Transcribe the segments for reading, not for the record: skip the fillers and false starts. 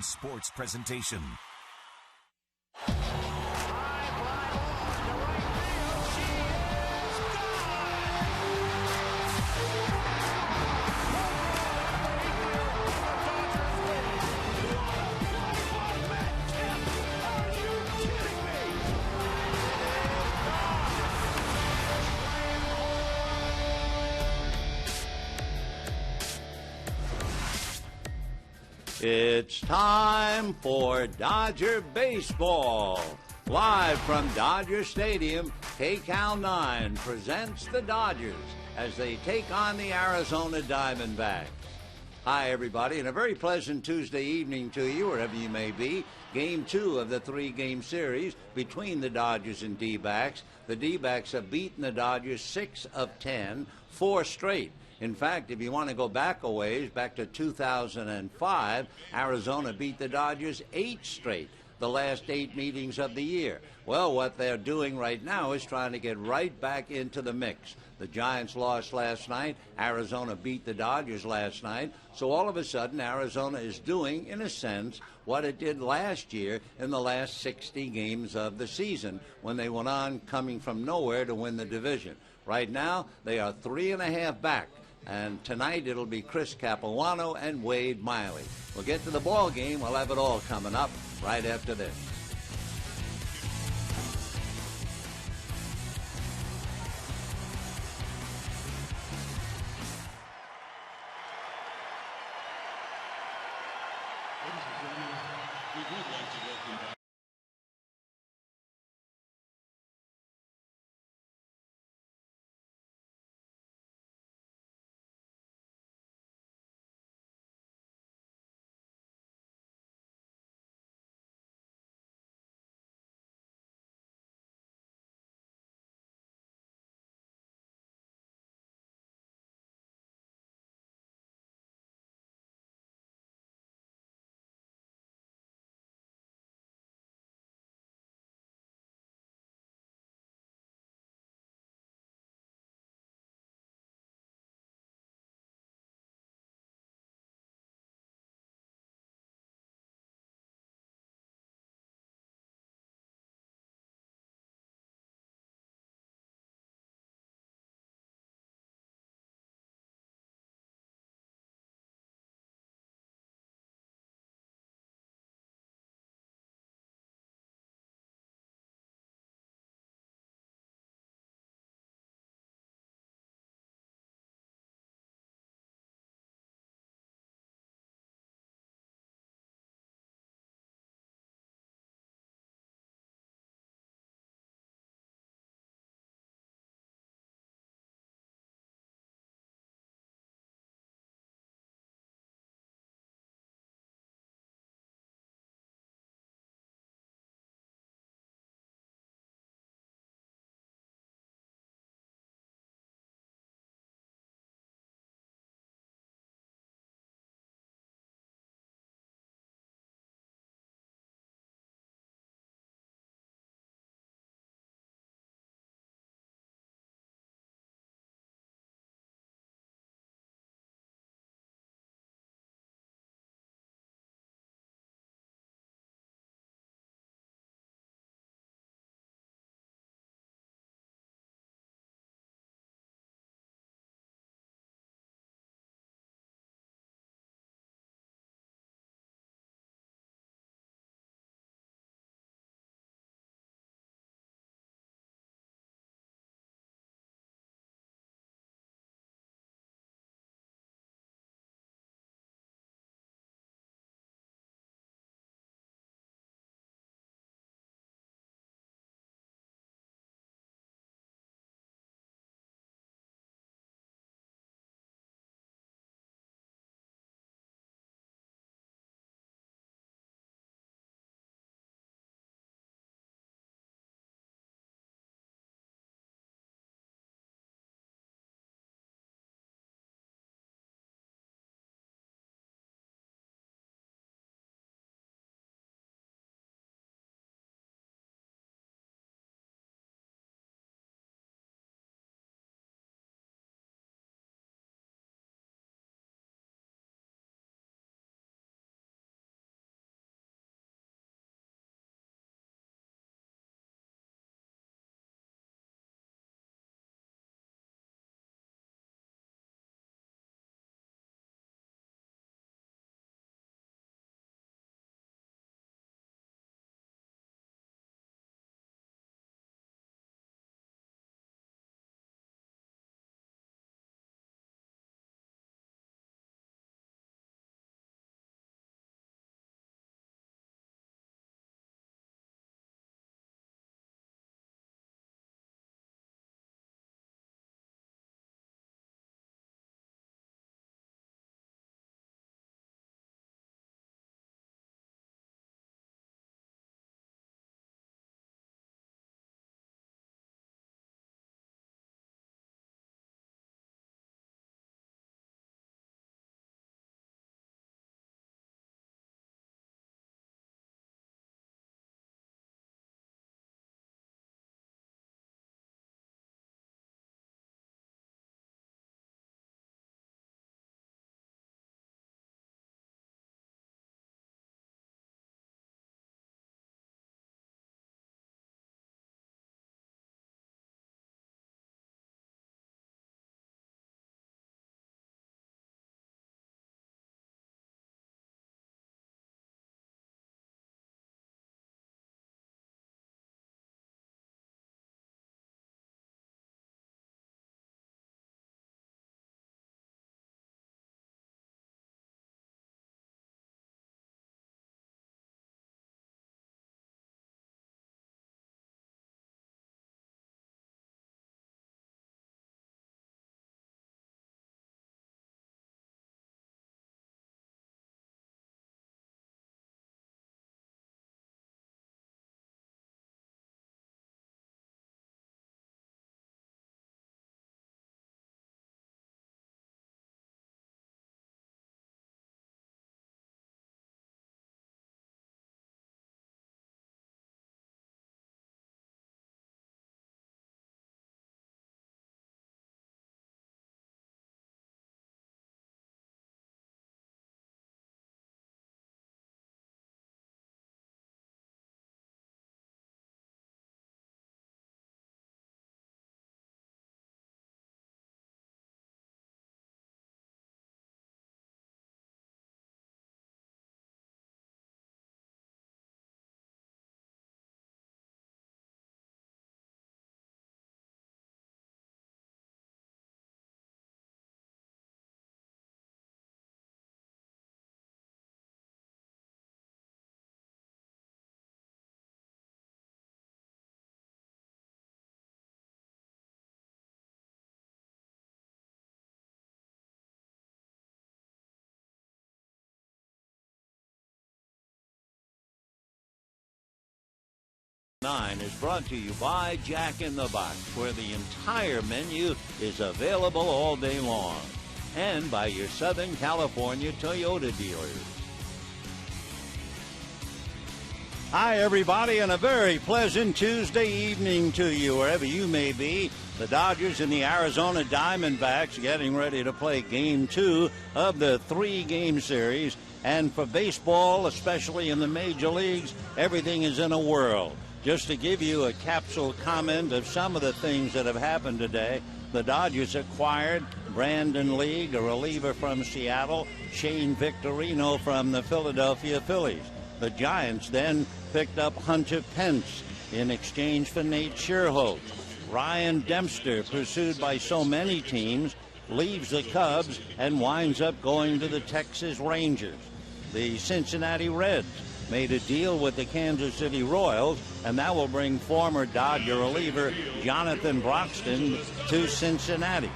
Sports presentation. It's time for Dodger Baseball. Live from Dodger Stadium, KCAL 9 presents the Dodgers as they take on the Arizona Diamondbacks. Hi, everybody, and a very pleasant Tuesday evening to you, wherever you may be. Game 2 of the 3-game series between the Dodgers and D-backs. The D-backs have beaten the Dodgers 6 of 10, 4 straight. In fact, if you want to go back a ways, back to 2005, Arizona beat the Dodgers 8 straight, the last 8 meetings of the year. Well, what they're doing right now is trying to get right back into the mix. The Giants lost last night. Arizona beat the Dodgers last night. So all of a sudden, Arizona is doing, in a sense, what it did last year in the last 60 games of the season when they went on coming from nowhere to win the division. Right now, they are 3.5 back. And tonight it'll be Chris Capuano and Wade Miley. We'll get to the ball game. We'll have it all coming up right after this. 9 is brought to you by Jack in the Box, where the entire menu is available all day long, and by your Southern California Toyota dealers. Hi, everybody, and a very pleasant Tuesday evening to you, wherever you may be. The Dodgers and the Arizona Diamondbacks getting ready to play Game 2 of the 3-game series. And for baseball, especially in the major leagues, everything is in a whirl. Just to give you a capsule comment of some of the things that have happened today, the Dodgers acquired Brandon League, a reliever from Seattle, Shane Victorino from the Philadelphia Phillies. The Giants then picked up Hunter Pence in exchange for Nate Scherholtz. Ryan Dempster, pursued by so many teams, leaves the Cubs and winds up going to the Texas Rangers. The Cincinnati Reds made a deal with the Kansas City Royals, and that will bring former Dodger reliever Jonathan Broxton to Cincinnati.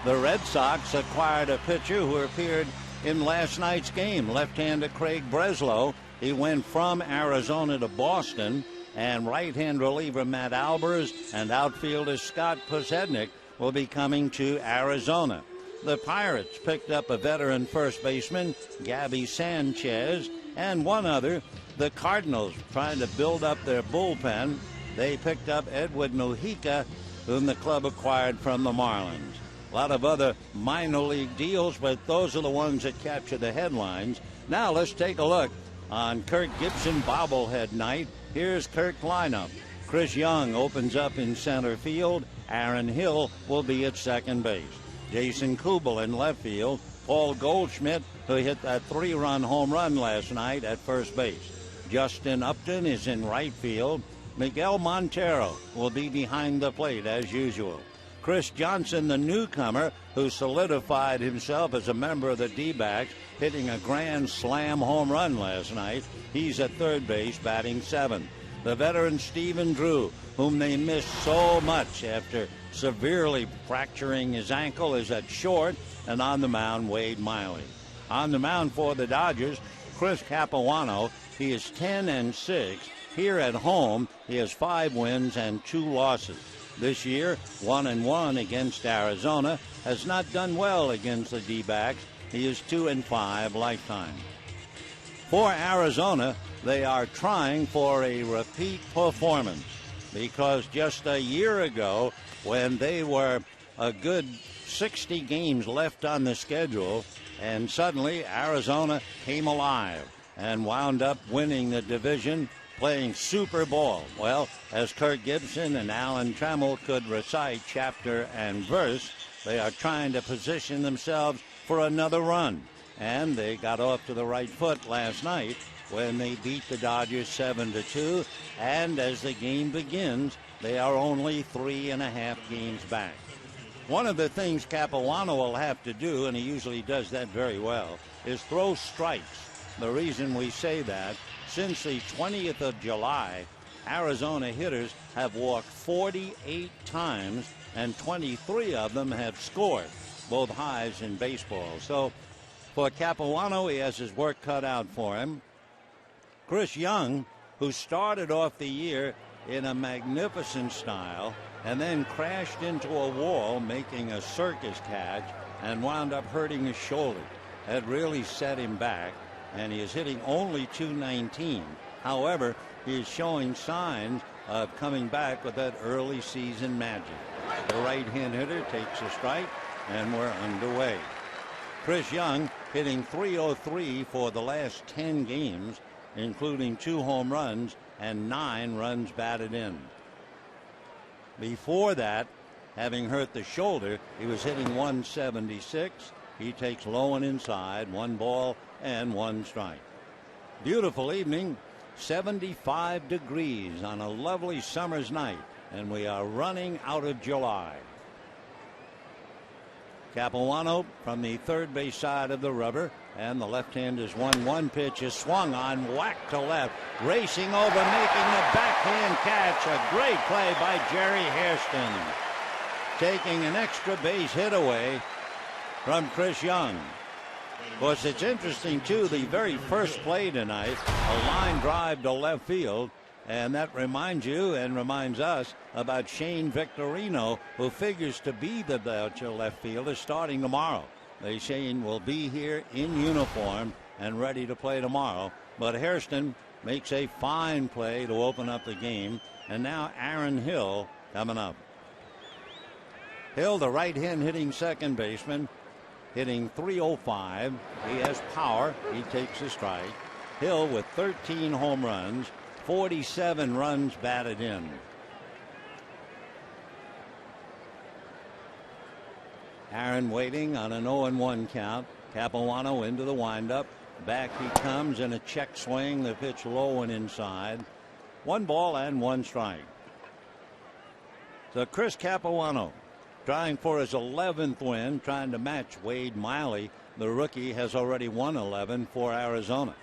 The Red Sox acquired a pitcher who appeared in last night's game, left-hander Craig Breslow. He went from Arizona to Boston, and right-hand reliever Matt Albers and outfielder Scott Posednik will be coming to Arizona. The Pirates picked up a veteran first baseman, Gabby Sanchez, and one other. The Cardinals, trying to build up their bullpen, they picked up Edward Mujica, whom the club acquired from the Marlins. A lot of other minor league deals, but those are the ones that capture the headlines. Now let's take a look on Kirk Gibson bobblehead night. Here's Kirk's lineup. Chris Young opens up in center field. Aaron Hill will be at second base. Jason Kubel in left field. Paul Goldschmidt, who hit that 3-run home run last night, at first base. Justin Upton is in right field. Miguel Montero will be behind the plate as usual. Chris Johnson, the newcomer, who solidified himself as a member of the D-backs, hitting a grand slam home run last night. He's at third base, batting seventh. The veteran Stephen Drew, whom they missed so much after severely fracturing his ankle, is at short, and on the mound, Wade Miley. On the mound for the Dodgers, Chris Capuano. He is 10-6. Here at home, he has 5 wins and 2 losses. This year, 1-1 against Arizona, has not done well against the D-backs. He is 2-5 lifetime. For Arizona, they are trying for a repeat performance, because just a year ago, when they were a good 60 games left on the schedule, and suddenly Arizona came alive and wound up winning the division, playing Super Bowl. Well, as Kirk Gibson and Alan Trammell could recite chapter and verse, they are trying to position themselves for another run. And they got off to the right foot last night when they beat the Dodgers 7-2. And as the game begins, they are only 3.5 games back. One of the things Capuano will have to do, and he usually does that very well, is throw strikes. The reason we say that, since the 20th of July, Arizona hitters have walked 48 times, and 23 of them have scored, both highs in baseball. So for Capuano, he has his work cut out for him. Chris Young, who started off the year in a magnificent style and then crashed into a wall making a circus catch and wound up hurting his shoulder, had really set him back, and he is hitting only .219. However, he is showing signs of coming back with that early season magic. The right-hand hitter takes a strike, and we're underway. Chris Young hitting .303 for the last 10 games, including 2 home runs and 9 runs batted in. Before that, having hurt the shoulder, he was hitting .176. He takes low and inside, 1 ball and 1 strike. Beautiful evening, 75 degrees on a lovely summer's night, and we are running out of July. Capuano from the third base side of the rubber, and the left-hander's 1-1 pitch is swung on, whack to left, racing over, making the backhand catch. A great play by Jerry Hairston, taking an extra base hit away from Chris Young. Of course, it's interesting, too, the very first play tonight, a line drive to left field, And that reminds you and reminds us about Shane Victorino, who figures to be the Dodger left fielder starting tomorrow. Shane will be here in uniform and ready to play tomorrow. But Hairston makes a fine play to open up the game. And now Aaron Hill coming up. Hill, the right-hand hitting second baseman, hitting .305. He has power. He takes a strike. Hill with 13 home runs, 47 runs batted in. Aaron waiting on an 0-1 count. Capuano into the windup. Back he comes in a check swing. The pitch low and inside. 1 ball and 1 strike. So Chris Capuano trying for his 11th win, trying to match Wade Miley. The rookie has already won 11 for Arizona.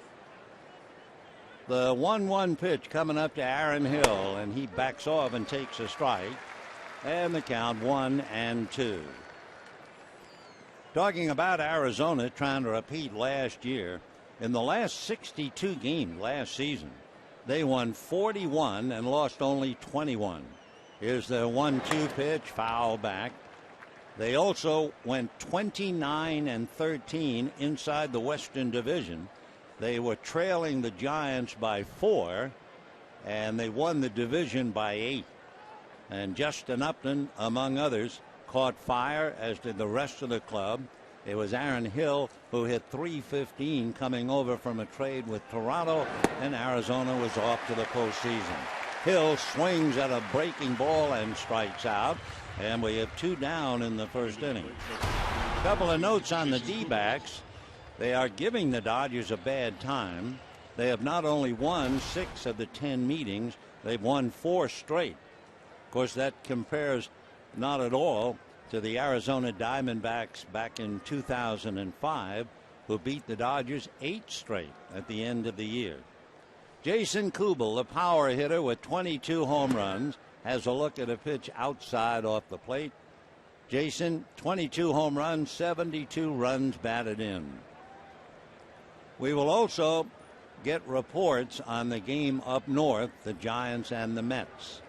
The 1-1 pitch coming up to Aaron Hill, and he backs off and takes a strike. And the count 1-2. Talking about Arizona trying to repeat last year, in the last 62 games last season, they won 41 and lost only 21. Here's the 1-2 pitch, foul back. They also went 29-13 inside the Western Division. They were trailing the Giants by 4, and they won the division by 8. And Justin Upton, among others, caught fire, as did the rest of the club. It was Aaron Hill who hit .315 coming over from a trade with Toronto, and Arizona was off to the postseason. Hill swings at a breaking ball and strikes out, and we have 2 down in the first inning. A couple of notes on the D-backs. They are giving the Dodgers a bad time. They have not only won 6 of the 10 meetings, they've won 4 straight. Of course, that compares not at all to the Arizona Diamondbacks back in 2005, who beat the Dodgers 8 straight at the end of the year. Jason Kubel, the power hitter with 22 home runs, has a look at a pitch outside off the plate. Jason, 22 home runs, 72 runs batted in. We will also get reports on the game up north, the Giants and the Mets.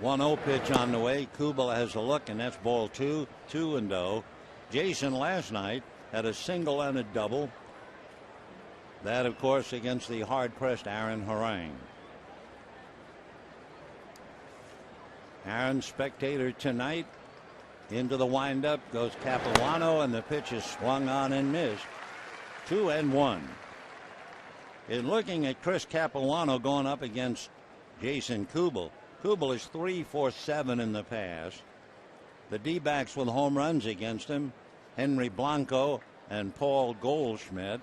1-0 pitch on the way. Kubel has a look, and that's ball 2, 2-0. Jason last night had a single and a double. That, of course, against the hard-pressed Aaron Harang. Aaron, spectator tonight. Into the windup goes Capuano, and the pitch is swung on and missed. 2-1. In looking at Chris Capuano going up against Jason Kubel, Kubel is 3-for-7 in the past. The D-backs with home runs against him, Henry Blanco and Paul Goldschmidt.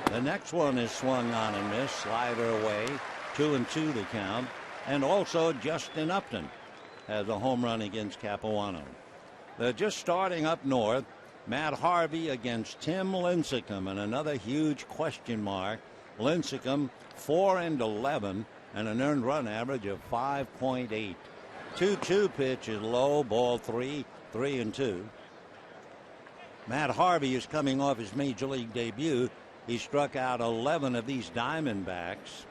The next one is swung on and missed, slider away, 2-2 the count. And also Justin Upton has a home run against Capuano. They're just starting up north. Matt Harvey against Tim Lincecum, and another huge question mark. Lincecum 4-11 and an earned run average of 5.8. 2-2 pitch is low, ball 3, 3-2. Matt Harvey is coming off his major league debut. He struck out 11 of these Diamondbacks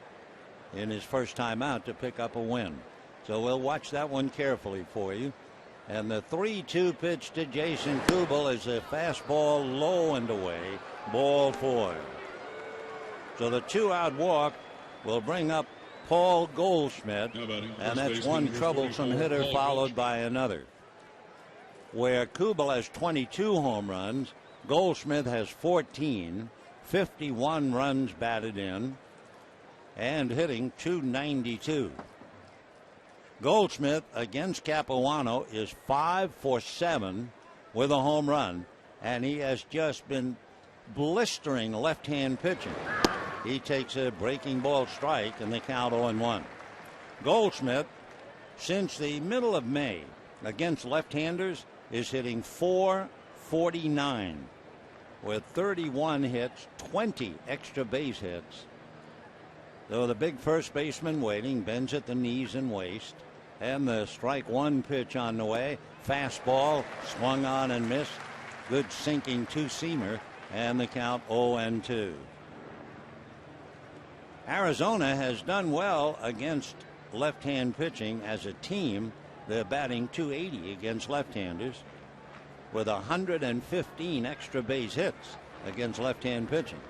in his first time out to pick up a win. So we'll watch that one carefully for you. And the 3-2 pitch to Jason Kubel is a fastball low and away, ball 4. So the 2-out walk will bring up Paul Goldschmidt, and that's one troublesome hitter followed by another. Where Kubel has 22 home runs, Goldschmidt has 14, 51 runs batted in, and hitting .292. Goldschmidt against Capuano is 5-for-7 with a home run, and he has just been blistering left-hand pitching. He takes a breaking ball strike, and the count 0-1. Goldschmidt, since the middle of May against left-handers, is hitting .449 with 31 hits, 20 extra base hits. So the big first baseman waiting, bends at the knees and waist. And the strike one pitch on the way. Fastball swung on and missed. Good sinking two-seamer, and the count 0-2. Arizona has done well against left-hand pitching as a team. They're batting .280 against left-handers with 115 extra base hits against left-hand pitching.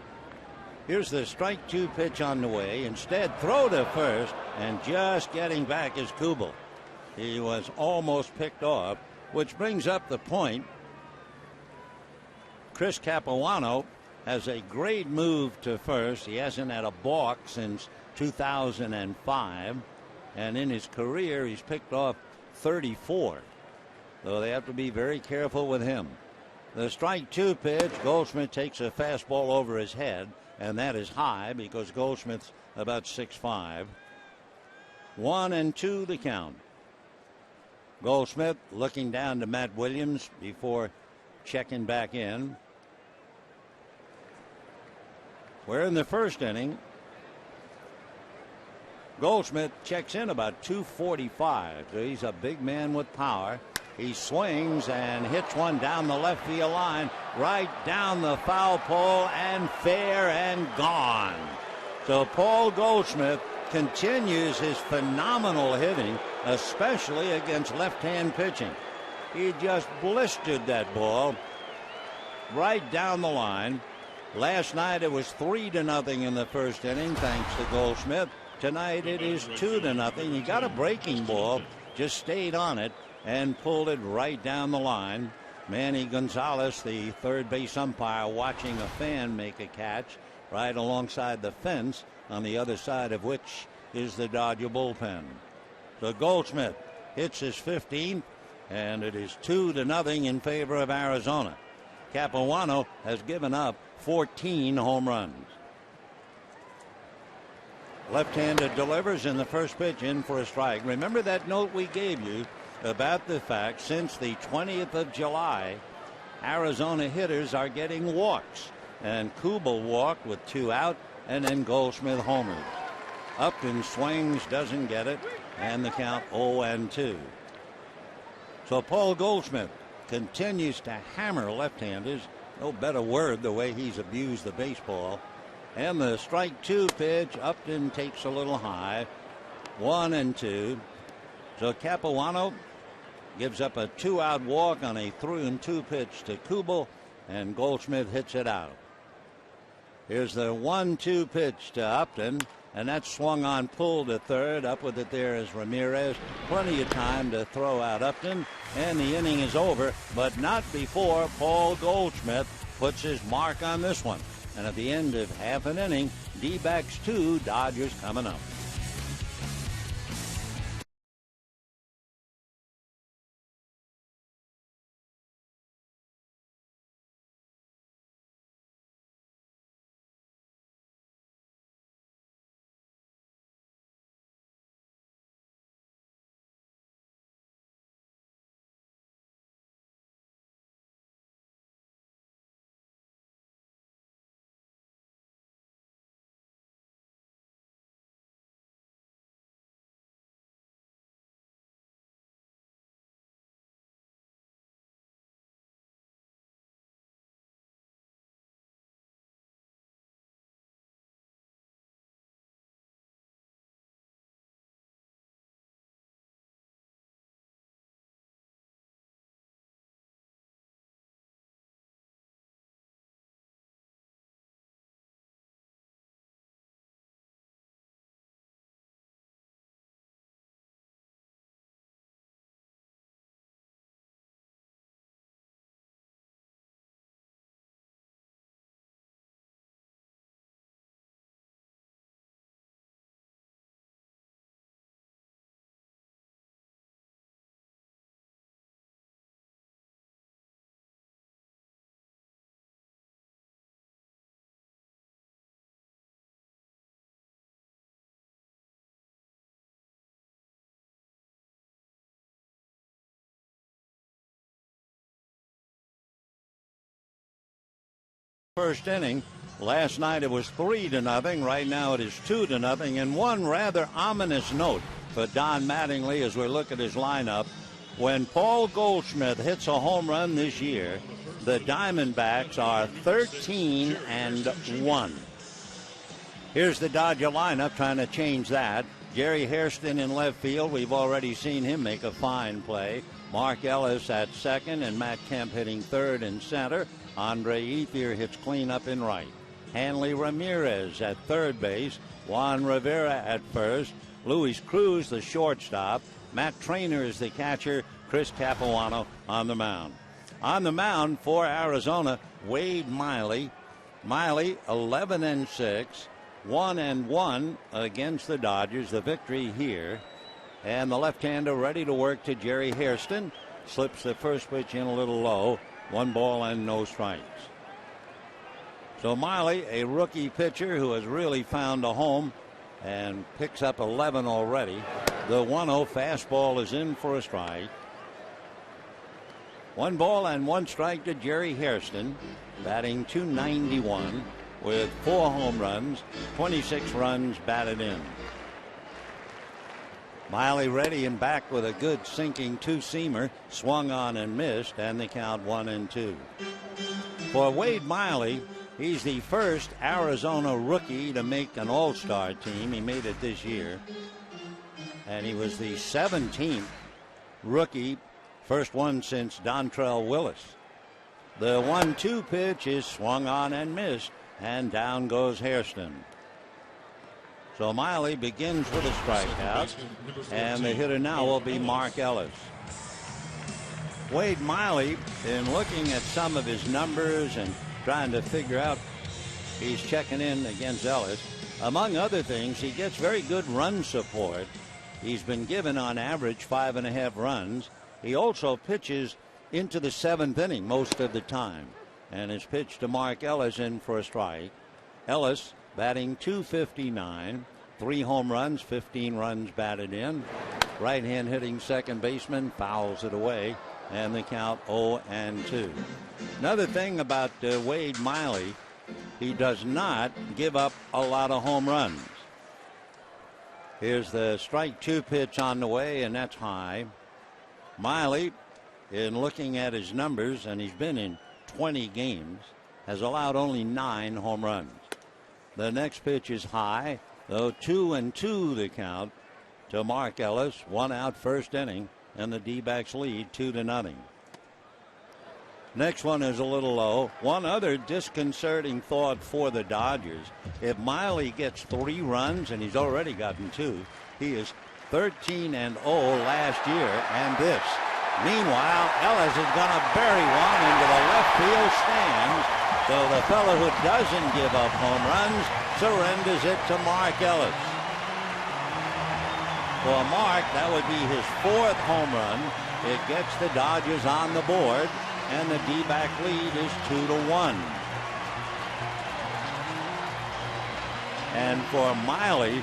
Here's the strike 2 pitch on the way. Instead, throw to first, and just getting back is Kubel. He was almost picked off, which brings up the point. Chris Capuano has a great move to first. He hasn't had a balk since 2005, and in his career he's picked off 34. So they have to be very careful with him. The strike 2 pitch, Goldschmidt takes a fastball over his head, and that is high because Goldschmidt's about 6'5". 1-2 the count. Goldschmidt looking down to Matt Williams before checking back in. We're in the first inning. Goldschmidt checks in about 245. So he's a big man with power. He swings and hits one down the left field line, right down the foul pole, and fair and gone. So Paul Goldschmidt continues his phenomenal hitting, especially against left-hand pitching. He just blistered that ball right down the line. Last night it was 3-0 in the first inning, thanks to Goldschmidt. Tonight it is 2-0. He got a breaking ball, just stayed on it, and pulled it right down the line. Manny Gonzalez, the third base umpire, watching a fan make a catch right alongside the fence, on the other side of which is the Dodger bullpen. So Goldschmidt hits his 15th, and it is 2-0 in favor of Arizona. Capuano has given up 14 home runs. Left-hander delivers in the first pitch, in for a strike. Remember that note we gave you about the fact since the 20th of July, Arizona hitters are getting walks. And Kubel walked with 2 out, and then Goldschmidt homered. Upton swings, doesn't get it, and the count 0-2. So Paul Goldschmidt continues to hammer left-handers. No better word the way he's abused the baseball. And the strike 2 pitch, Upton takes a little high. 1-2. So Capuano gives up a 2-out walk on a 3-2 pitch to Kubel, and Goldschmidt hits it out. Here's the 1-2 pitch to Upton, and that's swung on, pulled to third. Up with it there is Ramirez. Plenty of time to throw out Upton, and the inning is over, but not before Paul Goldschmidt puts his mark on this one. And at the end of half an inning, D-backs 2, Dodgers coming up. First inning. Last night it was 3-0. Right now it is 2-0. And one rather ominous note for Don Mattingly as we look at his lineup. When Paul Goldschmidt hits a home run this year, the Diamondbacks are 13-1. Here's the Dodger lineup trying to change that. Jerry Hairston in left field. We've already seen him make a fine play. Mark Ellis at second and Matt Kemp hitting third and center. Andre Ethier hits cleanup in right. Hanley Ramirez at third base. Juan Rivera at first. Luis Cruz, the shortstop. Matt Trainer is the catcher. Chris Capuano on the mound. On the mound for Arizona, Wade Miley. Miley 11-6. 1-1 against the Dodgers. The victory here. And the left-hander ready to work to Jerry Hairston. Slips the first pitch in a little low. 1 ball and no strikes. So Miley, a rookie pitcher who has really found a home and picks up 11 already. The 1-0 fastball is in for a strike. 1 ball and 1 strike to Jerry Hairston, batting .291 with 4 home runs, 26 runs batted in. Miley ready and back with a good sinking two-seamer, swung on and missed, and the count 1-2. For Wade Miley, he's the first Arizona rookie to make an all-star team. He made it this year. And he was the 17th rookie, first one since Dontrell Willis. The 1-2 pitch is swung on and missed, and down goes Hairston. So Miley begins with a strikeout, and the hitter now will be Mark Ellis. Wade Miley, in looking at some of his numbers and trying to figure out, he's checking in against Ellis. Among other things, he gets very good run support. He's been given on average 5.5 runs. He also pitches into the 7th inning most of the time, and his pitch to Mark Ellis in for a strike. Ellis batting .259, 3 home runs, 15 runs batted in. Right hand hitting second baseman fouls it away, and the count 0-2. Another thing about Wade Miley, he does not give up a lot of home runs. Here's the strike 2 pitch on the way, and that's high. Miley, in looking at his numbers, and he's been in 20 games, has allowed only 9 home runs. The next pitch is high, though 2-2 the count to Mark Ellis. 1 out first inning, and the D-backs lead 2-0. Next one is a little low. One other disconcerting thought for the Dodgers. If Miley gets 3 runs, and he's already gotten 2, he is 13-0 last year, and this. Meanwhile, Ellis is going to bury one into the left field stands. So the fellow who doesn't give up home runs surrenders it to Mark Ellis. For Mark, that would be his 4th home run. It gets the Dodgers on the board, and the D-back lead is 2-1. And for Miley,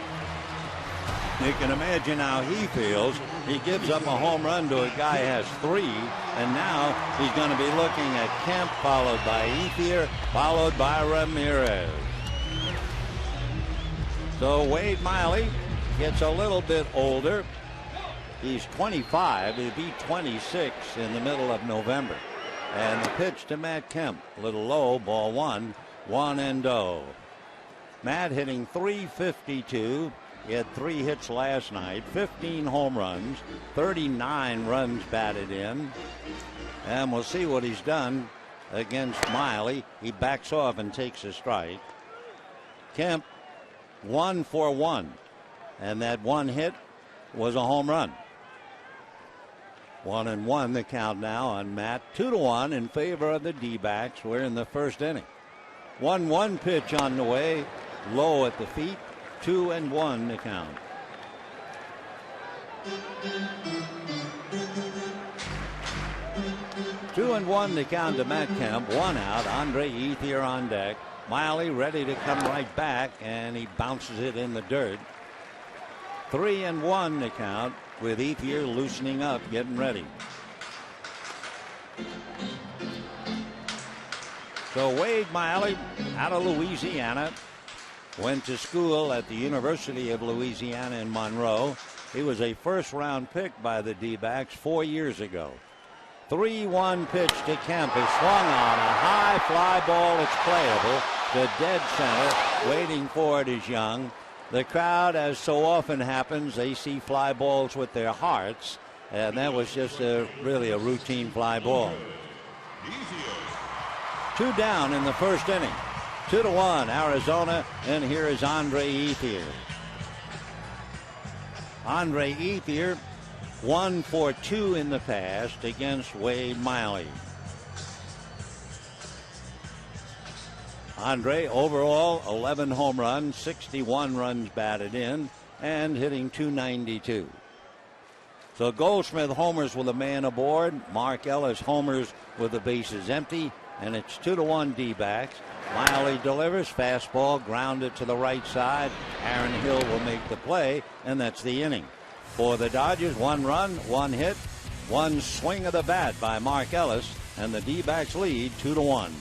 you can imagine how he feels. He gives up a home run to a guy who has 3, and now he's going to be looking at Kemp, followed by Ethier, followed by Ramirez. So Wade Miley gets a little bit older. He's 25. He'll be 26 in the middle of November. And the pitch to Matt Kemp, a little low, ball 1, 1-0. Matt hitting .352. He had 3 hits last night, 15 home runs, 39 runs batted in. And we'll see what he's done against Miley. He backs off and takes a strike. Kemp 1 for 1, and that 1 hit was a home run. 1-1 the count now on Matt. 2-1 in favor of the D-backs. We're in the first inning. 1-1 pitch on the way, low at the feet. 2-1 the count. Two and one to count to Matt Kemp. 1 out. Andre Ethier on deck. Miley ready to come right back, and he bounces it in the dirt. 3-1 the count, with Ethier loosening up, getting ready. So Wade Miley, out of Louisiana, went to school at the University of Louisiana in Monroe. He was a first-round pick by the D-backs 4 years ago. 3-1 pitch to Kemp is swung on. A high fly ball. It's playable. to dead center. Waiting for it is Young. The crowd, as so often happens, they see fly balls with their hearts, and that was just really a routine fly ball. 2 down in the first inning. 2-1 Arizona, and here is Andre Ethier. Andre Ethier 1 for 2 in the past against Wade Miley. Andre overall 11 home runs, 61 runs batted in, and hitting .292. So Goldschmidt homers with a man aboard. Mark Ellis homers with the bases empty, and it's 2-1 D-backs. Miley delivers fastball grounded to the right side. Aaron Hill will make the play, and that's the inning. For the Dodgers, 1 run, 1 hit, 1 swing of the bat by Mark Ellis, and the D-backs lead 2-1.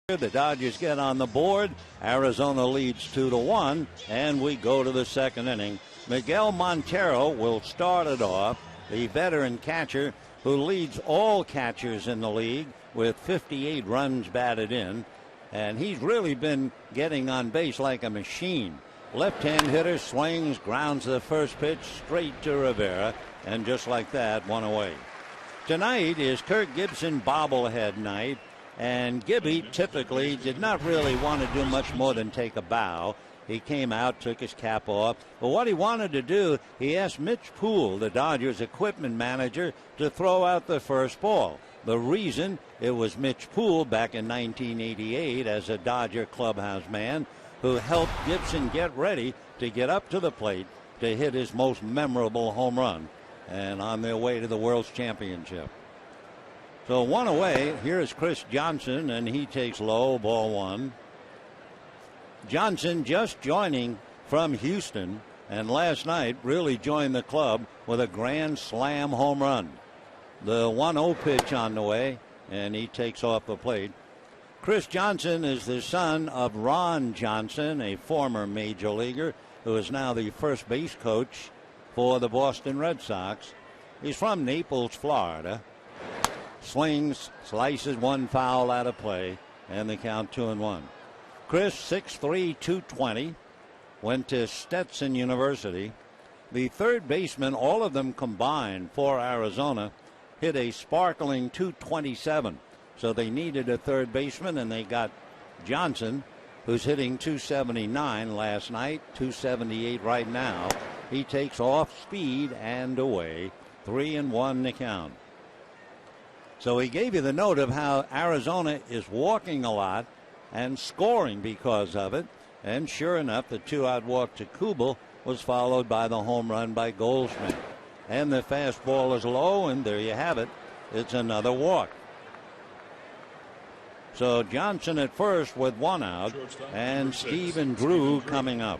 The Dodgers get on the board. Arizona leads 2-1, and we go to the second inning. Miguel Montero will start it off, the veteran catcher who leads all catchers in the league with 58 runs batted in, and he's really been getting on base like a machine. Left-hand hitter swings, grounds the first pitch straight to Rivera, and just like that, 1 away. Tonight is Kirk Gibson bobblehead night. And Gibby typically did not really want to do much more than take a bow. He came out, took his cap off. But what he wanted to do, he asked Mitch Poole, the Dodgers equipment manager, to throw out the first ball. The reason, it was Mitch Poole back in 1988 as a Dodger clubhouse man who helped Gibson get ready to get up to the plate to hit his most memorable home run. And on their way to the World's Championship. So 1 away. Here is Chris Johnson, and he takes low, ball 1. Johnson just joining from Houston, and last night really joined the club with a grand slam home run. The 1-0 pitch on the way, and he takes off the plate. Chris Johnson is the son of Ron Johnson, a former major leaguer who is now the first base coach for the Boston Red Sox. He's from Naples, Florida. Swings, slices 1 foul out of play, and the count 2-1. Chris, 6'3", 220, went to Stetson University. The third baseman, all of them combined for Arizona, hit a sparkling 227. So they needed a third baseman, and they got Johnson, who's hitting 279 last night, 278 right now. He takes off speed and away. 3-1 the count. So he gave you the note of how Arizona is walking a lot and scoring because of it. And sure enough, the 2-out walk to Kubel was followed by the home run by Goldschmidt. And the fastball is low, and there you have it. It's another walk. So Johnson at first with one out, and Stephen Drew coming up.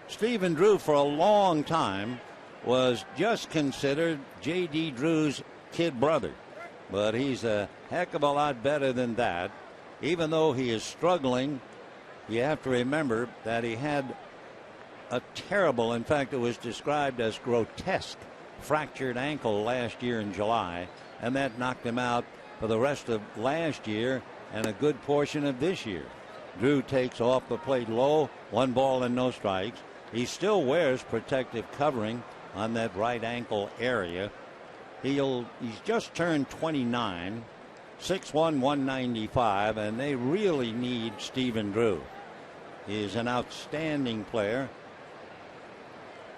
Stephen Drew for a long time was just considered J.D. Drew's kid brother, but he's a heck of a lot better than that. Even though he is struggling, you have to remember that he had a terrible, in fact it was described as grotesque, fractured ankle last year in July, and that knocked him out for the rest of last year and a good portion of this year. Drew takes off the plate low, 1 ball and no strikes. He still wears protective covering on that right ankle area. He's just turned 29, 6'1", 195, and they really need Stephen Drew. He's an outstanding player.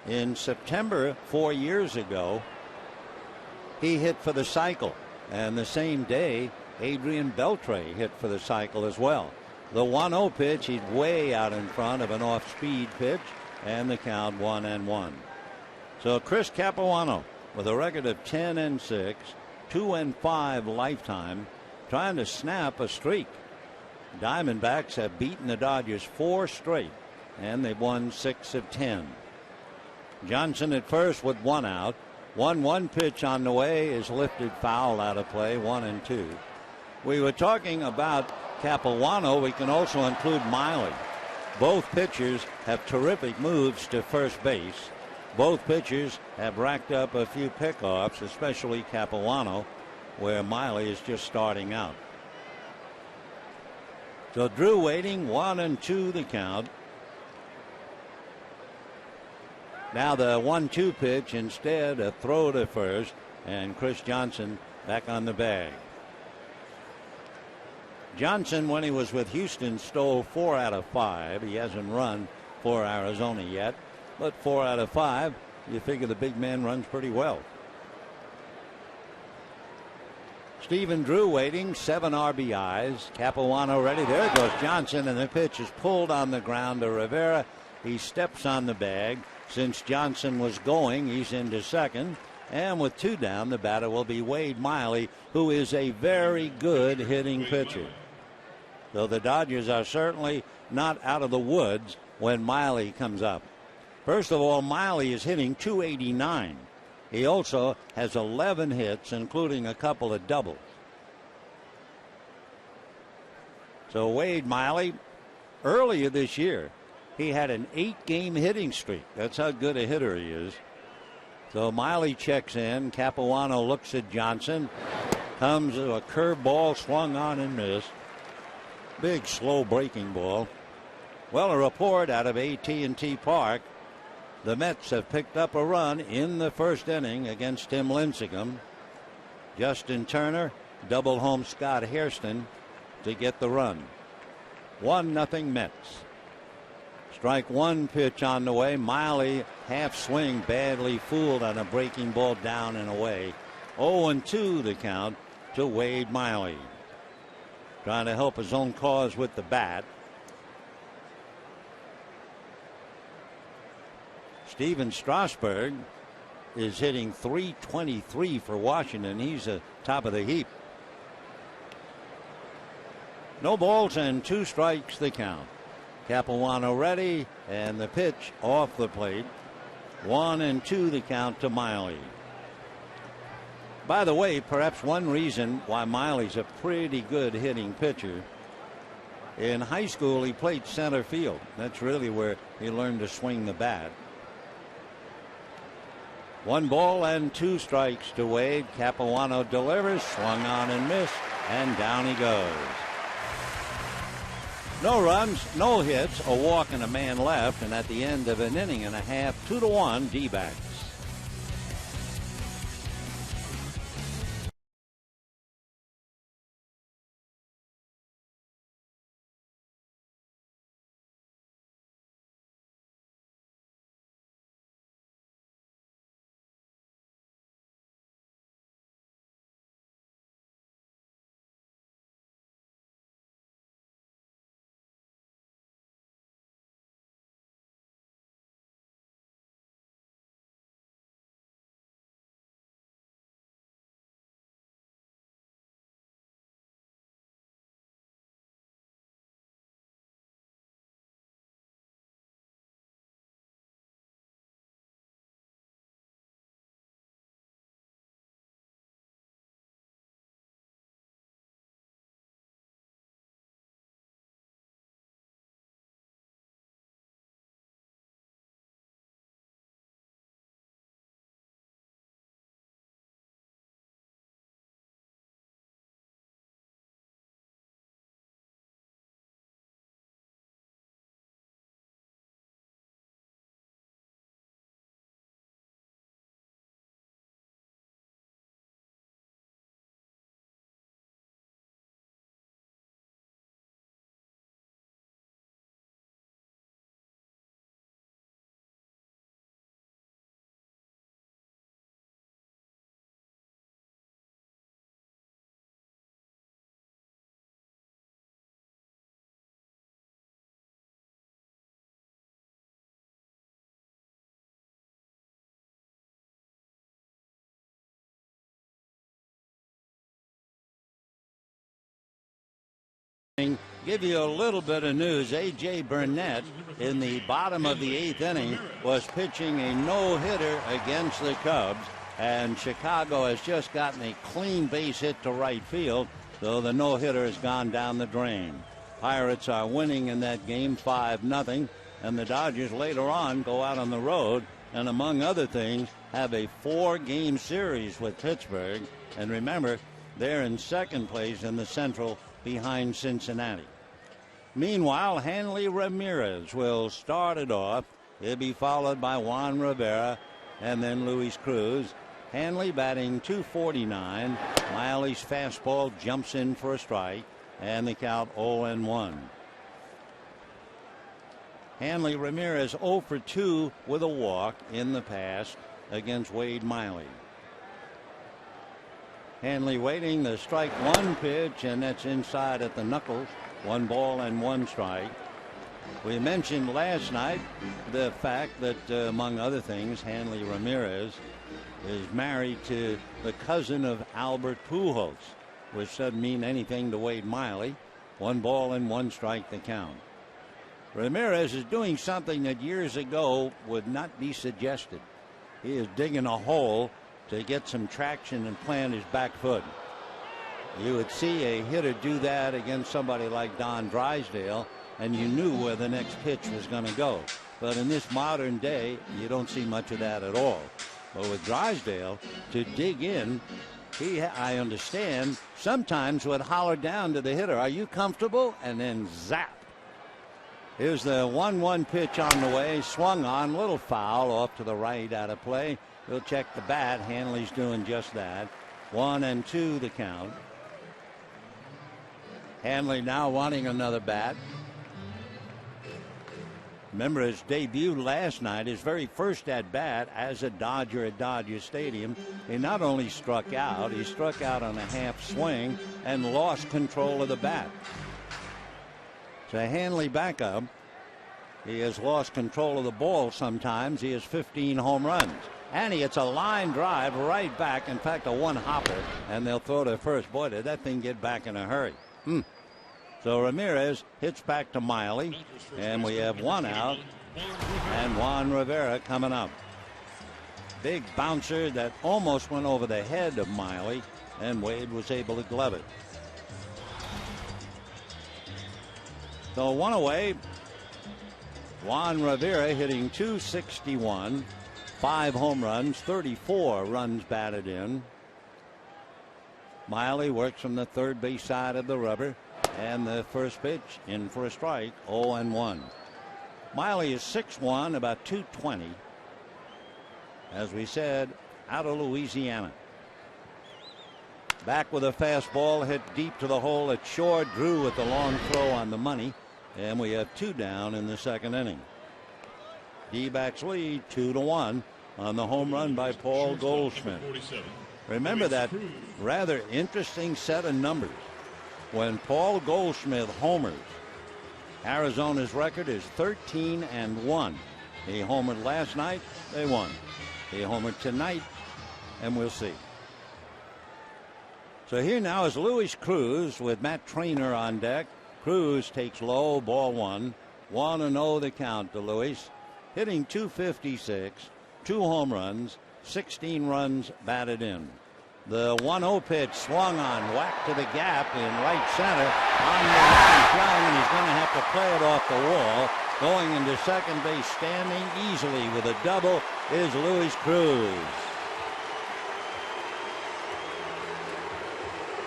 In September 4 years ago, he hit for the cycle. And the same day, Adrian Beltre hit for the cycle as well. The 1-0 pitch, he's way out in front of an off-speed pitch, and the count 1-1. So Chris Capuano with a record of 10-6, 2-5 lifetime, trying to snap a streak. Diamondbacks have beaten the Dodgers 4 straight, and they've won 6 of 10. Johnson at first with 1 out. 1-1 pitch on the way is lifted foul out of play, 1-2. We were talking about Capuano. We can also include Miley. Both pitchers have terrific moves to first base. Both pitchers have racked up a few pickoffs, especially Capuano, where Miley is just starting out. So Drew waiting, 1-2 the count. Now the 1-2 pitch, instead a throw to first, and Chris Johnson back on the bag. Johnson, when he was with Houston, stole 4 out of 5. He hasn't run for Arizona yet, but 4 out of 5, you figure the big man runs pretty well. Stephen Drew waiting, 7 RBIs. Capuano ready. There goes Johnson, and the pitch is pulled on the ground to Rivera. He steps on the bag. Since Johnson was going, he's into second. And with 2 down, the batter will be Wade Miley, who is a very good hitting pitcher. So the Dodgers are certainly not out of the woods when Miley comes up. First of all, Miley is hitting .289. He also has 11 hits, including a couple of doubles. So Wade Miley, earlier this year, he had an 8-game hitting streak. That's how good a hitter he is. So Miley checks in. Capuano looks at Johnson. Comes a curveball swung on and missed. Big slow breaking ball. Well, a report out of AT&T Park. The Mets have picked up a run in the first inning against Tim Lincecum. Justin Turner double home Scott Hairston to get the run. 1-0 Mets. Strike 1 pitch on the way. Miley half swing, badly fooled on a breaking ball down and away. 0-2 the count to Wade Miley. Trying to help his own cause with the bat. Steven Strasburg is hitting .323 for Washington. He's top of the heap. No balls and 2 strikes the count. Capuano ready, and the pitch off the plate. 1-2 the count to Miley. By the way, perhaps one reason why Miley's a pretty good hitting pitcher. In high school, he played center field. That's really where he learned to swing the bat. 1 ball and 2 strikes to Wade. Capuano delivers, swung on and missed, and down he goes. No runs, no hits, a walk and a man left, and at the end of an inning and a half, 2-1 D-backs. Give you a little bit of news. A.J. Burnett in the bottom of the 8th inning was pitching a no-hitter against the Cubs, and Chicago has just gotten a clean base hit to right field, though the no-hitter has gone down the drain. Pirates are winning in that game 5-0, and the Dodgers later on go out on the road and, among other things, have a 4-game series with Pittsburgh. And remember, they're in second place in the Central behind Cincinnati. Meanwhile, Hanley Ramirez will start it off. He'll be followed by Juan Rivera and then Luis Cruz. Hanley batting .249. Miley's fastball jumps in for a strike, and the count 0-1. Hanley Ramirez 0 for 2 with a walk in the past against Wade Miley. Hanley waiting the strike one pitch, and that's inside at the knuckles. 1 ball and 1 strike. We mentioned last night the fact that, among other things, Hanley Ramirez is married to the cousin of Albert Pujols, which doesn't mean anything to Wade Miley. 1 ball and 1 strike the count. Ramirez is doing something that years ago would not be suggested. He is digging a hole to get some traction and plant his back foot. You would see a hitter do that against somebody like Don Drysdale, and you knew where the next pitch was going to go. But in this modern day, you don't see much of that at all. But with Drysdale, to dig in, he, I understand, sometimes would holler down to the hitter, "Are you comfortable?" and then zap. Here's the 1-1 pitch on the way, swung on, little foul off to the right, out of play. We'll check the bat. Hanley's doing just that. 1-2 the count. Hanley now wanting another bat. Remember his debut last night, his very first at bat as a Dodger at Dodger Stadium. He not only struck out, he struck out on a half swing and lost control of the bat. So Hanley back up. He has lost control of the ball sometimes. He has 15 home runs. And he hits a line drive right back. In fact, a one-hopper. And they'll throw to first. Boy, did that thing get back in a hurry. So Ramirez hits back to Miley. And we have 1 out. And Juan Rivera coming up. Big bouncer that almost went over the head of Miley. And Wade was able to glove it. So 1 away. Juan Rivera hitting .261. 5 home runs, 34 runs batted in. Miley works from the third base side of the rubber, and the first pitch in for a strike, 0-1. Miley is 6'1", about 220. As we said, out of Louisiana. Back with a fastball hit deep to the hole at short. Drew with the long throw on the money, and we have 2 down in the second inning. D-backs lead 2-1 on the home run by Paul Goldschmidt. Remember that rather interesting set of numbers. When Paul Goldschmidt homers, Arizona's record is 13-1. He homered last night, they won. He homered tonight, and we'll see. So here now is Luis Cruz with Matt Trainer on deck. Cruz takes low, ball 1. 1-0 the count to Luis. Hitting .256, 2 home runs, 16 runs batted in. The 1-0 pitch swung on, whacked to the gap in right center. On the line, Young, and he's going to have to play it off the wall. Going into second base, standing easily with a double, is Luis Cruz.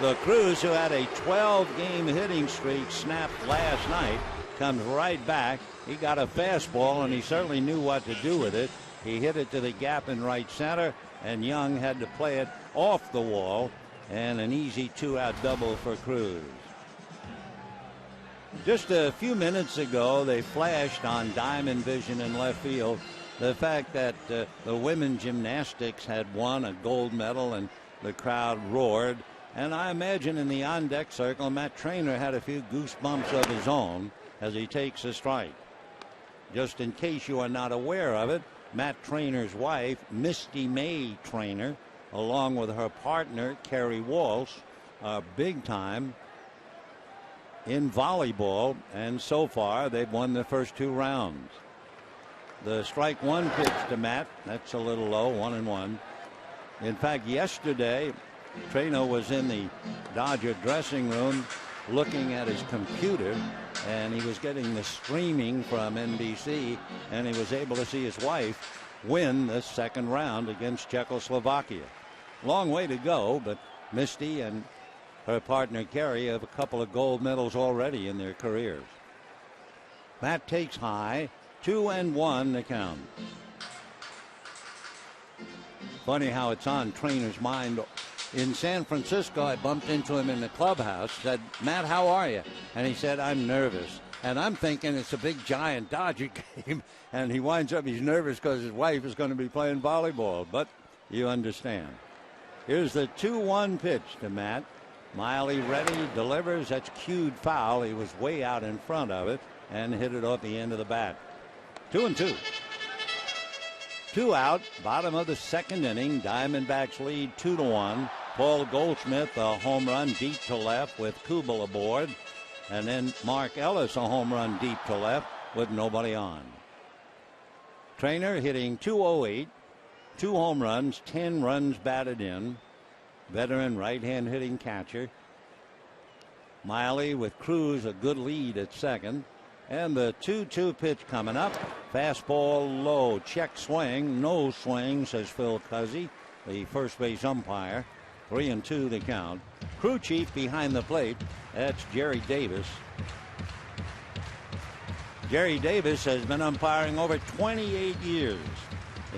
The Cruz, who had a 12-game hitting streak snapped last night, comes right back. He got a fastball, and he certainly knew what to do with it. He hit it to the gap in right center, and Young had to play it off the wall, and an easy 2-out double for Cruz. Just a few minutes ago, they flashed on Diamond Vision in left field the fact that the women gymnastics had won a gold medal, and the crowd roared. And I imagine in the on-deck circle, Matt Trainer had a few goosebumps of his own as he takes a strike. Just in case you are not aware of it, Matt Trainer's wife, Misty May Trainer, along with her partner, Kerry Walsh, are big-time in volleyball, and so far they've won the first 2 rounds. The strike one pitch to Matt. That's a little low, 1-1. In fact, yesterday, Trainer was in the Dodger dressing room looking at his computer, and he was getting the streaming from NBC, and he was able to see his wife win the second round against Czechoslovakia. Long way to go, but Misty and her partner Carrie have a couple of gold medals already in their careers. Matt takes high, 2-1 the count. Funny how it's on Trainer's mind. In San Francisco, I bumped into him in the clubhouse, said, "Matt, how are you?" And he said, "I'm nervous." And I'm thinking it's a big, giant Dodger game. And he winds up, he's nervous because his wife is going to be playing volleyball. But you understand. Here's the 2-1 pitch to Matt. Miley ready, delivers. That's cued foul. He was way out in front of it and hit it off the end of the bat. 2-2. 2 out, bottom of the second inning. Diamondbacks lead 2-1. Paul Goldschmidt, a home run deep to left with Kubel aboard. And then Mark Ellis, a home run deep to left with nobody on. Trainer hitting .208, 2 home runs, 10 runs batted in. Veteran right-hand hitting catcher. Miley with Cruz a good lead at second. And the 2-2 pitch coming up. Fastball low. Check swing. No swing, says Phil Cuzzy, the first base umpire. 3-2 the count. Crew chief behind the plate. That's Jerry Davis. Jerry Davis has been umpiring over 28 years.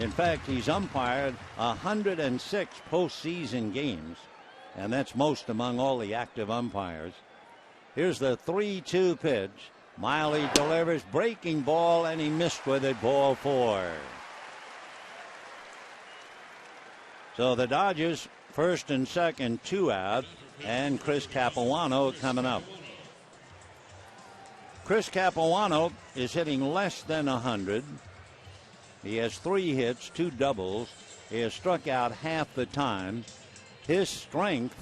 In fact, he's umpired 106 postseason games, and that's most among all the active umpires. Here's the 3-2 pitch. Miley delivers, breaking ball, and he missed with it, ball 4. So the Dodgers first and second, 2 out, and Chris Capuano coming up. Chris Capuano is hitting less than 100. He has 3 hits, 2 doubles. He has struck out half the time. His strength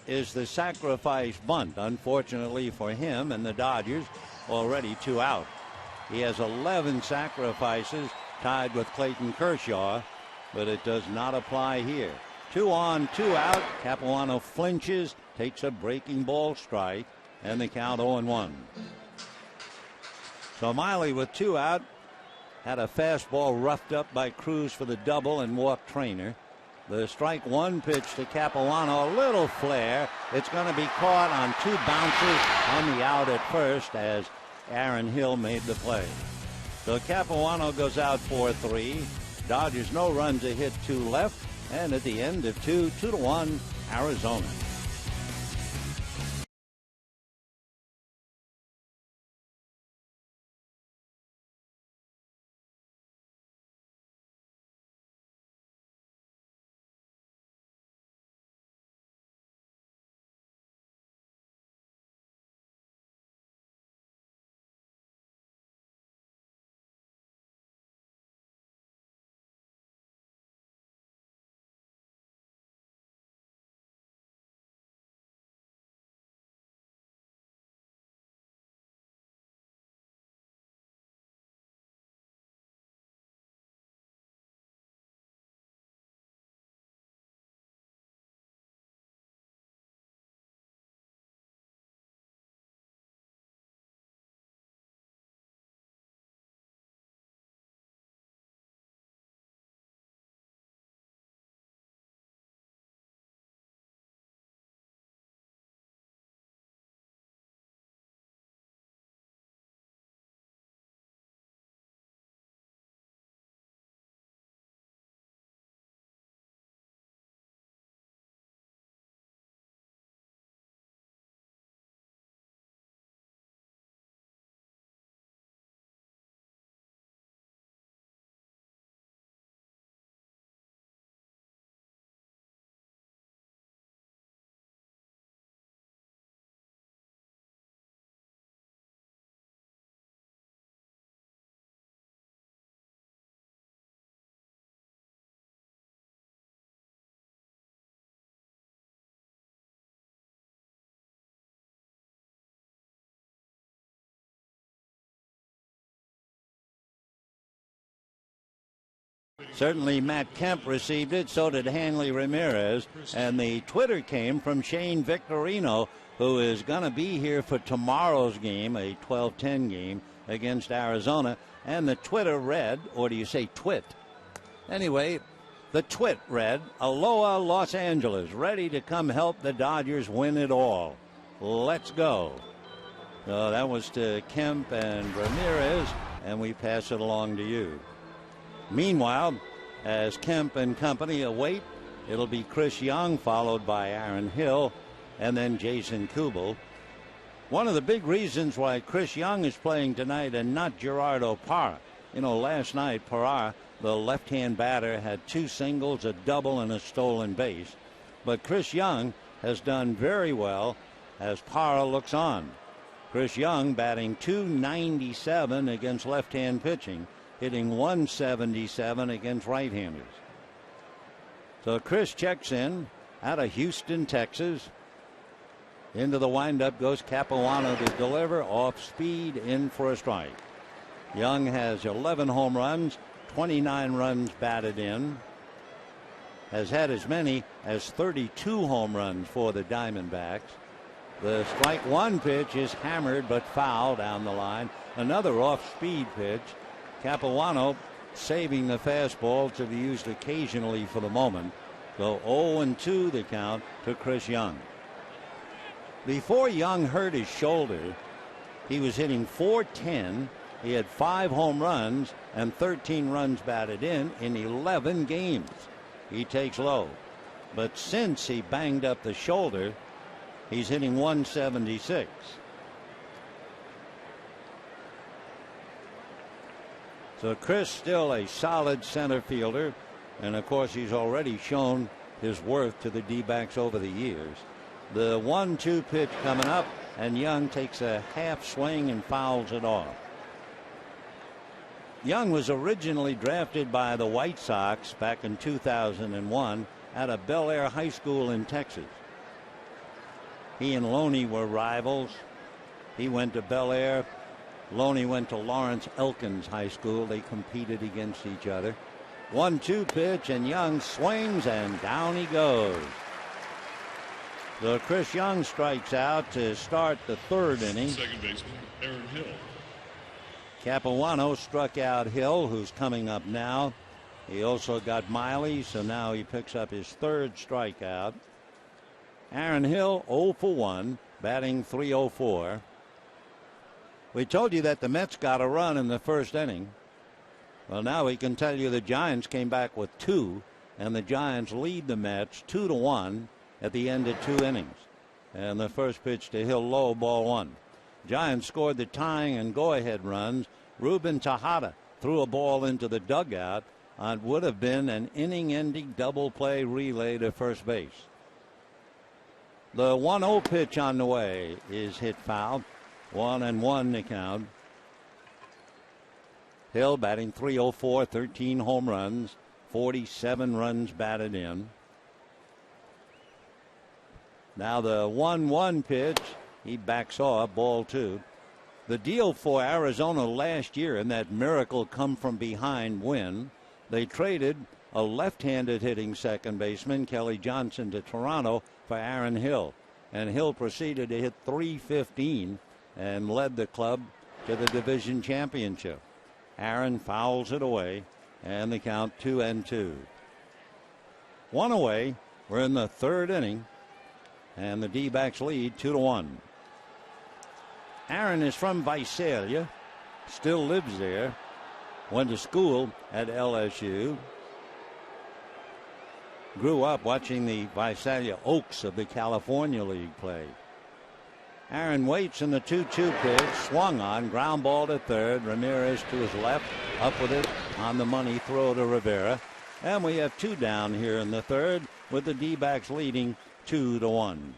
is the sacrifice bunt, unfortunately for him and the Dodgers, already 2 out. He has 11 sacrifices, tied with Clayton Kershaw, but it does not apply here. 2 on, 2 out. Capuano flinches, takes a breaking ball strike, and the count 0-1. So Miley with 2 out had a fastball roughed up by Cruz for the double and walked Trainer. The strike one pitch to Capuano, a little flare. It's going to be caught on 2 bounces on the out at first as Aaron Hill made the play. So Capuano goes out 4-3. Dodgers no runs, a hit, 2 left. And at the end of 2-1 Arizona. Certainly Matt Kemp received it, so did Hanley Ramirez, and the Twitter came from Shane Victorino, who is going to be here for tomorrow's game, a 12-10 game against Arizona. And the Twitter read, or do you say twit? Anyway, the twit read, "Aloha Los Angeles, ready to come help the Dodgers win it all. Let's go." So that was to Kemp and Ramirez, and we pass it along to you. Meanwhile, as Kemp and company await, it'll be Chris Young, followed by Aaron Hill, and then Jason Kubel. One of the big reasons why Chris Young is playing tonight and not Gerardo Parra. You know, last night, Parra, the left-hand batter, had 2 singles, a double, and a stolen base. But Chris Young has done very well as Parra looks on. Chris Young batting .297 against left-hand pitching, hitting .177 against right-handers. So Chris checks in out of Houston, Texas. Into the windup goes Capuano to deliver, off speed, in for a strike. Young has 11 home runs, 29 runs batted in. Has had as many as 32 home runs for the Diamondbacks. The strike one pitch is hammered but foul down the line. Another off-speed pitch. Capuano saving the fastball to be used occasionally for the moment. So 0-2 the count to Chris Young. Before Young hurt his shoulder, he was hitting .410. He had 5 home runs and 13 runs batted in 11 games. He takes low. But since he banged up the shoulder, he's hitting .176. So Chris still a solid center fielder. And of course, he's already shown his worth to the D-backs over the years. The 1-2 pitch coming up, and Young takes a half swing and fouls it off. Young was originally drafted by the White Sox back in 2001 out of Bel Air High School in Texas. He and Loney were rivals. He went to Bel Air. Loney went to Lawrence Elkins High School. They competed against each other. 1-2 pitch, and Young swings, and down he goes. So Chris Young strikes out to start the 3rd inning. Second baseman Aaron Hill. Capuano struck out Hill, who's coming up now. He also got Miley, so now he picks up his 3rd strikeout. Aaron Hill 0 for 1, batting .304. We told you that the Mets got a run in the 1st inning. Well, now we can tell you the Giants came back with 2, and the Giants lead the Mets 2-1 at the end of 2 innings. And the first pitch to Hill, low, ball 1. Giants scored the tying and go-ahead runs. Ruben Tejada threw a ball into the dugout on would have been an inning-ending double play relay to first base. The 1-0 pitch on the way is hit foul. 1-1 the count. Hill batting .304, 13 home runs, 47 runs batted in. Now the 1-1 pitch, he backs off, ball 2. The deal for Arizona last year in that miracle come from behind win, they traded a left-handed hitting second baseman, Kelly Johnson, to Toronto for Aaron Hill. And Hill proceeded to hit .315 and led the club to the division championship. Aaron fouls it away, and the count 2-2. 1 away. We're in the 3rd inning, and the D-backs lead 2-1. Aaron is from Visalia, still lives there, went to school at LSU, grew up watching the Visalia Oaks of the California League play. Aaron waits in the 2-2 pitch, swung on, ground ball to third. Ramirez to his left, up with it on the money throw to Rivera. And we have 2 down here in the 3rd, with the D-backs leading 2-1.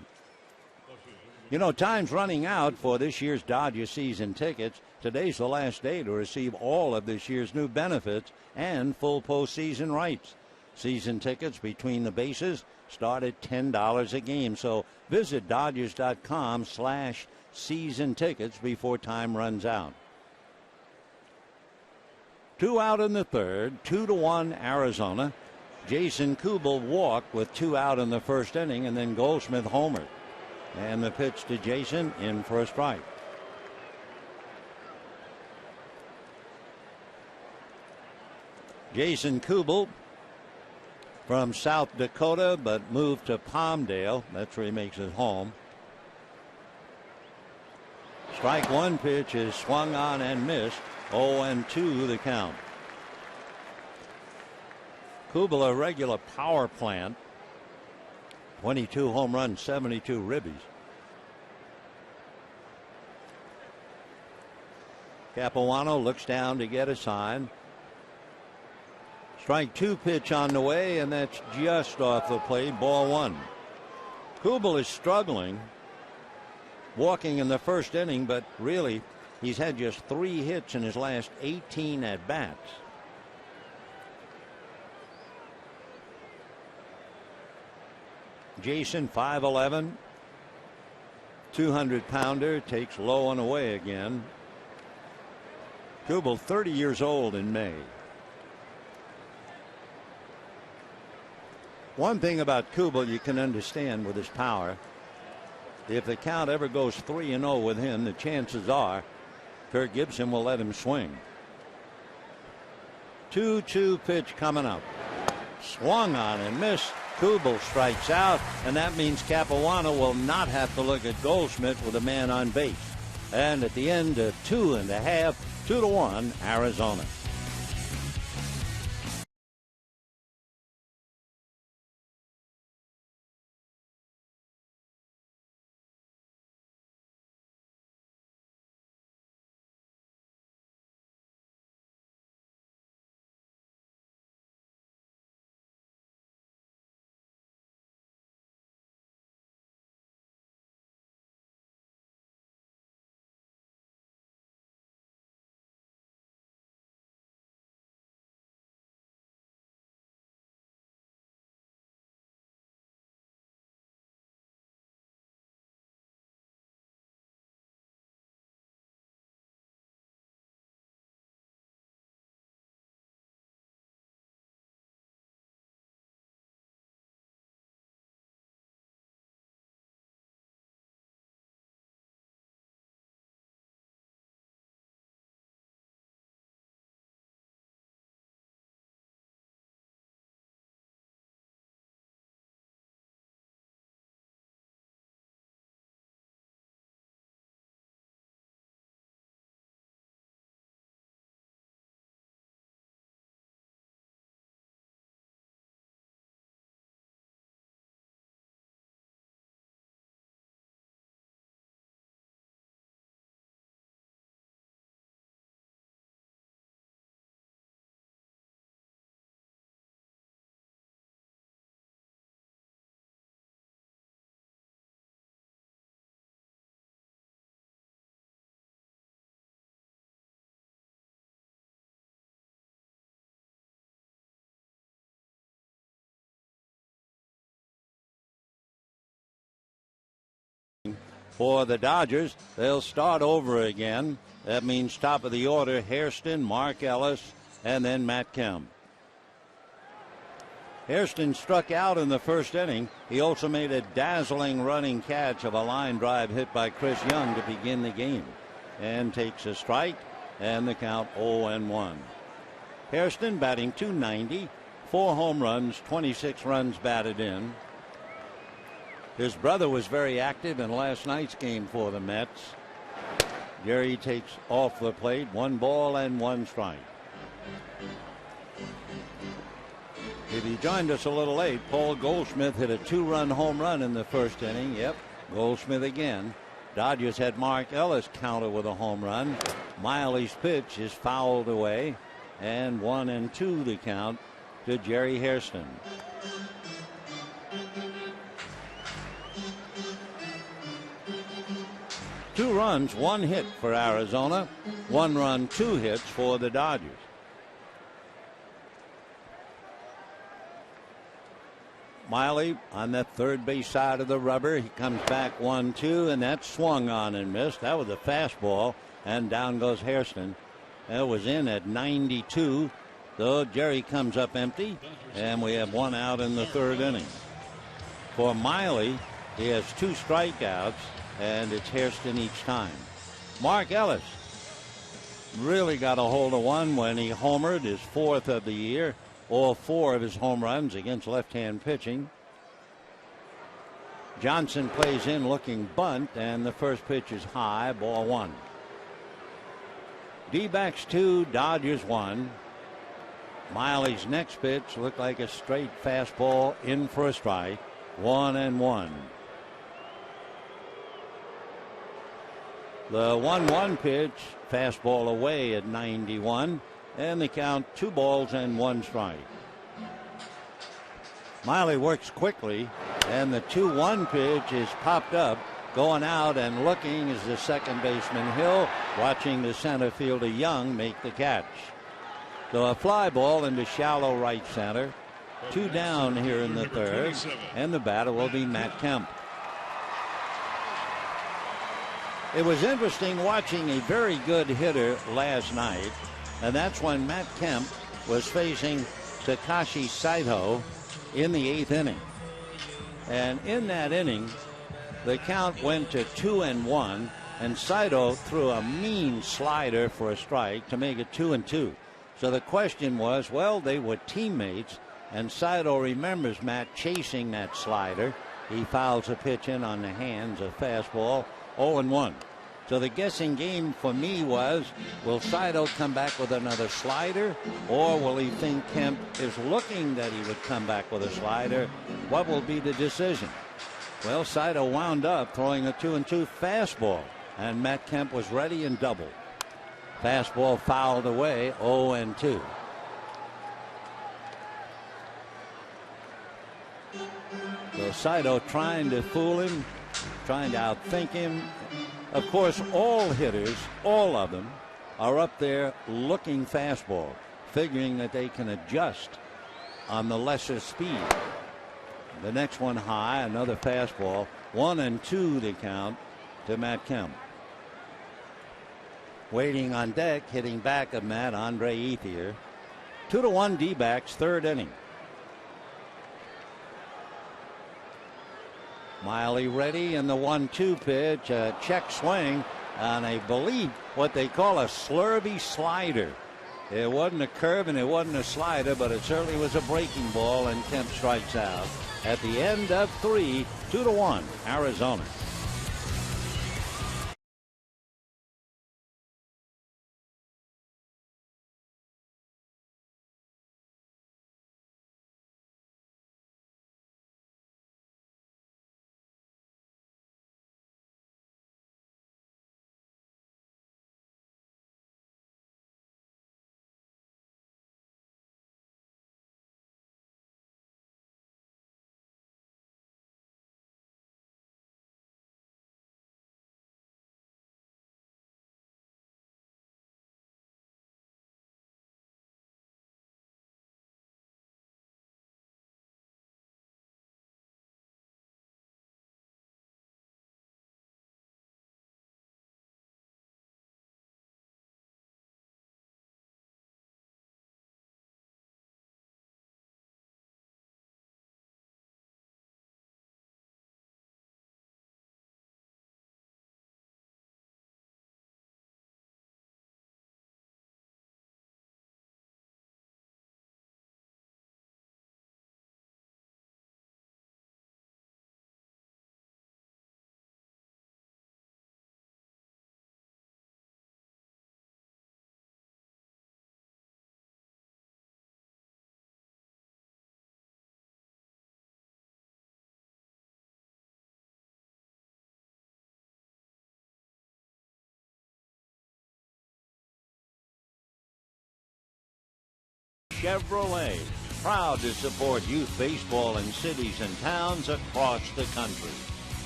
You know, time's running out for this year's Dodger season tickets. Today's the last day to receive all of this year's new benefits and full postseason rights. Season tickets between the bases start at $10 a game. So visit Dodgers.com/season tickets before time runs out. 2 out in the third, 2-1 Arizona. Jason Kubel walked with 2 out in the first inning, and then Goldschmidt homered. And the pitch to Jason, in for a strike. Jason Kubel from South Dakota, but moved to Palmdale. That's where he makes his home. Strike one pitch is swung on and missed. 0-2 the count. Kubel, a regular power plant. 22 home runs, 72 ribbies. Capuano looks down to get a sign. Strike two pitch on the way, and that's just off the plate. Ball one. Kubel is struggling, walking in the first inning, but really he's had just 3 hits in his last 18 at bats. Jason, 5'11", 200-pounder, takes low and away again. Kubel, 30 years old in May. One thing about Kubel you can understand with his power, if the count ever goes 3-0 with him, the chances are Kirk Gibson will let him swing. 2-2 pitch coming up. Swung on and missed. Kubel strikes out, and that means Capuano will not have to look at Goldschmidt with a man on base. And at the end of 2.5, 2-1 Arizona. For the Dodgers, they'll start over again. That means top of the order, Hairston, Mark Ellis, and then Matt Kemp. Hairston struck out in the first inning. He also made a dazzling running catch of a line drive hit by Chris Young to begin the game, and takes a strike, and the count 0-1. Hairston batting .290, 4 home runs, 26 runs batted in. His brother was very active in last night's game for the Mets. Jerry takes off the plate, 1 ball and 1 strike. If you joined us a little late, Paul Goldschmidt hit a 2-run home run in the first inning. Yep, Goldschmidt again. Dodgers had Mark Ellis counter with a home run. Miley's pitch is fouled away, and 1-2 the count to Jerry Hairston. Two runs, 1 hit for Arizona. 1 run, 2 hits for the Dodgers. Miley on that third base side of the rubber. He comes back 1-2, and that swung on and missed. That was a fastball, and down goes Hairston. That was in at 92. So Jerry comes up empty, and we have 1 out in the 3rd inning. For Miley, he has 2 strikeouts, and it's Hairston each time. Mark Ellis really got a hold of one when he homered, his 4th of the year. All 4 of his home runs against left-hand pitching. Johnson plays in looking bunt, and the first pitch is high, ball 1. D-backs 2, Dodgers 1. Miley's next pitch looked like a straight fastball in for a strike. 1-1. The 1-1 pitch, fastball away at 91, and the count 2 balls and 1 strike. Miley works quickly, and the 2-1 pitch is popped up. Going out and looking is the second baseman Hill, watching the center fielder Young make the catch. So a fly ball into shallow right center. 2 down here in the 3rd, and the batter will be Matt Kemp. It was interesting watching a very good hitter last night, and that's when Matt Kemp was facing Takashi Saito in the 8th inning. And in that inning, the count went to 2-1, and Saito threw a mean slider for a strike to make it 2-2. So the question was, well, they were teammates, and Saito remembers Matt chasing that slider. He fouls a pitch in on the hands, a fastball, 0-1. So the guessing game for me was, will Saito come back with another slider, or will he think Kemp is looking that he would come back with a slider? What will be the decision? Well, Saito wound up throwing a 2-2 fastball, and Matt Kemp was ready and doubled. Fastball fouled away, 0-2. So Saito trying to fool him, trying to outthink him. Of course, all hitters, all of them, are up there looking fastball, figuring that they can adjust on the lesser speed. The next one high, another fastball, 1-2 the count to Matt Kemp. Waiting on deck, hitting back of Matt, Andre Ethier. 2-1 D-backs, 3rd inning. Miley ready, and the 1-2 pitch, a check swing on, I believe, what they call a slurvy slider. It wasn't a curve and it wasn't a slider, but it certainly was a breaking ball, and Kemp strikes out. At the end of 3, 2-1, Arizona. Chevrolet, proud to support youth baseball in cities and towns across the country.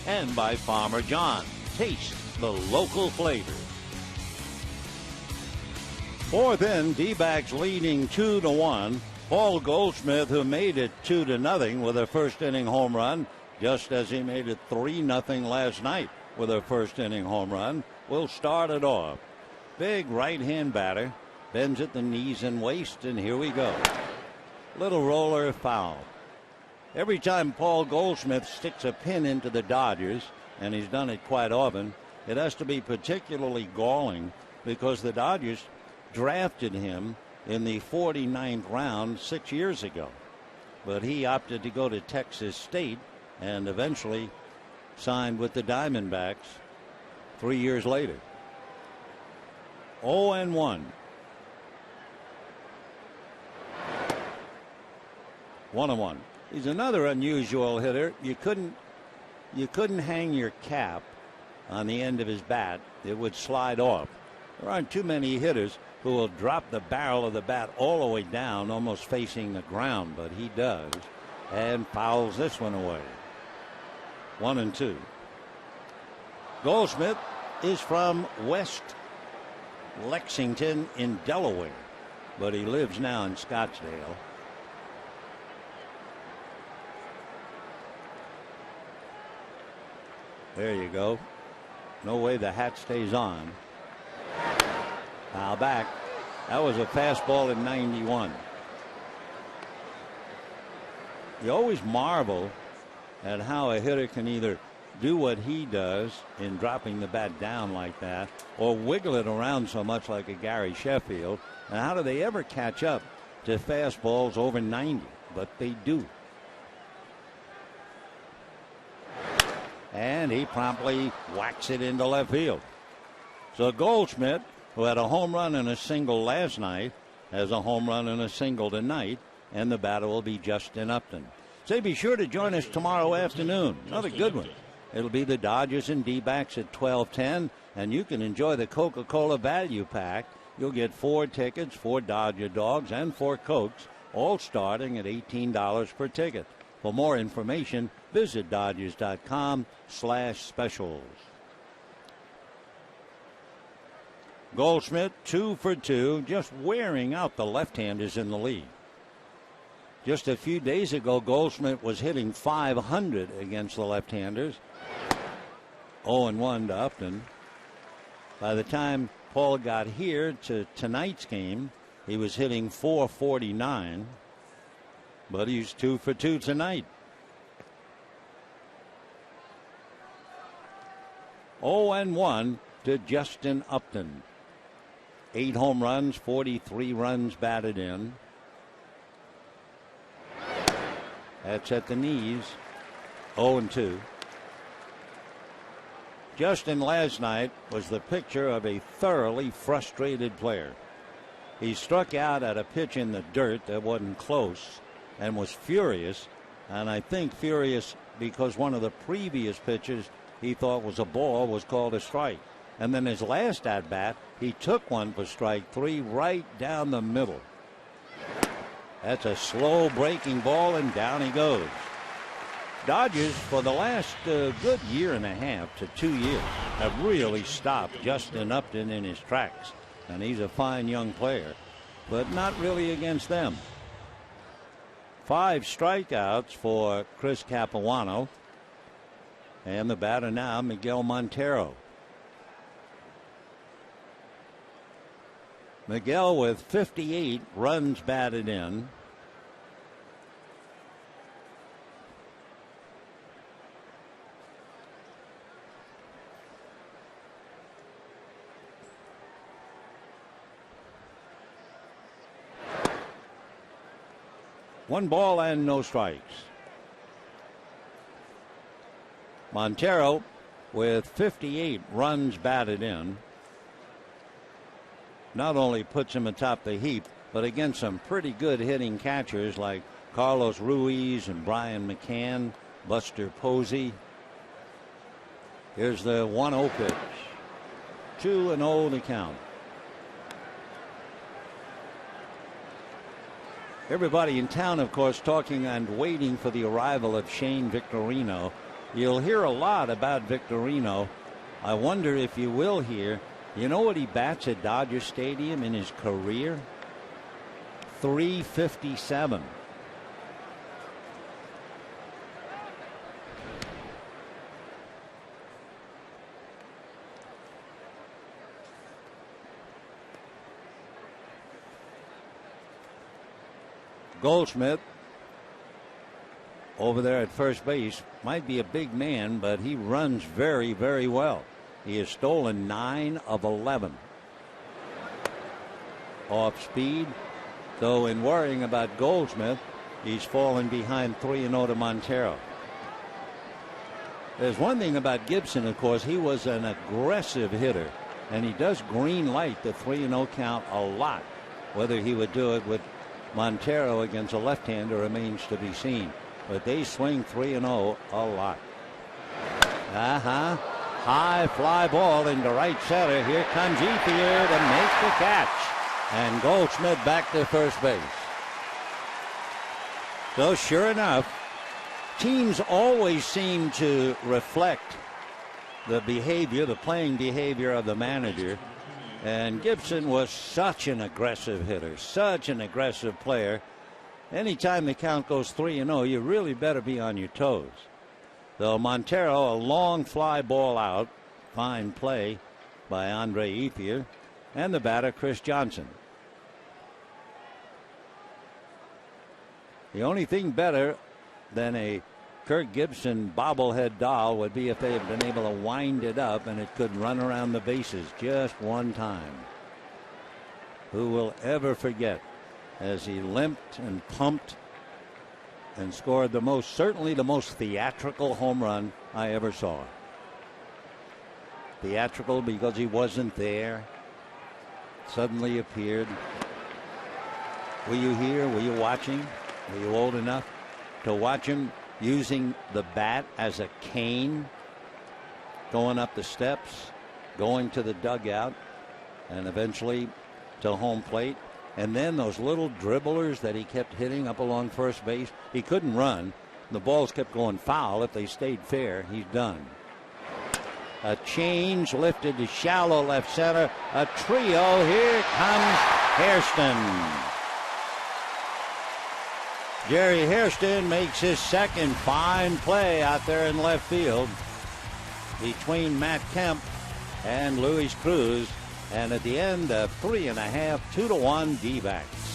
And by Farmer John, taste the local flavor. 4th inning, D-backs leading 2-1. Paul Goldschmidt, who made it 2-0 with a first inning home run, just as he made it 3-0 last night with a first inning home run, will start it off. Big right-hand batter, bends at the knees and waist, and here we go. Little roller, foul. Every time Paul Goldschmidt sticks a pin into the Dodgers, and he's done it quite often, it has to be particularly galling because the Dodgers drafted him in the 49th round 6 years ago. But he opted to go to Texas State and eventually signed with the Diamondbacks 3 years later. 0-1. 1-1. He's another unusual hitter. You couldn't hang your cap on the end of his bat. It would slide off. There aren't too many hitters who will drop the barrel of the bat all the way down, almost facing the ground, but he does, and fouls this one away. 1-2. Goldschmidt is from West Lexington in Delaware, but he lives now in Scottsdale. There you go. No way the hat stays on. Foul back. That was a fastball in 91. You always marvel at how a hitter can either do what he does in dropping the bat down like that or wiggle it around so much like a Gary Sheffield. And how do they ever catch up to fastballs over 90? But they do. And he promptly whacks it into left field. So Goldschmidt, who had a home run and a single last night, has a home run and a single tonight, and the batter will be Justin Upton. Say, be sure to join us tomorrow afternoon. Another good one. It'll be the Dodgers and D-backs at 12:10, and you can enjoy the Coca-Cola Value Pack. You'll get 4 tickets, 4 Dodger dogs, and 4 Cokes, all starting at $18 per ticket. For more information, visit Dodgers.com/specials. Goldschmidt 2 for 2, just wearing out the left-handers in the league. Just a few days ago, Goldschmidt was hitting .500 against the left-handers. 0-1 to Upton. By the time Paul got here to tonight's game, he was hitting .449. But he's 2 for 2 tonight. 0-1 to Justin Upton. 8 home runs, 43 runs batted in. That's at the knees. 0-2. Justin last night was the picture of a thoroughly frustrated player. He struck out at a pitch in the dirt that wasn't close and was furious, and I think furious because one of the previous pitches he thought was a ball was called a strike. And then his last at-bat, he took one for strike 3 right down the middle. That's a slow breaking ball, and down he goes. Dodgers, for the last good year and a half to 2 years, have really stopped Justin Upton in his tracks. And he's a fine young player, but not really against them. 5 strikeouts for Chris Capuano. And the batter now, Miguel Montero. Miguel with 58 runs batted in. One ball and no strikes. Montero with 58 runs batted in. Not only puts him atop the heap, but against some pretty good hitting catchers like Carlos Ruiz and Brian McCann, Buster Posey. Here's the 1-0 pitch. 2-0 to count. Everybody in town, of course, talking and waiting for the arrival of Shane Victorino. You'll hear a lot about Victorino. I wonder if you will hear, you know what he bats at Dodger Stadium in his career? .357. Goldschmidt over there at first base might be a big man, but he runs very, very well. He has stolen 9 of 11 off speed. So in worrying about Goldschmidt, he's fallen behind 3-0 to Montero. There's one thing about Gibson, of course, he was an aggressive hitter, and he does green light the 3-0 count a lot. Whether he would do it with Montero against a left-hander remains to be seen. But they swing 3-0 a lot. High fly ball into right center. Here comes Ethier to make the catch. And Goldschmidt back to first base. So sure enough, teams always seem to reflect the behavior, the playing behavior of the manager. And Gibson was such an aggressive hitter, such an aggressive player. Anytime the count goes 3-0, you really better be on your toes. So Montero, a long fly ball out. Fine play by Andre Ethier. And the batter, Chris Johnson. The only thing better than a Kirk Gibson bobblehead doll would be if they had been able to wind it up and it could run around the bases just one time. Who will ever forget as he limped and pumped and scored certainly the most theatrical home run I ever saw. Theatrical because he wasn't there. Suddenly appeared. Were you here? Were you watching? Were you old enough to watch him using the bat as a cane, going up the steps, going to the dugout, and eventually to home plate? And then those little dribblers that he kept hitting up along first base. He couldn't run. The balls kept going foul. If they stayed fair, he's done. A change lifted to shallow left center. A trio. Here comes Hairston. Jerry Hairston makes his second fine play out there in left field between Matt Kemp and Luis Cruz. And at the end, 3.5, 2-1 D-backs.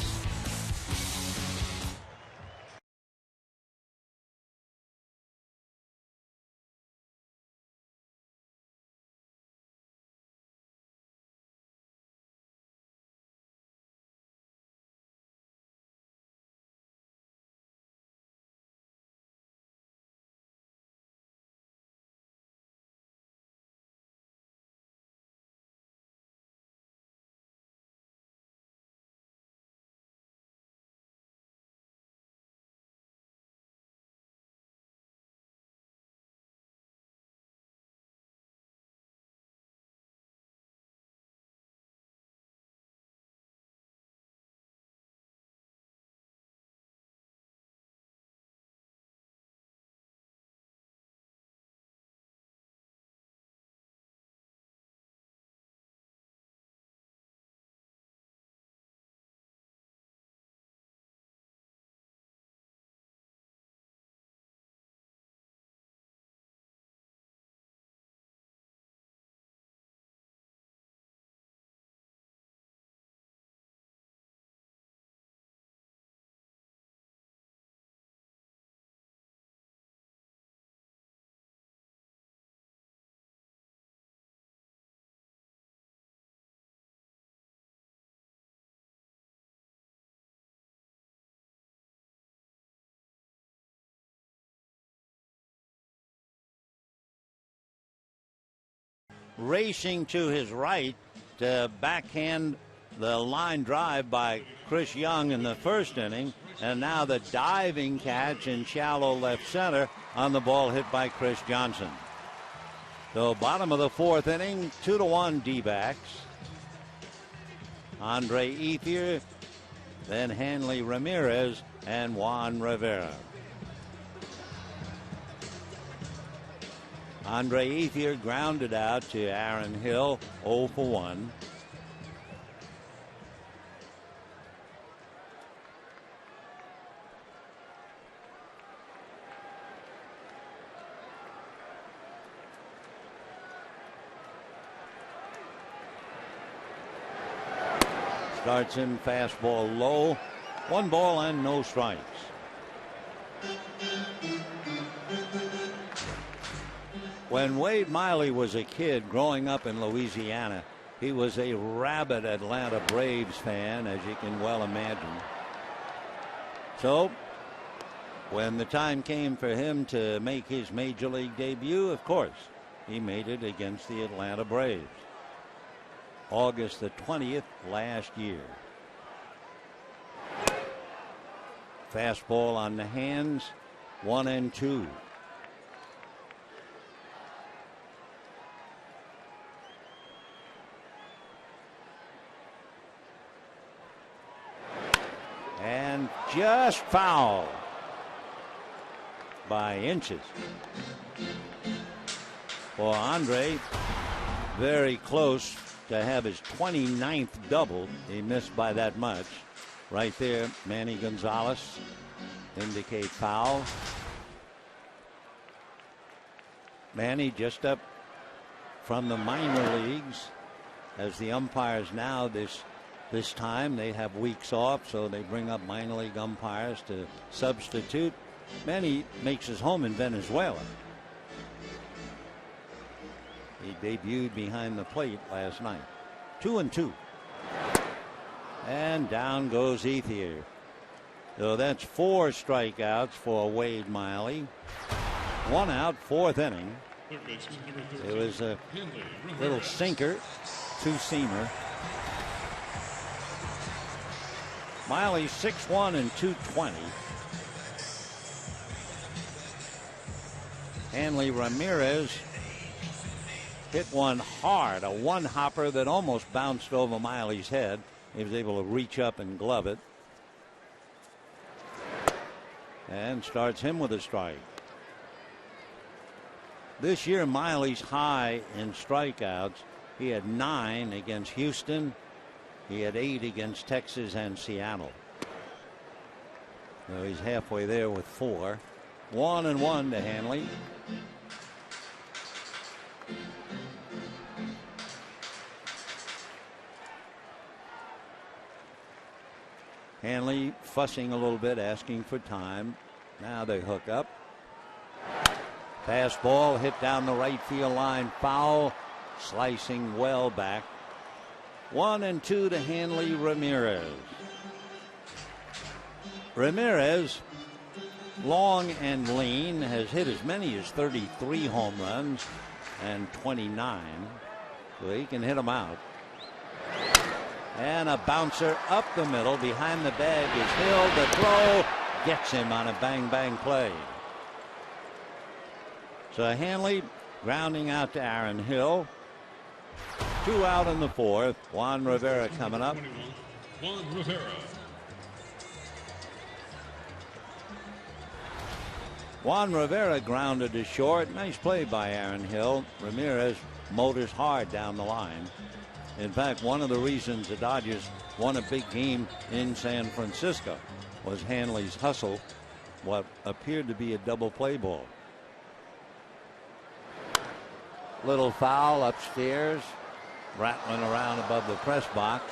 Racing to his right to backhand the line drive by Chris Young in the first inning, and now the diving catch in shallow left center on the ball hit by Chris Johnson. So bottom of the fourth inning, 2-1 D-backs. Andre Ethier, then Hanley Ramirez and Juan Rivera. Andre Ethier grounded out to Aaron Hill, 0 for 1. Starts in fastball low 1 ball and no strikes. When Wade Miley was a kid growing up in Louisiana, he was a rabid Atlanta Braves fan, as you can well imagine. So when the time came for him to make his major league debut, of course, he made it against the Atlanta Braves. August the 20th last year. Fastball on the hands, 1-2. And just foul by inches. For Andre, very close to have his 29th double. He missed by that much. Right there, Manny Gonzalez indicate foul. Manny just up from the minor leagues, as the umpires now this time they have weeks off, so they bring up minor league umpires to substitute. Manny makes his home in Venezuela. He debuted behind the plate last night. 2-2. And down goes Ethier. So that's 4 strikeouts for Wade Miley. 1 out, 4th inning. It was a little sinker, 2-seamer. Miley 6-1 and 220. Hanley Ramirez hit one hard, a one-hopper that almost bounced over Miley's head. He was able to reach up and glove it. And starts him with a strike. This year, Miley's high in strikeouts. He had 9 against Houston. He had 8 against Texas and Seattle. So he's halfway there with 4. 1-1 to Hanley. Hanley fussing a little bit, asking for time. Now they hook up. Fastball hit down the right field line, foul, slicing well back. 1-2 to Hanley Ramirez. Ramirez, long and lean, has hit as many as 33 home runs and 29, so he can hit them out. And a bouncer up the middle behind the bag is Hill. The throw gets him on a bang play. So Hanley grounding out to Aaron Hill. 2 out in the 4th. Juan Rivera coming up. Juan Rivera. Juan Rivera grounded to short. Nice play by Aaron Hill. Ramirez motors hard down the line. In fact, one of the reasons the Dodgers won a big game in San Francisco was Hanley's hustle, what appeared to be a double play ball. Little foul upstairs, rattling around above the press box.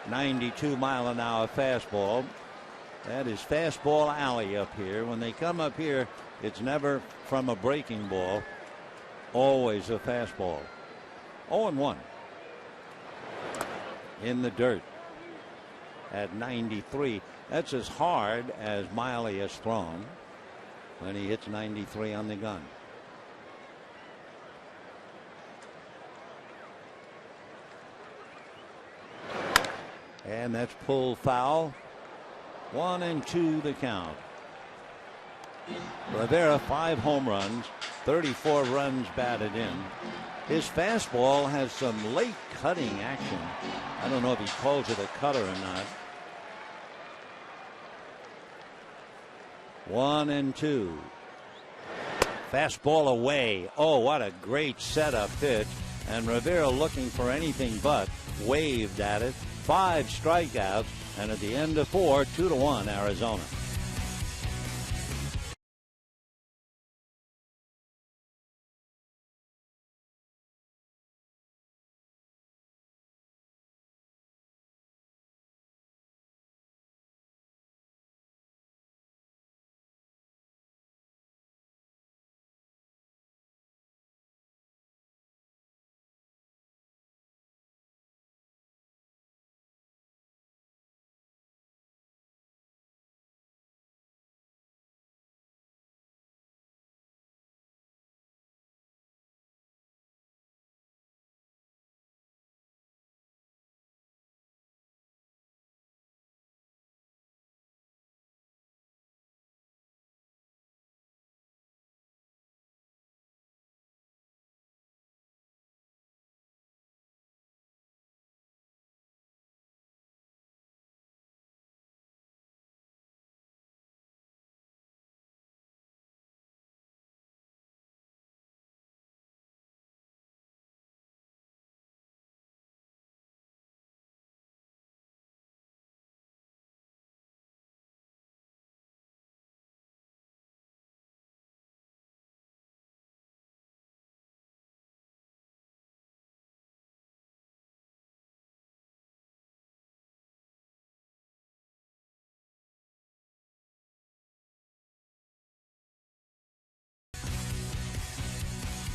92-mile-an-hour fastball. That is fastball alley up here. When they come up here, it's never from a breaking ball, always a fastball. 0-1. In the dirt at 93. That's as hard as Miley has thrown when he hits 93 on the gun. And that's pulled foul. 1-2 the count. Rivera 5 home runs, 34 runs batted in. His fastball has some late cutting action. I don't know if he calls it a cutter or not. 1-2. Fastball away. Oh, what a great setup pitch. And Rivera, looking for anything but, waved at it. 5 strikeouts, and at the end of 4, 2-1 Arizona.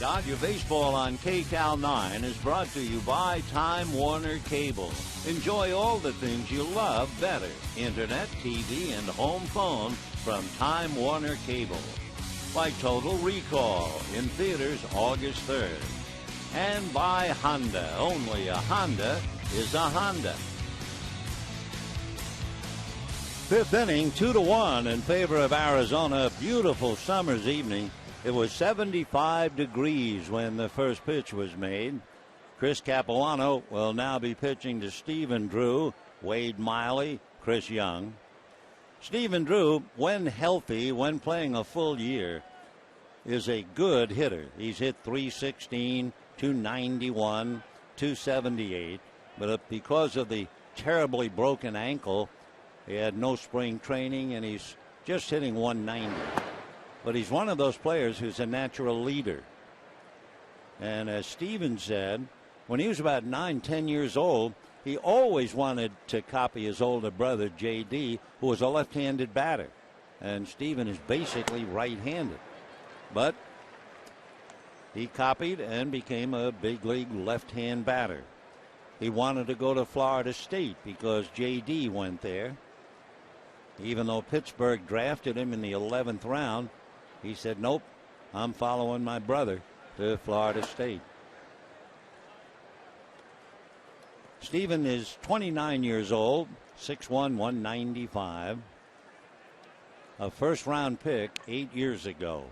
Dodger Baseball on KCAL 9 is brought to you by Time Warner Cable. Enjoy all the things you love better. Internet, TV, and home phone from Time Warner Cable. By Total Recall in theaters August 3rd. And by Honda. Only a Honda is a Honda. Fifth inning, 2-1 in favor of Arizona. Beautiful summer's evening. It was 75 degrees when the first pitch was made. Chris Capuano will now be pitching to Stephen Drew, Wade Miley, Chris Young. Stephen Drew, when healthy, when playing a full year, is a good hitter. He's hit .316, .291, .278. But because of the terribly broken ankle, he had no spring training, and he's just hitting .190. But he's one of those players who's a natural leader. And as Steven said, when he was about 9-10 years old, he always wanted to copy his older brother, J.D., who was a left-handed batter. And Steven is basically right-handed. But he copied and became a big league left-hand batter. He wanted to go to Florida State because J.D. went there. Even though Pittsburgh drafted him in the 11th round, he said, nope, I'm following my brother to Florida State. Stephen is 29 years old, 6'1", 195. A first-round pick 8 years ago,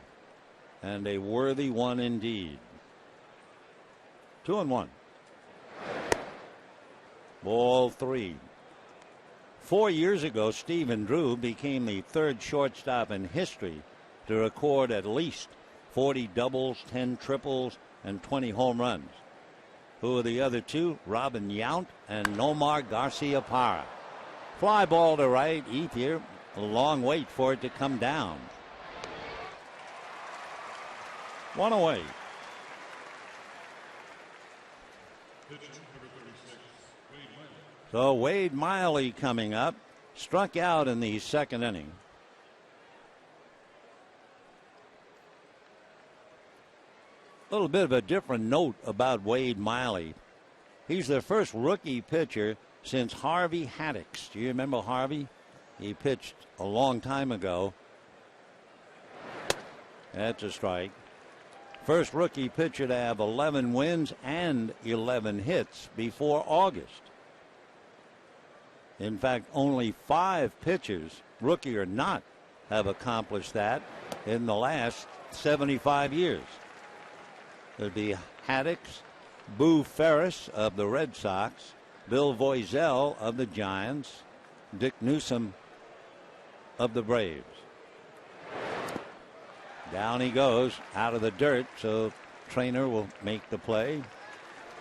and a worthy one indeed. 2-1. Ball 3. 4 years ago, Stephen Drew became the third shortstop in history to record at least 40 doubles, 10 triples, and 20 home runs. Who are the other two? Robin Yount and Nomar Garciaparra. Fly ball to right. Ethier, a long wait for it to come down. One away. So Wade Miley coming up. Struck out in the second inning. A little bit of a different note about Wade Miley. He's the first rookie pitcher since Harvey Haddix. Do you remember Harvey? He pitched a long time ago. That's a strike. First rookie pitcher to have 11 wins and 11 hits before August. In fact, only 5 pitchers, rookie or not, have accomplished that in the last 75 years. There'd be Haddix, Boo Ferris of the Red Sox, Bill Voiselle of the Giants, Dick Newsom of the Braves. Down he goes out of the dirt, so Trainer will make the play.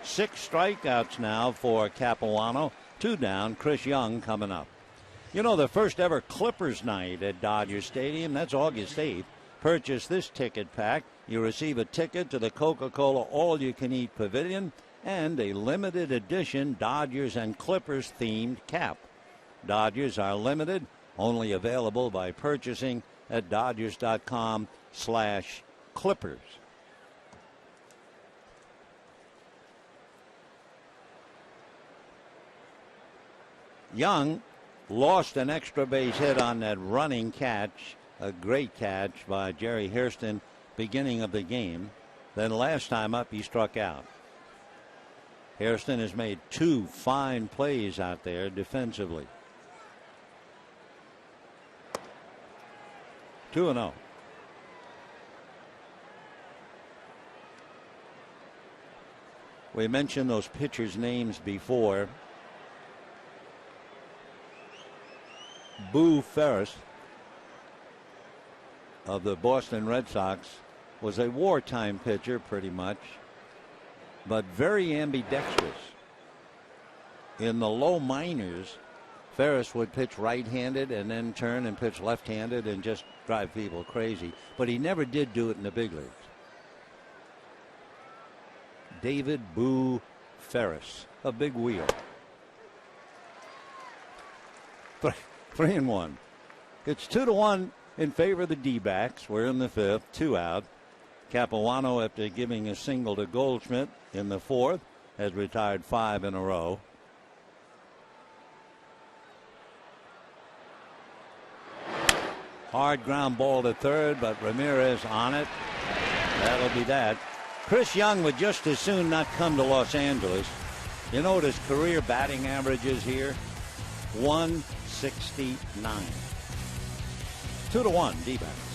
6 strikeouts now for Capuano. 2 down. Chris Young coming up. You know, the first ever Clippers night at Dodger Stadium, that's August 8th. Purchase this ticket pack. You receive a ticket to the Coca-Cola All-You-Can-Eat Pavilion and a limited edition Dodgers and Clippers themed cap. Dodgers are limited, only available by purchasing at Dodgers.com/Clippers. Young lost an extra base hit on that running catch, a great catch by Jerry Hairston, beginning of the game. Then last time up, he struck out. Hairston has made 2 fine plays out there defensively. 2-0. We mentioned those pitchers' names before. Boo Ferris of the Boston Red Sox was a wartime pitcher pretty much, but very ambidextrous. In the low minors, Ferris would pitch right-handed and then turn and pitch left-handed and just drive people crazy, but he never did do it in the big leagues. David Boo Ferris, a big wheel. 3-1. It's 2-1 in favor of the D-backs. We're in the 5th, 2 out. Capuano, after giving a single to Goldschmidt in the fourth, has retired 5 in a row. Hard ground ball to third, but Ramirez on it. That'll be that. Chris Young would just as soon not come to Los Angeles. You know what his career batting average is here? 169. 2-1 D-backs.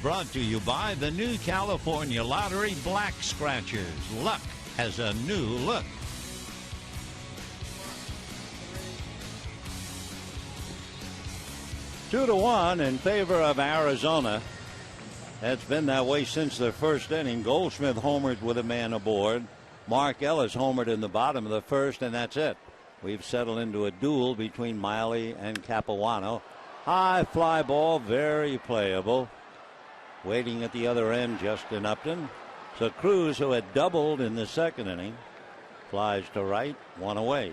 Brought to you by the new California Lottery Black Scratchers. Luck has a new look. Two to one in favor of Arizona. That's been that way since the first inning. Goldschmidt homered with a man aboard. Mark Ellis homered in the bottom of the first, and that's it. We've settled into a duel between Miley and Capuano. High fly ball, very playable. Waiting at the other end, Justin Upton. So Cruz, who had doubled in the second inning, flies to right, one away.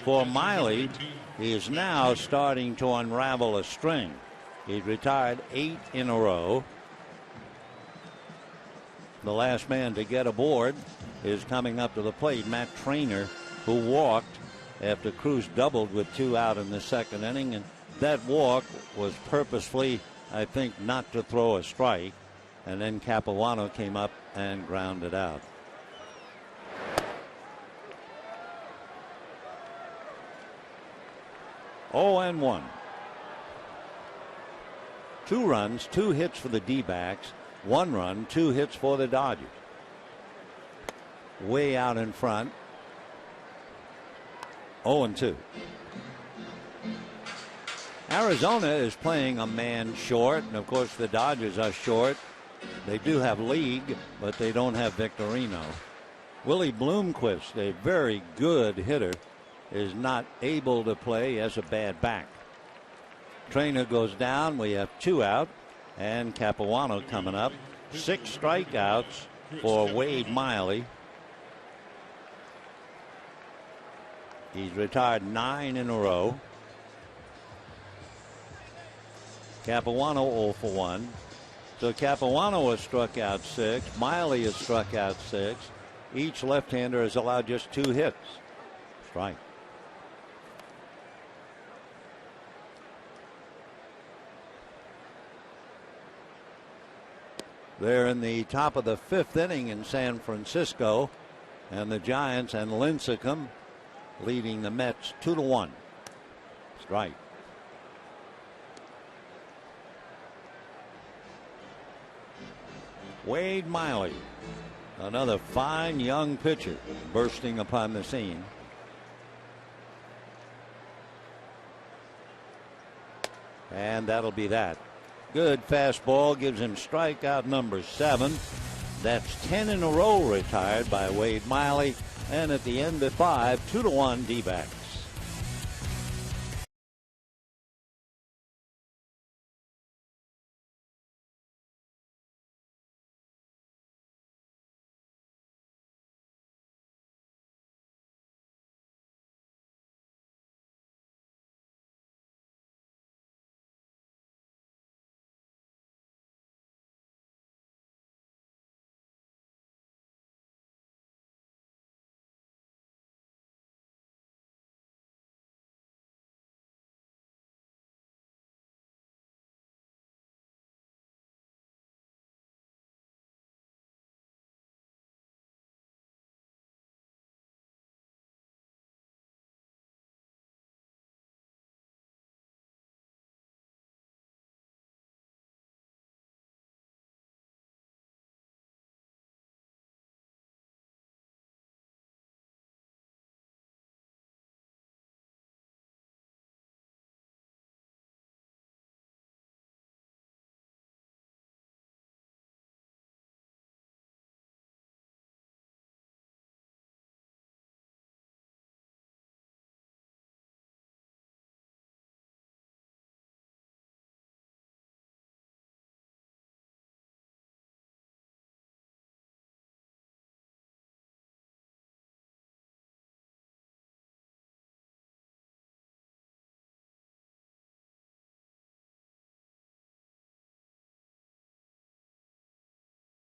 For Miley, he is now starting to unravel a string. He's retired 8 in a row. The last man to get aboard is coming up to the plate, Matt Trainer, who walked after Cruz doubled with 2 out in the second inning. And that walk was purposefully, I think, not to throw a strike, and then Capuano came up and grounded out. Oh, and 1. 2 runs, 2 hits for the D-backs, 1 run, 2 hits for the Dodgers. Way out in front. 0 and 2. Arizona is playing a man short, and of course the Dodgers are short. They do have League, but they don't have Victorino. Willie Bloomquist, a very good hitter, is not able to play. He has a bad back. Trainer goes down. We have 2 out, and Capuano coming up. 6 strikeouts for Wade Miley. He's retired 9 in a row. Capuano 0 for 1. So Capuano has struck out 6. Miley has struck out 6. Each left-hander has allowed just 2 hits. Strike. They're in the top of the 5th inning in San Francisco, and the Giants and Lincecum leading the Mets 2-1. Strike. Wade Miley, another fine young pitcher, bursting upon the scene. And that'll be that. Good fastball, gives him strikeout number 7. That's 10 in a row retired by Wade Miley. And at the end of 5, 2-1 D-backs.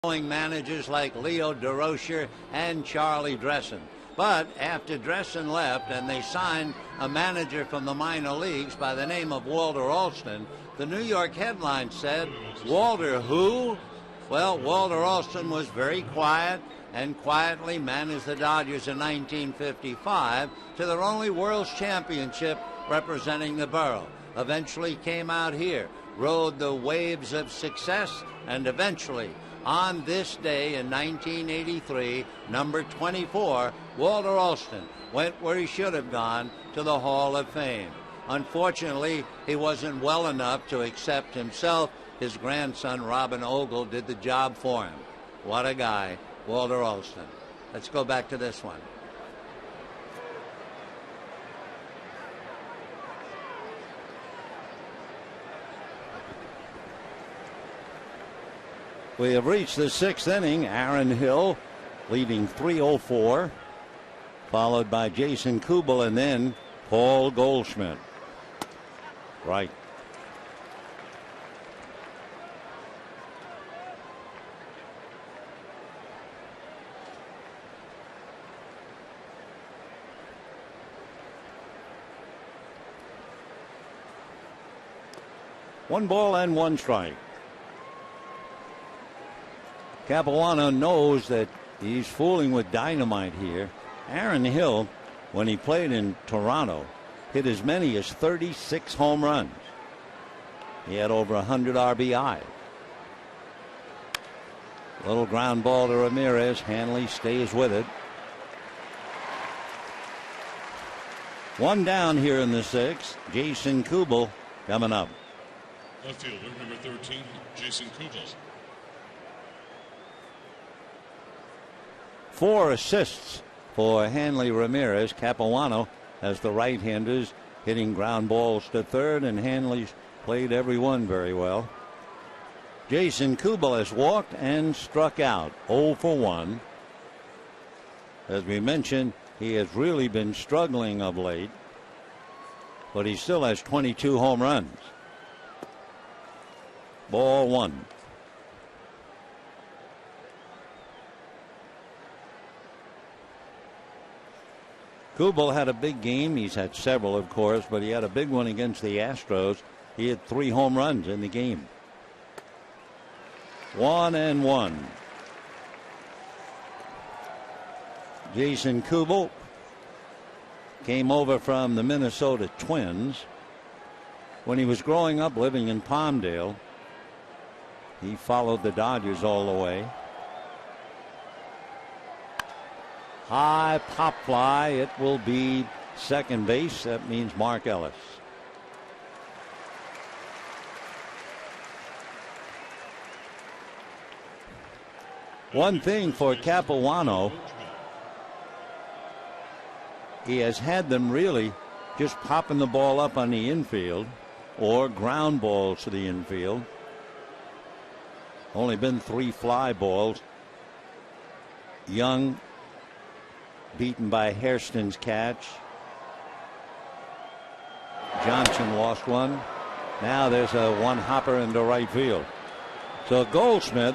managers like Leo DeRocher and Charlie Dressen. But after Dressen left and they signed a manager from the minor leagues by the name of Walter Alston, the New York headline said, "Walter who?" Well, Walter Alston was very quiet and quietly managed the Dodgers in 1955 to their only World's Championship representing the borough. Eventually came out here, rode the waves of success, and eventually, on this day in 1983, number 24, Walter Alston went where he should have gone, to the Hall of Fame. Unfortunately, he wasn't well enough to accept himself. His grandson, Robin Ogle, did the job for him. What a guy, Walter Alston. Let's go back to this one. We have reached the sixth inning. Aaron Hill leading 3-0-4, followed by Jason Kubel and then Paul Goldschmidt. Right. One ball and one strike. Capuano knows that he's fooling with dynamite here. Aaron Hill, when he played in Toronto, hit as many as 36 home runs. He had over 100 RBI. Little ground ball to Ramirez. Hanley stays with it. One down here in the sixth. Jason Kubel coming up. Left fielder, number 13, Jason Kubel. 4 assists for Hanley Ramirez. Capuano has the right-handers hitting ground balls to third, and Hanley's played every one very well. Jason Kubel has walked and struck out, 0 for 1. As we mentioned, he has really been struggling of late, but he still has 22 home runs. Ball one. Kubel had a big game. He's had several, of course, but he had a big one against the Astros. He had 3 home runs in the game. 1-1. Jason Kubel came over from the Minnesota Twins. When he was growing up living in Palmdale, he followed the Dodgers all the way. High pop fly. It will be second base. That means Mark Ellis. One thing for Capuano, he has had them really just popping the ball up on the infield or ground balls to the infield. Only been 3 fly balls. Young beaten by Hairston's catch. Johnson lost one. Now there's a one hopper into right field. So Goldschmidt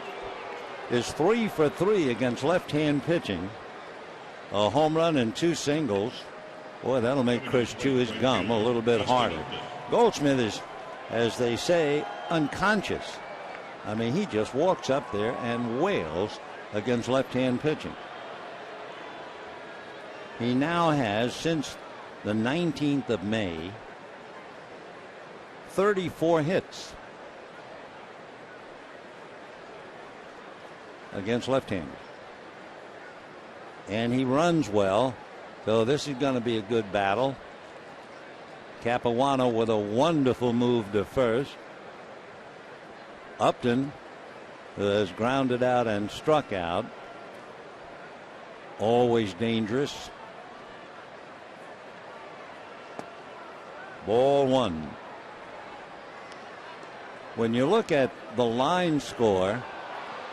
is 3 for 3 against left-hand pitching. A home run and 2 singles. Boy, that'll make Chris chew his gum a little bit harder. Goldschmidt is, as they say, unconscious. I mean, he just walks up there and wails against left-hand pitching. He now has, since the 19th of May, 34 hits against left-handers. And he runs well, so this is going to be a good battle. Capuano with a wonderful move to first. Upton has grounded out and struck out. Always dangerous. Ball one. When you look at the line score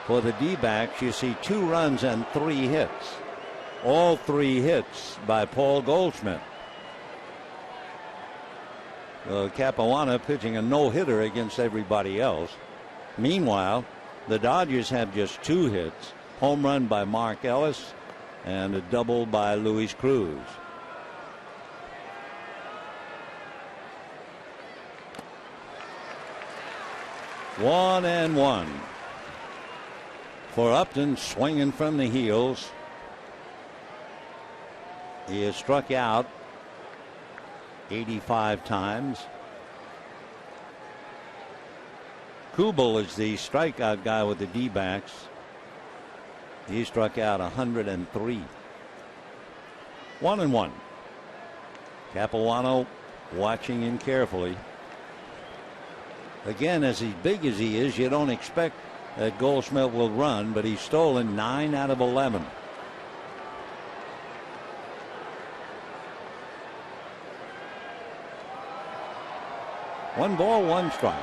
for the D-backs, you see 2 runs and 3 hits. All 3 hits by Paul Goldschmidt. Capuano pitching a no-hitter against everybody else. Meanwhile, The Dodgers have just 2 hits, home run by Mark Ellis and a double by Luis Cruz. One and one for Upton, swinging from the heels. He has struck out 85 times. Kubel is the strikeout guy with the D-backs. He struck out 103. 1-1. Capuano watching him carefully. Again, as big as he is, you don't expect that Goldschmidt will run, but he's stolen 9 out of 11. One ball, one strike.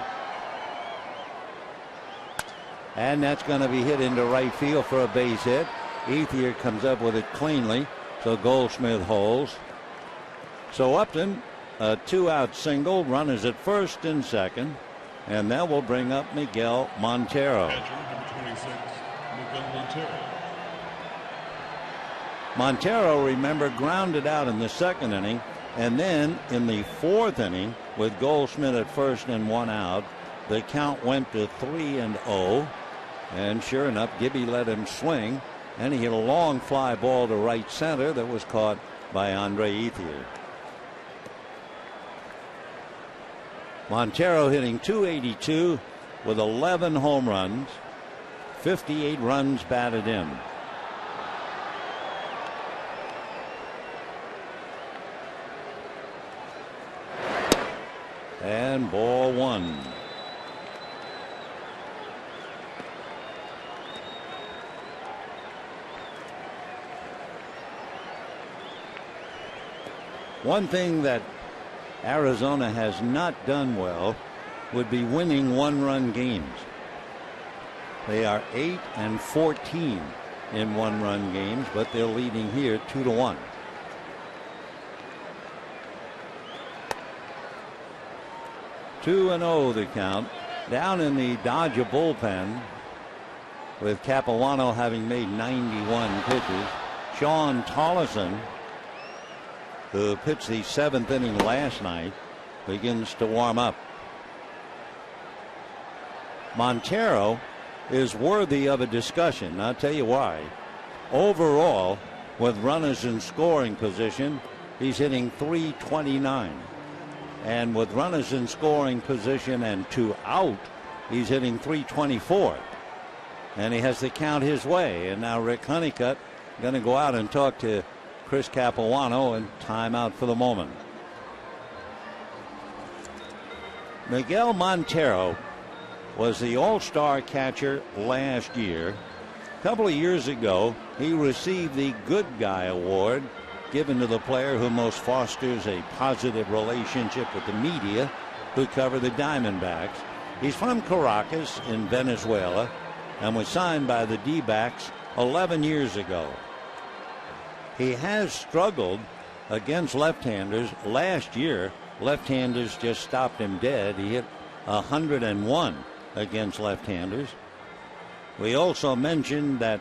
And that's going to be hit into right field for a base hit. Ethier comes up with it cleanly, so Goldschmidt holds. So Upton, a 2-out single, runners at first and second, and that will bring up Miguel Montero. Number 26, Miguel Montero. Montero, remember, grounded out in the second inning, and then in the fourth inning, with Goldschmidt at first and 1 out, the count went to 3-0. And sure enough, Gibby let him swing, and he hit a long fly ball to right center that was caught by Andre Ethier. Montero hitting .282 with 11 home runs, 58 runs batted in. And ball one. One thing that Arizona has not done well would be winning 1-run games. They are 8-14 in 1-run games, but they're leading here 2-1. Two and 0 the count. Down in the Dodger bullpen, with Capuano having made 91 pitches, Sean Tollison, who pitched the 7th inning last night, begins to warm up. Montero is worthy of a discussion. I'll tell you why. Overall, with runners in scoring position, he's hitting .329. And with runners in scoring position and 2 out, he's hitting .324. And he has the count his way. And now Rick Honeycutt going to go out and talk to Chris Capuano, and timeout for the moment. Miguel Montero was the all-star catcher last year. A couple of years ago, he received the Good Guy Award, given to the player who most fosters a positive relationship with the media who cover the Diamondbacks. He's from Caracas in Venezuela and was signed by the D-backs 11 years ago. He has struggled against left-handers. Last year, left-handers just stopped him dead. He hit 101 against left-handers. We also mentioned that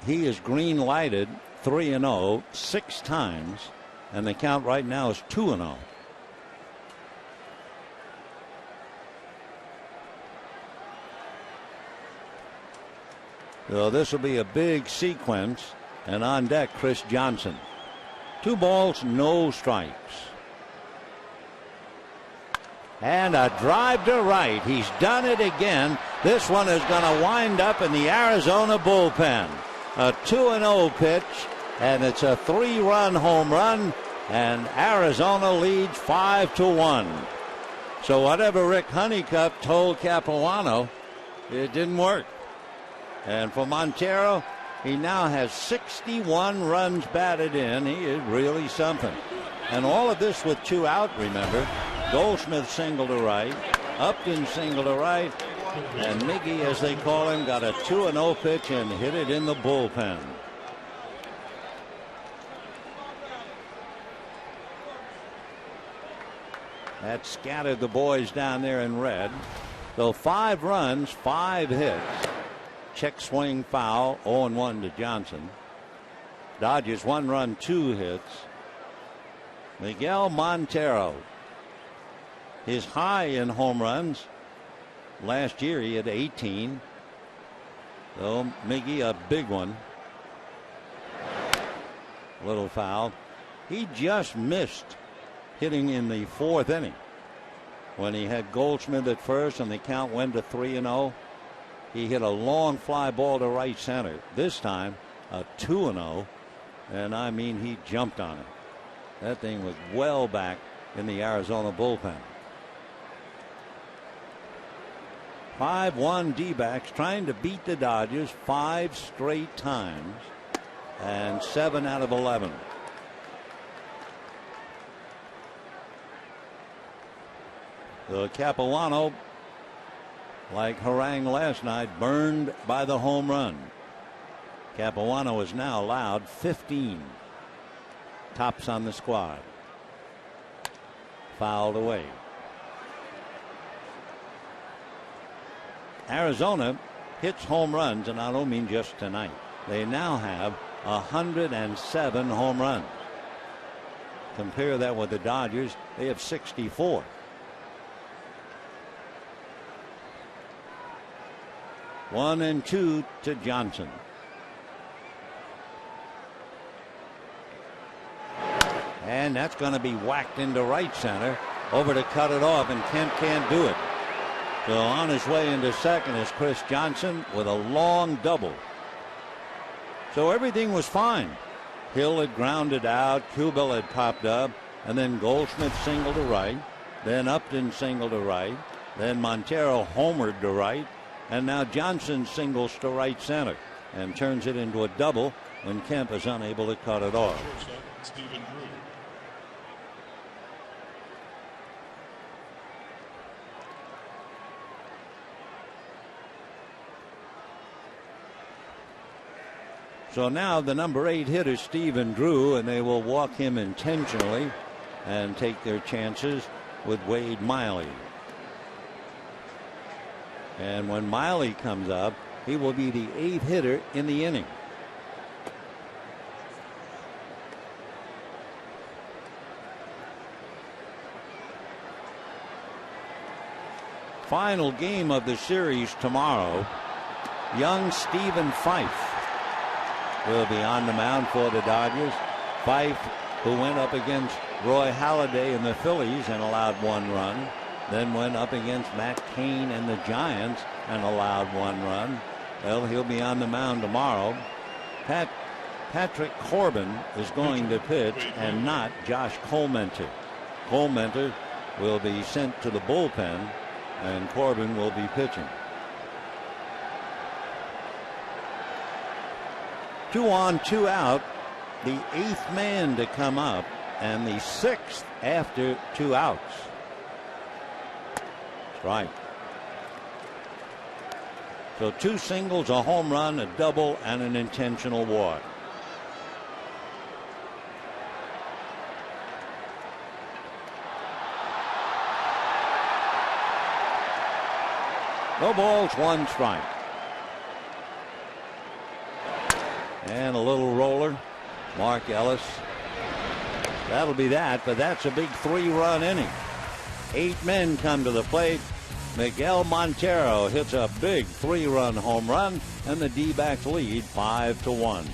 he is green-lighted 3-0 6 times, and the count right now is 2-0. So this will be a big sequence. And on deck, Chris Johnson. 2 balls, no strikes. And a drive to right. He's done it again. This one is going to wind up in the Arizona bullpen. A 2-0 pitch, and it's a 3-run home run, and Arizona leads 5-1. So whatever Rick Honeycutt told Capuano, it didn't work. And for Montero, he now has 61 runs batted in. He is really something. And all of this with 2 out, remember. Goldschmidt single to right. Upton single to right. And Miggy, as they call him, got a 2-0 pitch and hit it in the bullpen. That scattered the boys down there in red. So 5 runs, 5 hits. Check swing foul, 0-1 to Johnson. Dodgers 1 run, 2 hits. Miguel Montero, his high in home runs. Last year he had 18. So Miggy, a big one. Little foul. He just missed hitting in the 4th inning when he had Goldschmidt at first and the count went to 3-0. He hit a long fly ball to right center. This time a 2-0, and I mean he jumped on it. That thing was well back in the Arizona bullpen. 5-1 D-backs trying to beat the Dodgers 5 straight times, and 7 out of 11. The Capuano, like Harang last night, burned by the home run. Capuano is now allowed 15. Tops on the squad. Fouled away. Arizona hits home runs, and I don't mean just tonight. They now have 107 home runs. Compare that with the Dodgers. They have 64. One and 2 to Johnson. And that's going to be whacked into right center. Over to cut it off, and Kemp can't do it. So on his way into second is Chris Johnson with a long double. So everything was fine. Hill had grounded out, Kubel had popped up, and then Goldschmidt singled to right, then Upton singled to right, then Montero homered to right, and now Johnson singles to right center and turns it into a double when Kemp is unable to cut it off. So now the number 8 hitter, Stephen Drew, and they will walk him intentionally and take their chances with Wade Miley. And when Miley comes up, he will be the 8th hitter in the inning. Final game of the series tomorrow. Young Stephen Fife will be on the mound for the Dodgers. Fife, who went up against Roy Halladay in the Phillies and allowed 1 run, then went up against Matt Cain and the Giants and allowed 1 run. Well, he'll be on the mound tomorrow. Patrick Corbin is going to pitch, and not Josh Colmenter. Colmenter will be sent to the bullpen, and Corbin will be pitching. 2 on, 2 out. The 8th man to come up, and the 6th after 2 outs. That's right. So 2 singles, a home run, a double, and an intentional walk. No balls, 1 strike. And a little roller. Mark Ellis. That'll be that, but that's a big 3-run inning. 8 men come to the plate. Miguel Montero hits a big 3-run home run, and the D-backs lead 5-1.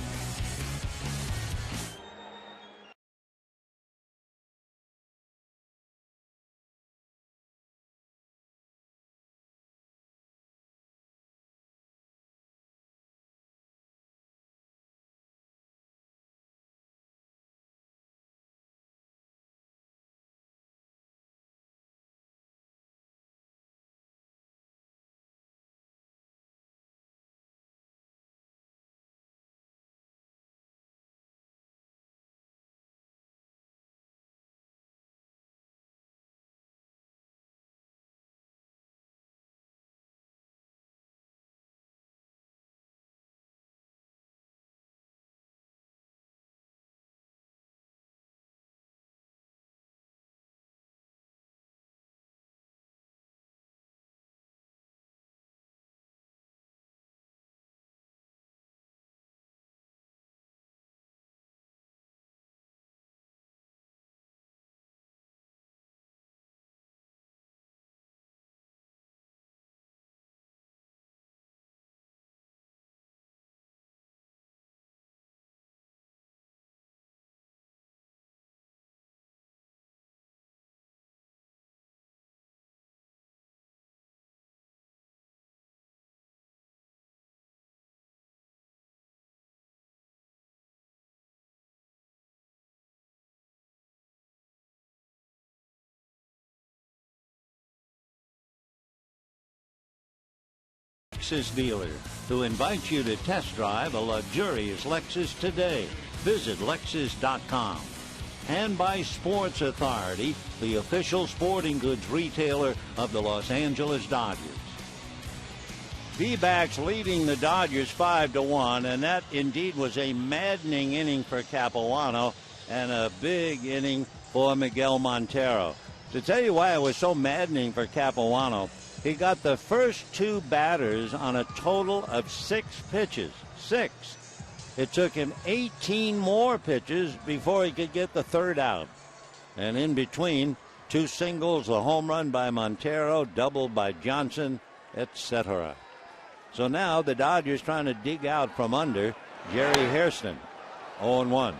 Lexus dealer who invites you to test drive a luxurious Lexus today. Visit Lexus.com. And by Sports Authority, the official sporting goods retailer of the Los Angeles Dodgers. D-backs leading the Dodgers 5-1, and that indeed was a maddening inning for Capuano and a big inning for Miguel Montero. To tell you why it was so maddening for Capuano, he got the first two batters on a total of 6 pitches. 6. It took him 18 more pitches before he could get the third out. And in between, 2 singles, a home run by Montero, double by Johnson, etc. So now the Dodgers trying to dig out from under Jerry Hairston, 0-1.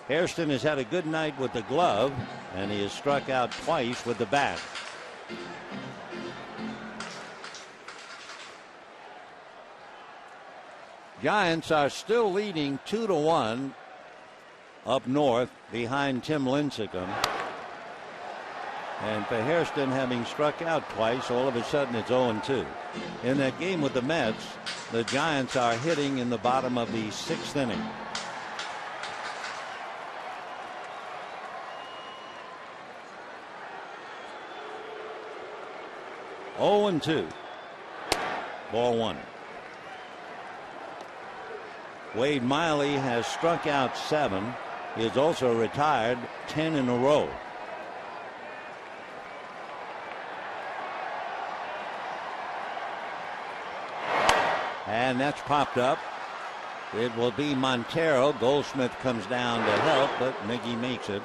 Hairston has had a good night with the glove, and he has struck out twice with the bat. Giants are still leading 2-1 up north behind Tim Lincecum. And for Hairston, having struck out twice, all of a sudden it's 0-2. In that game with the Mets, the Giants are hitting in the bottom of the 6th inning. Oh and 2. Ball 1. Wade Miley has struck out 7. He has also retired 10 in a row. And that's popped up. It will be Montero. Goldschmidt comes down to help, but Miggy makes it.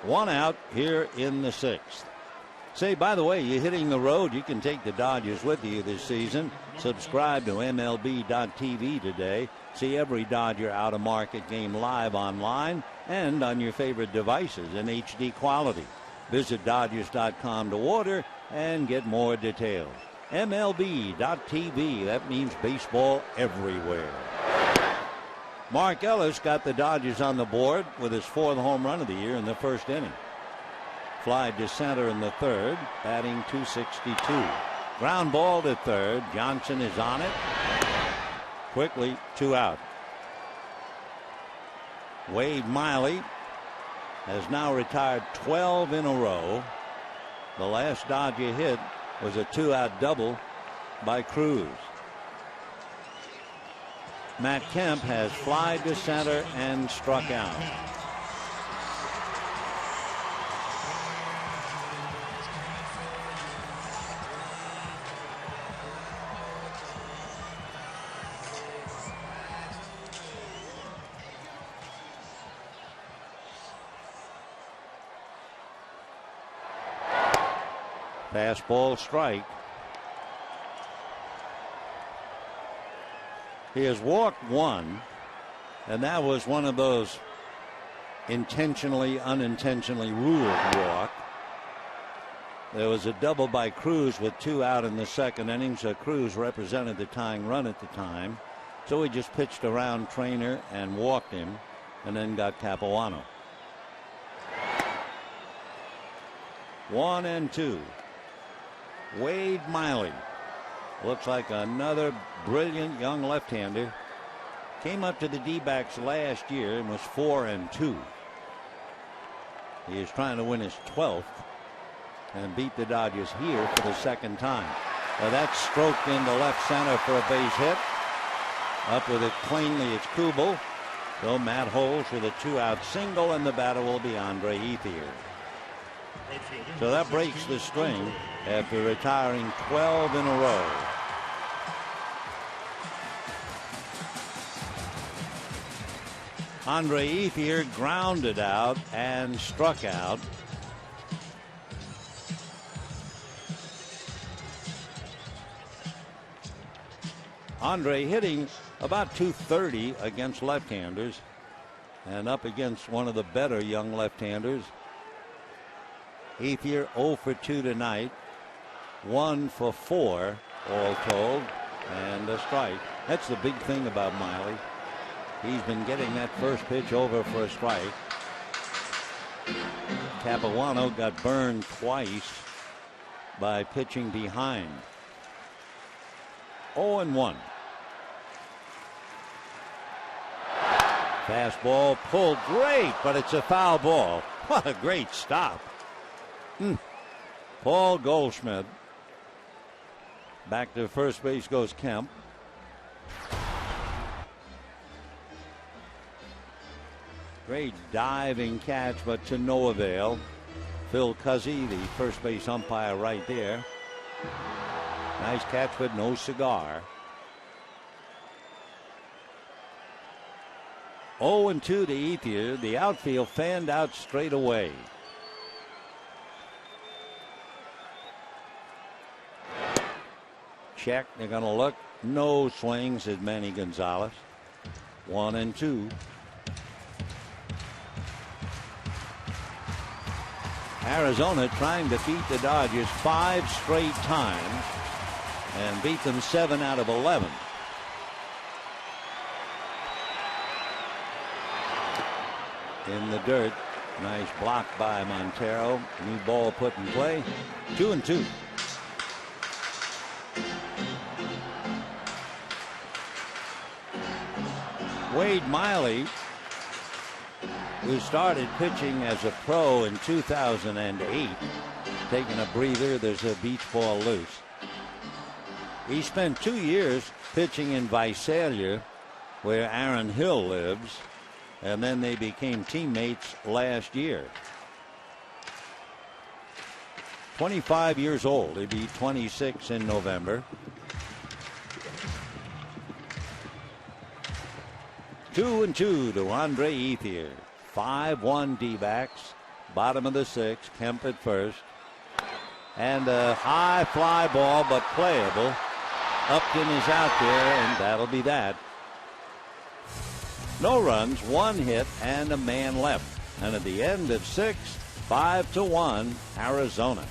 1 out here in the 6th. Say, by the way, you're hitting the road. You can take the Dodgers with you this season. Subscribe to MLB.TV today. See every Dodger out-of-market game live online and on your favorite devices in HD quality. Visit Dodgers.com to order and get more details. MLB.TV, that means baseball everywhere. Mark Ellis got the Dodgers on the board with his 4th home run of the year in the 1st inning. Fly to center in the 3rd, batting .262. Ground ball to 3rd. Johnson is on it. Quickly, 2 out. Wade Miley has now retired 12 in a row. The last Dodger hit was a 2-out double by Cruz. Matt Kemp has fly to center and struck out. Fastball strike. He has walked 1, and that was one of those intentionally, unintentionally ruled walk. There was a double by Cruz with 2 out in the 2nd inning, so Cruz represented the tying run at the time. So he just pitched around Trainer and walked him, and then got Capuano. 1-2. Wade Miley looks like another brilliant young left-hander. Came up to the D-backs last year and was 4-2. He is trying to win his 12th and beat the Dodgers here for the 2nd time. Now that's stroked into left center for a base hit. Up with it cleanly, it's Kubel. So Matt Holmes with a 2-out single, and the batter will be Andre Ethier. So that breaks the string after retiring 12 in a row. Andre Ethier grounded out and struck out. Andre hitting about .230 against left-handers and up against one of the better young left-handers. Ethier 0 for 2 tonight, 1 for 4 all told, and a strike. That's the big thing about Miley. He's been getting that first pitch over for a strike. Capuano got burned twice by pitching behind. 0-1. Fastball pulled great, but it's a foul ball. What a great stop. Paul Goldschmidt. Back to first base goes Kemp. Great diving catch, but to no avail. Phil Cuzzy, the first base umpire, right there. Nice catch, but no cigar. 0-2 to Ethier. The outfield fanned out straight away. Check. They're going to look. No swings at Manny Gonzalez. 1-2. Arizona trying to beat the Dodgers 5 straight times and beat them 7 out of 11. In the dirt. Nice block by Montero. New ball put in play. 2-2. Wade Miley, who started pitching as a pro in 2008, taking a breather. There's a beach ball loose. He spent 2 years pitching in Visalia, where Aaron Hill lives, and then they became teammates last year. 25 years old. He'll be 26 in November. 2-2 to Andre Ethier. 5-1 D-backs. Bottom of the 6th. Kemp at first. And a high fly ball, but playable. Upton is out there, and that'll be that. No runs, 1 hit, and a man left. And at the end of 6, 5-1 Arizona.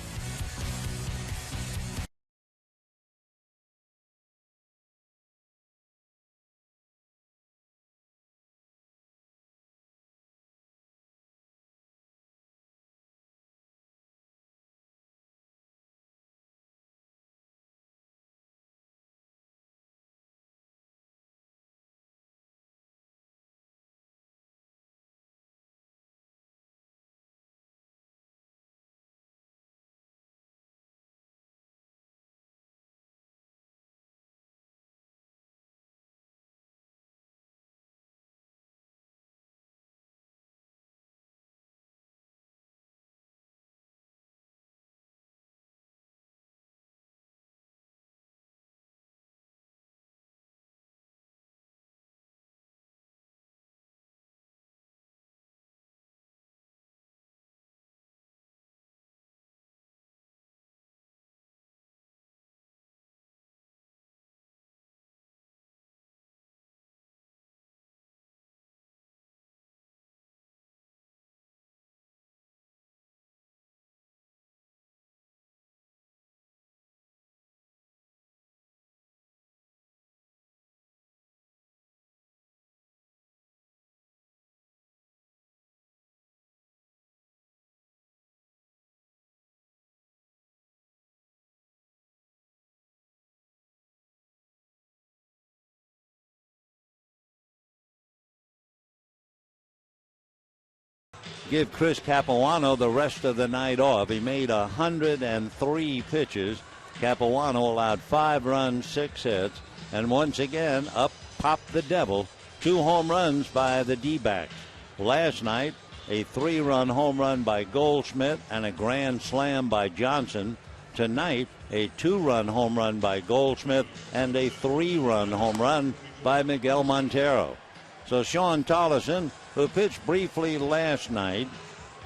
Give Chris Capuano the rest of the night off. He made 103 pitches. Capuano allowed 5 runs, 6 hits, and once again up popped the devil. 2 home runs by the D-backs. Last night, a 3-run home run by Goldschmidt and a grand slam by Johnson. Tonight, a 2-run home run by Goldschmidt and a 3-run home run by Miguel Montero. So Sean Tolleson, who pitched briefly last night,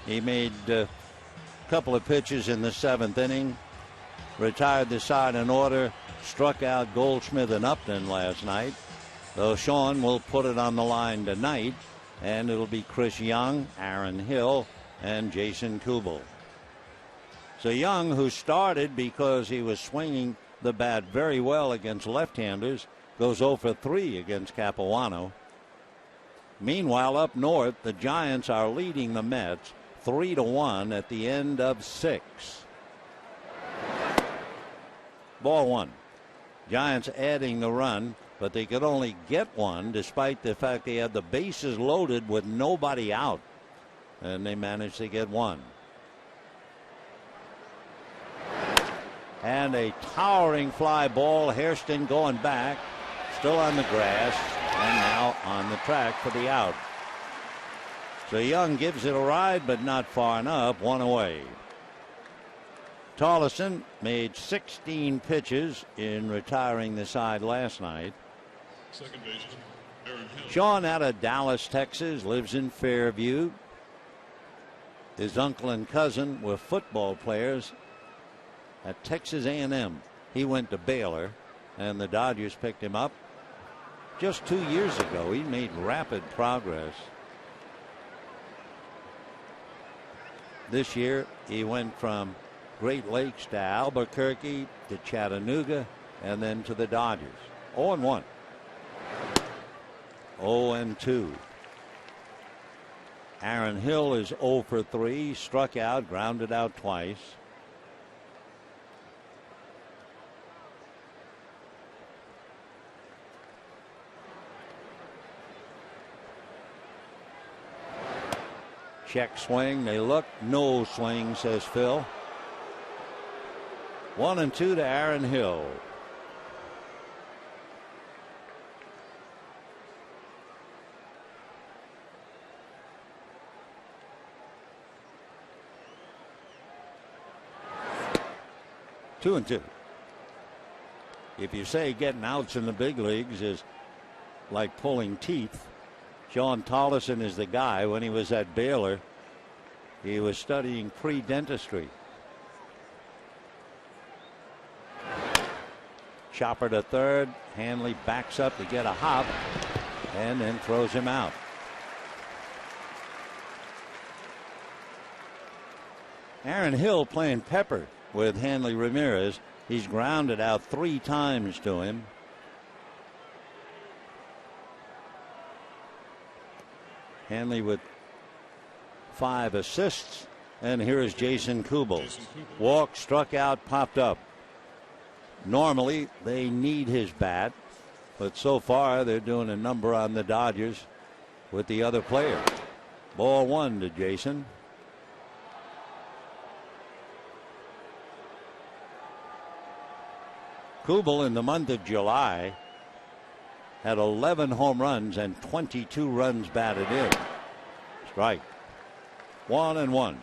he made a couple of pitches in the 7th inning, retired the side in order, struck out Goldschmidt and Upton last night. So Sean will put it on the line tonight, and it'll be Chris Young, Aaron Hill, and Jason Kubel. So Young, who started because he was swinging the bat very well against left-handers, goes 0 for 3 against Capuano. Meanwhile, up north, the Giants are leading the Mets 3-1 at the end of 6. Ball one. Giants adding the run, but they could only get one despite the fact they had the bases loaded with nobody out. And they managed to get one. And a towering fly ball. Hairston going back, still on the grass, and now on the track for the out. So Young gives it a ride, but not far enough. One away. Tollison made 16 pitches in retiring the side last night. Second baseman, Aaron Hill. Sean out of Dallas, Texas, lives in Fairview. His uncle and cousin were football players at Texas A&M. He went to Baylor, and the Dodgers picked him up just 2 years ago. He made rapid progress. This year, he went from Great Lakes to Albuquerque to Chattanooga and then to the Dodgers. 0-1. 0-2. Aaron Hill is 0 for 3, struck out, grounded out twice. Check swing. They look. No swing, says Phil. 1-2 to Aaron Hill. Two and two. If you say getting outs in the big leagues is like pulling teeth, Sean Tollison is the guy. When he was at Baylor, he was studying pre-dentistry. Chopper to third. Hanley backs up to get a hop and then throws him out. Aaron Hill playing pepper with Hanley Ramirez. He's grounded out 3 times to him. Hanley with 5 assists. And here is Jason Kubel. Walked, struck out, popped up. Normally they need his bat, but so far they're doing a number on the Dodgers with the other player. Ball 1 to Jason. Kubel in the month of July had 11 home runs and 22 runs batted in. Strike. 1-1.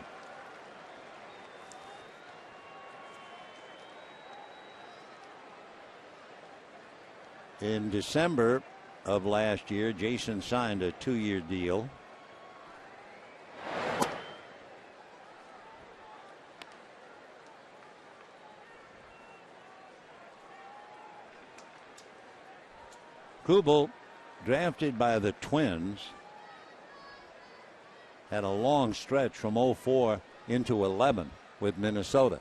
In December of last year, Jason signed a 2-year deal. Kubel, drafted by the Twins, had a long stretch from 04 into 11 with Minnesota.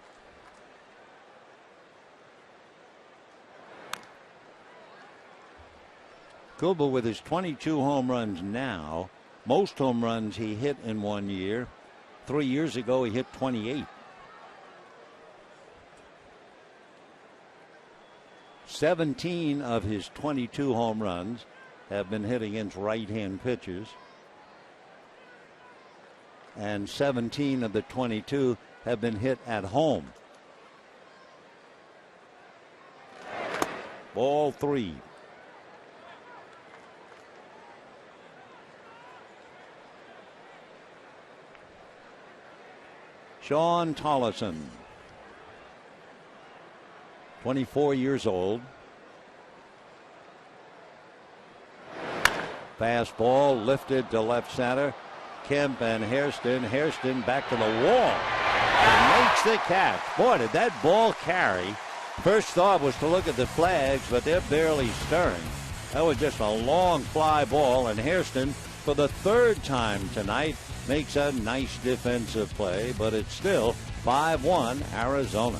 Kubel with his 22 home runs now, most home runs he hit in 1 year. 3 years ago he hit 28. 17 of his 22 home runs have been hit against right-hand pitchers. And 17 of the 22 have been hit at home. Ball 3. Sean Tollison, 24 years old. Fastball lifted to left center. Kemp and Hairston. Hairston back to the wall and makes the catch. Boy, did that ball carry. First thought was to look at the flags, but they're barely stirring. That was just a long fly ball, and Hairston, for the 3rd time tonight, makes a nice defensive play, but it's still 5-1 Arizona.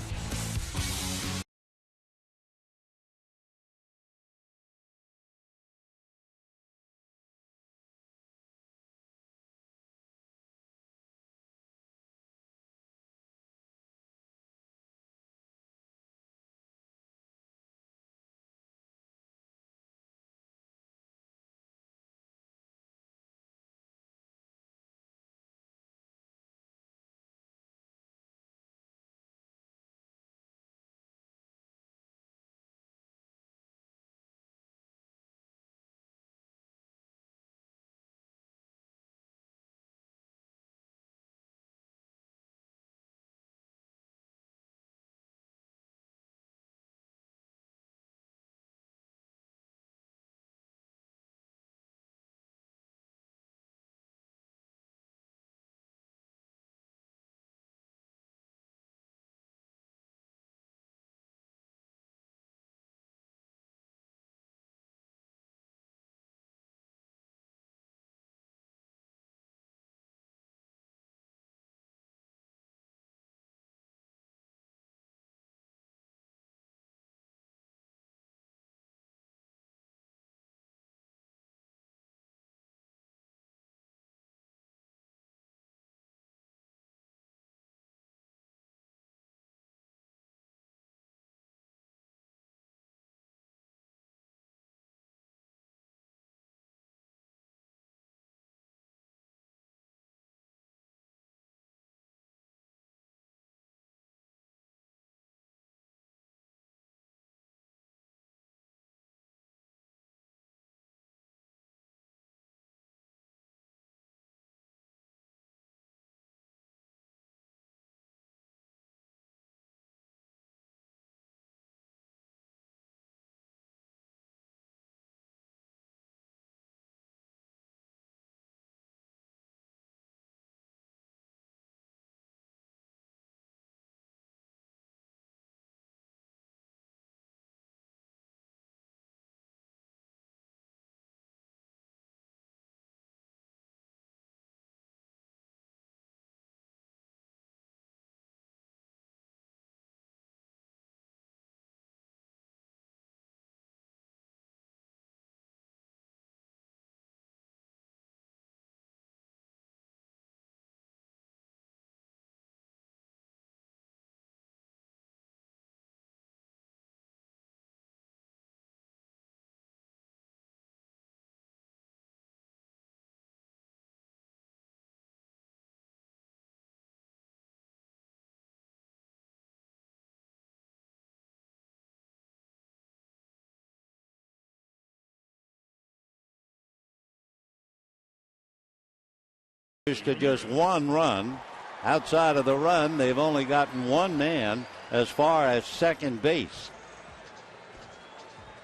to just one run. Outside of the run, they've only gotten one man as far as second base.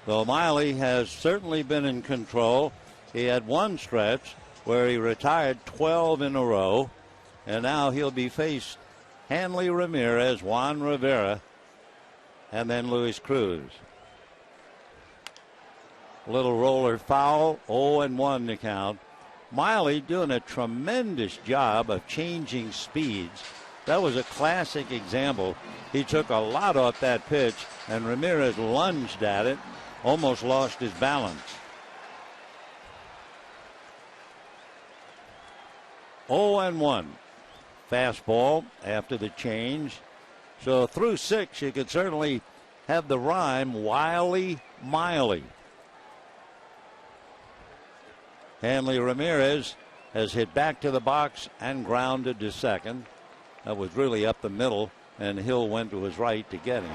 So Miley has certainly been in control. He had one stretch where he retired 12 in a row, and now he'll be faced Hanley Ramirez, Juan Rivera, and then Luis Cruz. Little roller foul, 0-1 to count. Miley doing a tremendous job of changing speeds. That was a classic example. He took a lot off that pitch, and Ramirez lunged at it, almost lost his balance. 0-1. Fastball after the change. So through 6, you could certainly have the rhyme Wiley Miley. Hanley Ramirez has hit back to the box and grounded to second. That was really up the middle, and Hill went to his right to get him.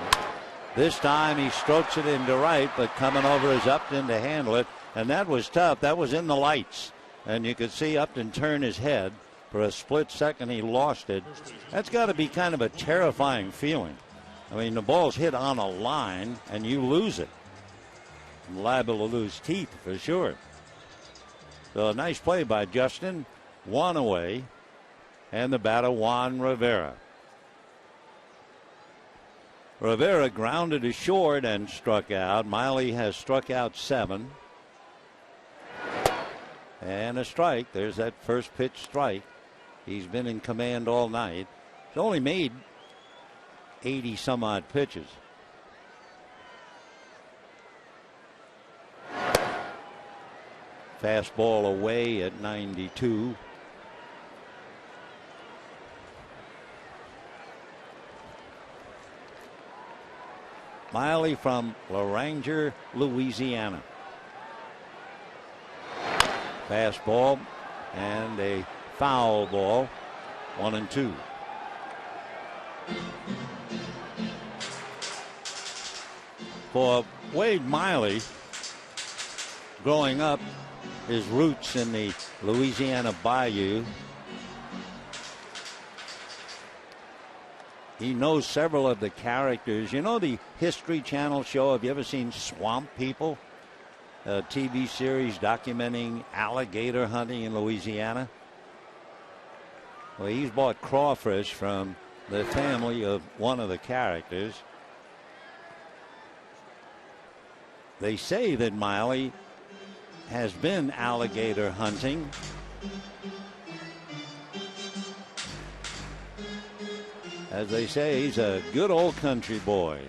This time he strokes it into right, but coming over is Upton to handle it, and that was tough. That was in the lights, and you could see Upton turn his head. For a split second, he lost it. That's got to be kind of a terrifying feeling. I mean, the ball's hit on a line, and you lose it. You're liable to lose teeth for sure. So a nice play by Justin. One away. And the batter, Juan Rivera. Rivera grounded to short and struck out. Miley has struck out 7. And a strike. There's that first pitch strike. He's been in command all night. He's only made 80 some odd pitches. Fastball away at 92. Miley from Laranger, Louisiana. Fastball and a foul ball. 1-2. For Wade Miley, growing up, his roots in the Louisiana Bayou, he knows several of the characters. You know the History Channel show, have you ever seen Swamp People? A TV series documenting alligator hunting in Louisiana. Well, he's bought crawfish from the family of one of the characters. They say that Miley has been alligator hunting. As they say, he's a good old country boy.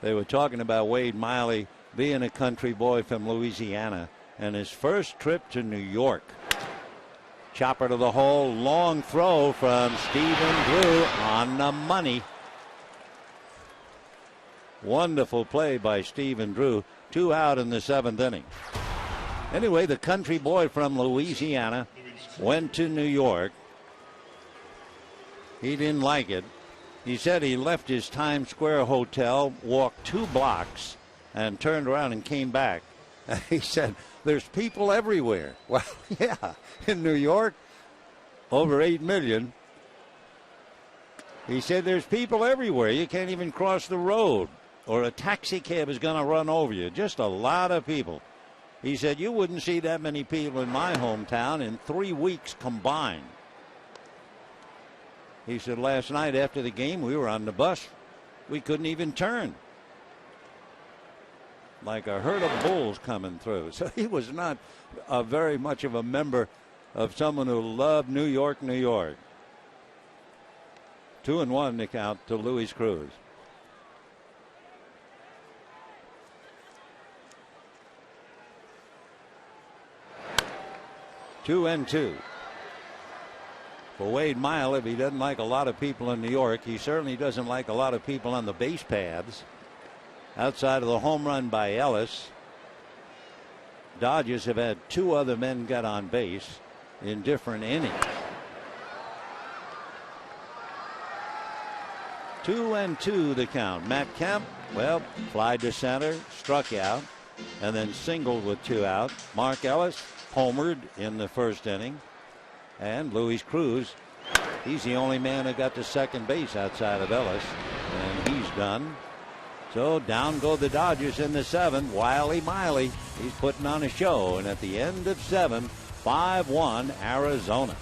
They were talking about Wade Miley being a country boy from Louisiana, and his first trip to New York. Chopper to the hole, long throw from Stephen Drew on the money. Wonderful play by Stephen Drew. 2 out in the 7th inning. Anyway, the country boy from Louisiana went to New York. He didn't like it. He said he left his Times Square hotel, walked 2 blocks, and turned around and came back. He said, there's people everywhere. Well, yeah, in New York, over 8 million. He said there's people everywhere. You can't even cross the road, or a taxi cab is going to run over you. Just a lot of people. He said you wouldn't see that many people in my hometown in 3 weeks combined. He said last night after the game we were on the bus. We couldn't even turn. Like a herd of bulls coming through. So he was not very much of a member of someone who loved New York, New York. 2-1 to count to Luis Cruz. Two and two. For Wade Miley, if he doesn't like a lot of people in New York, he certainly doesn't like a lot of people on the base paths. Outside of the home run by Ellis, Dodgers have had 2 other men get on base in different innings. 2-2 the count. Matt Kemp, well, fly to center, struck out, and then singled with 2 out. Mark Ellis homered in the first inning. And Luis Cruz, he's the only man who got to second base outside of Ellis, and he's done. So down go the Dodgers in the 7th. Wiley Miley, he's putting on a show, and at the end of 7, 5-1 Arizona.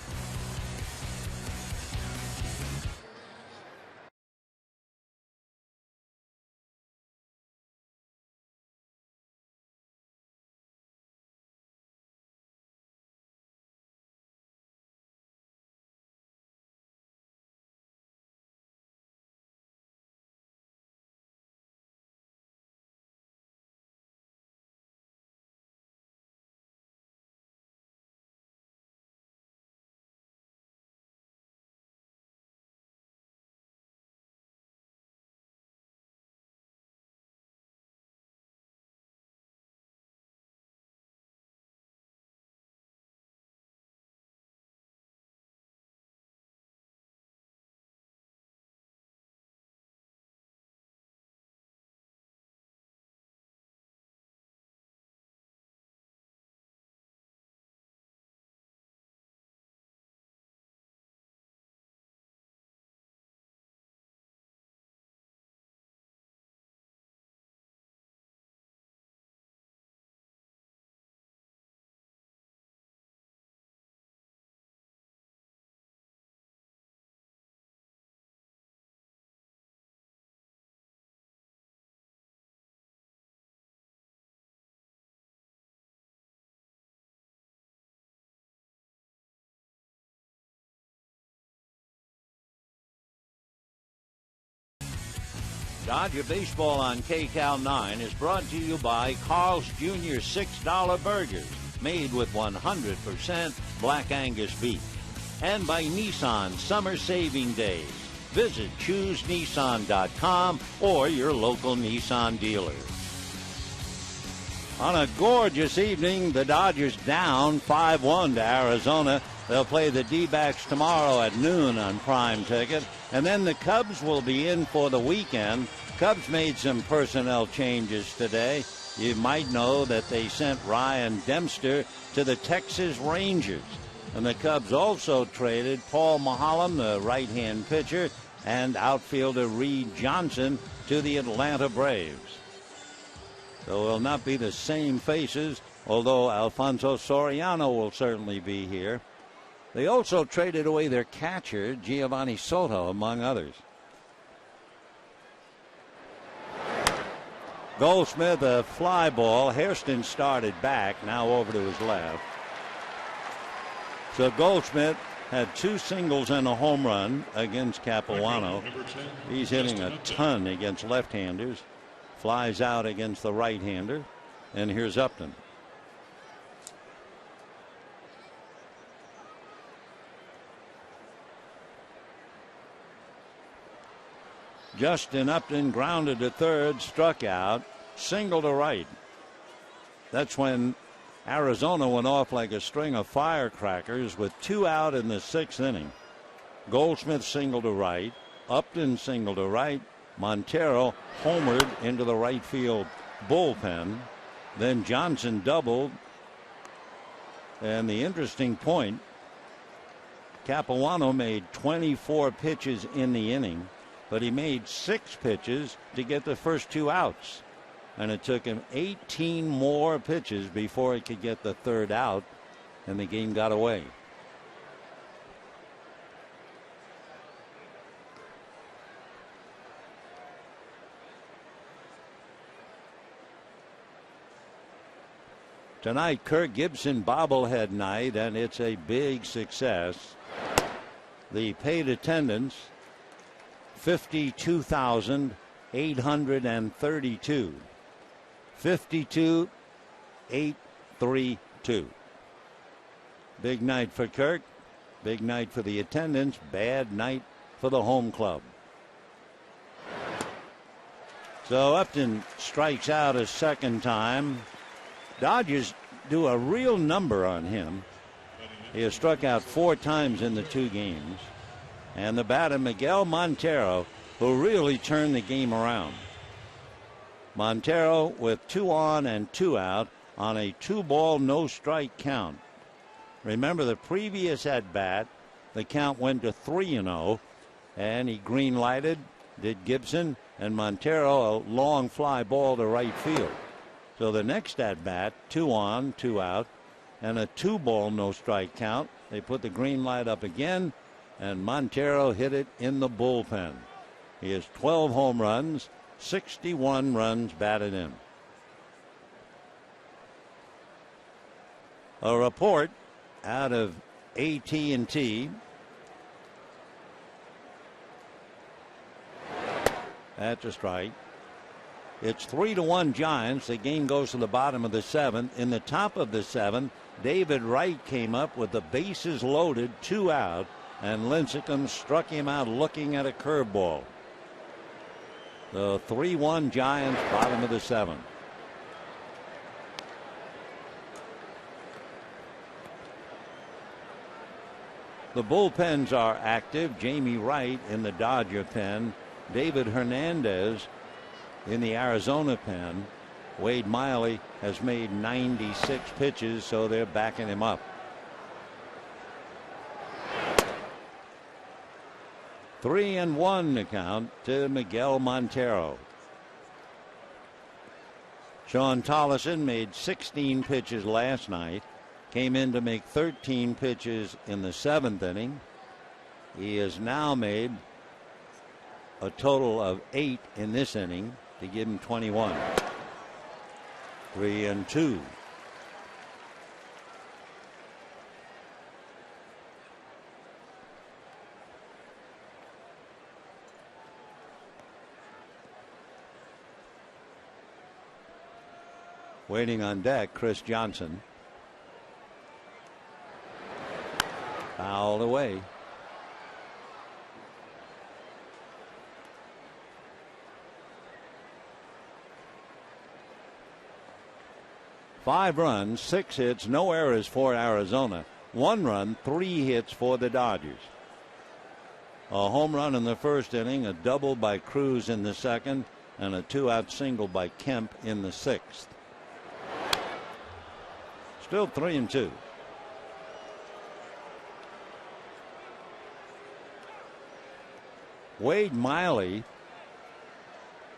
Dodger Baseball on KCAL 9 is brought to you by Carl's Jr. $6 Burgers, made with 100% Black Angus beef. And by Nissan Summer Saving Days. Visit ChooseNissan.com or your local Nissan dealer. On a gorgeous evening, the Dodgers down 5-1 to Arizona. They'll play the D-backs tomorrow at noon on Prime Ticket. And then the Cubs will be in for the weekend. Cubs made some personnel changes today. You might know that they sent Ryan Dempster to the Texas Rangers. And the Cubs also traded Paul Maholm, the right-hand pitcher, and outfielder Reed Johnson to the Atlanta Braves. So it will not be the same faces, although Alfonso Soriano will certainly be here. They also traded away their catcher, Giovanni Soto, among others. Goldschmidt, a fly ball. Hairston started back, now over to his left. So Goldschmidt had 2 singles and a home run against Capuano. He's hitting a ton against left-handers. Flies out against the right-hander. And here's Upton. Justin Upton grounded to third, struck out, single to right. That's when Arizona went off like a string of firecrackers with 2 out in the 6th inning. Goldschmidt single to right, Upton single to right, Montero homered into the right field bullpen. Then Johnson doubled. And the interesting point, Capuano made 24 pitches in the inning, but he made 6 pitches to get the first 2 outs. And it took him 18 more pitches before he could get the 3rd out, and the game got away. Tonight, Kirk Gibson bobblehead night, and it's a big success. The paid attendance, 52,832. 52,832. Big night for Kirk. Big night for the attendance. Bad night for the home club. So Upton strikes out a second time. Dodgers do a real number on him. He has struck out 4 times in the 2 games. And the batter, Miguel Montero, who really turned the game around. Montero with 2 on and 2 out on a 2-ball, no-strike count. Remember the previous at-bat, the count went to 3-0, and he green-lighted, did Gibson, and Montero a long fly ball to right field. So the next at-bat, 2 on, 2 out, and a 2-ball, no-strike count. They put the green light up again, and Montero hit it in the bullpen. He has 12 home runs, 61 runs batted in. A report out of AT&T. That's a strike. It's 3-1 Giants. The game goes to the bottom of the 7th. In the top of the 7th, David Wright came up with the bases loaded, 2 out, and Lincecum struck him out looking at a curveball. The 3-1 Giants, bottom of the 7th. The bullpens are active. Jamie Wright in the Dodger pen. David Hernandez in the Arizona pen. Wade Miley has made 96 pitches, so they're backing him up. 3-1 the count to Miguel Montero. Sean Tolleson made 16 pitches last night. Came in to make 13 pitches in the 7th inning. He has now made a total of 8 in this inning to give him 21. 3-2. Waiting on deck, Chris Johnson. Fouled away. Five runs, 6 hits, no errors for Arizona. 1 run, 3 hits for the Dodgers. A home run in the first inning, a double by Cruz in the second, and a 2-out single by Kemp in the 6th. Still 3-2. Wade Miley,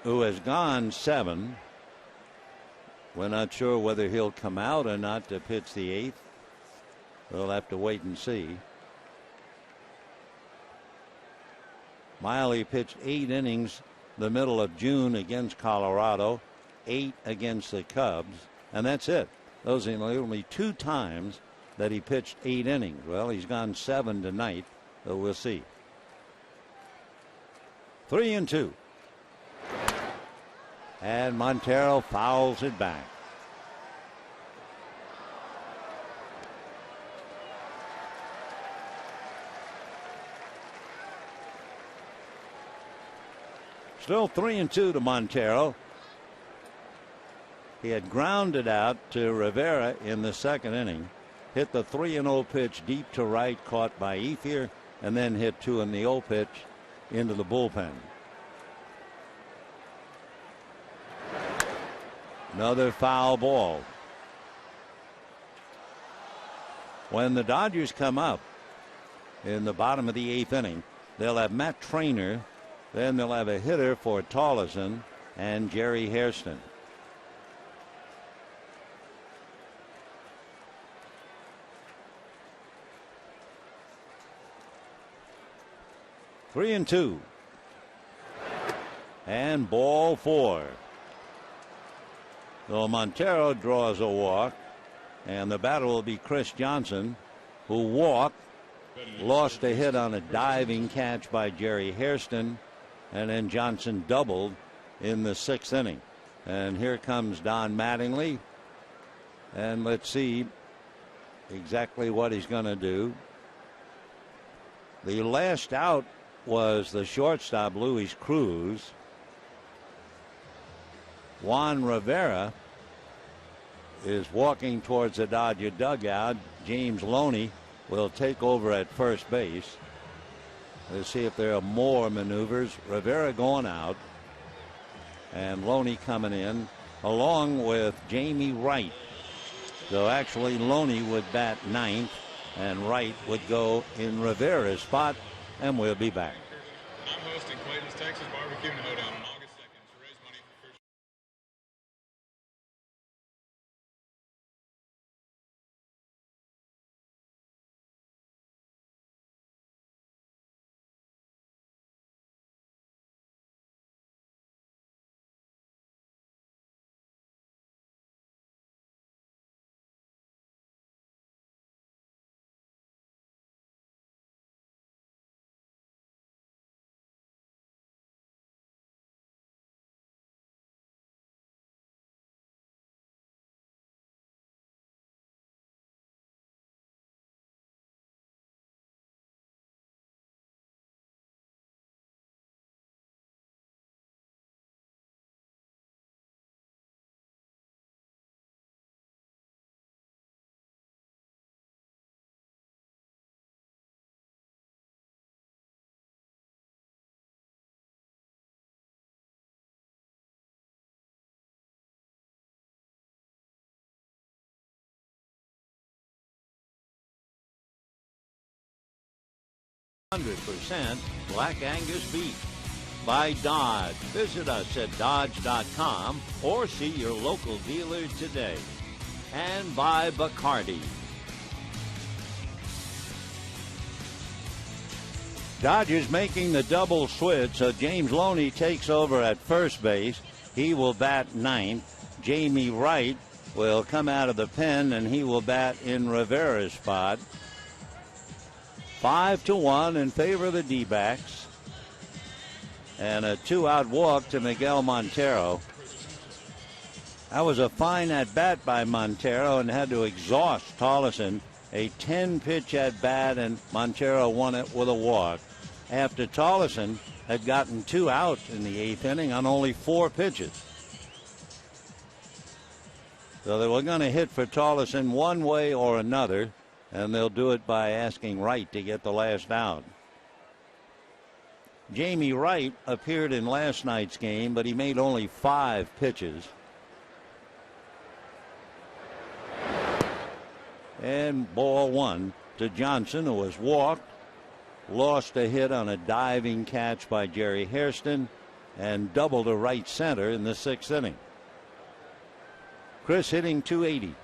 who has gone 7. We're not sure whether he'll come out or not to pitch the 8th. We'll have to wait and see. Miley pitched 8 innings the middle of June against Colorado, 8 against the Cubs, and that's it. Those are only 2 times that he pitched 8 innings. Well, he's gone 7 tonight, so we'll see. 3-2. And Montero fouls it back. Still 3-2 to Montero. He had grounded out to Rivera in the 2nd inning. Hit the 3-0 pitch deep to right, caught by Ethier, and then hit 2-0 pitch into the bullpen. Another foul ball. When the Dodgers come up in the bottom of the 8th inning, they'll have Matt Trainer, then they'll have a hitter for Tolleson and Jerry Hairston. Three and 2. And ball 4. So Montero draws a walk, and the batter will be Chris Johnson, who walked, lost a hit on a diving catch by Jerry Hairston, and then Johnson doubled in the 6th inning. And here comes Don Mattingly, and let's see exactly what he's going to do. The last out was the shortstop Luis Cruz. Juan Rivera is walking towards the Dodger dugout. James Loney will take over at first base. Let's see if there are more maneuvers. Rivera going out, and Loney coming in, along with Jamie Wright. So actually, Loney would bat ninth, and Wright would go in Rivera's spot, and we'll be back. I'm hosting Clayton's Texas Barbecue Hoedown on August 2nd to raise money for first. %, Black Angus beef. By Dodge. Visit us at Dodge.com or see your local dealer today. And by Bacardi. Dodgers making the double switch, so James Loney takes over at first base. He will bat ninth. Jamie Wright will come out of the pen, and he will bat in Rivera's spot. 5-1 in favor of the D-backs. And a 2-out walk to Miguel Montero. That was a fine at-bat by Montero and had to exhaust Tolleson. A 10-pitch at-bat, and Montero won it with a walk after Tolleson had gotten 2 outs in the 8th inning on only 4 pitches. So they were going to hit for Tolleson one way or another, and they'll do it by asking Wright to get the last out. Jamie Wright appeared in last night's game, but he made only 5 pitches. And ball 1 to Johnson, who was walked, lost a hit on a diving catch by Jerry Hairston, and doubled to right center in the 6th inning. Chris hitting .280.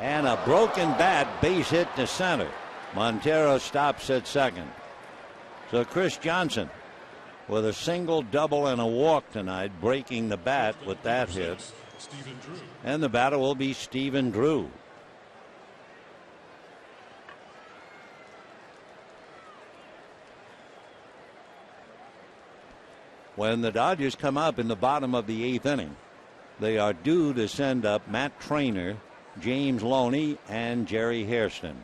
And a broken bat, base hit to center. Montero stops at second. So Chris Johnson with a single, double, and a walk tonight, breaking the bat with that hit. And the batter will be Stephen Drew. When the Dodgers come up in the bottom of the 8th inning, they are due to send up Matt Trainer, James Loney, and Jerry Hairston.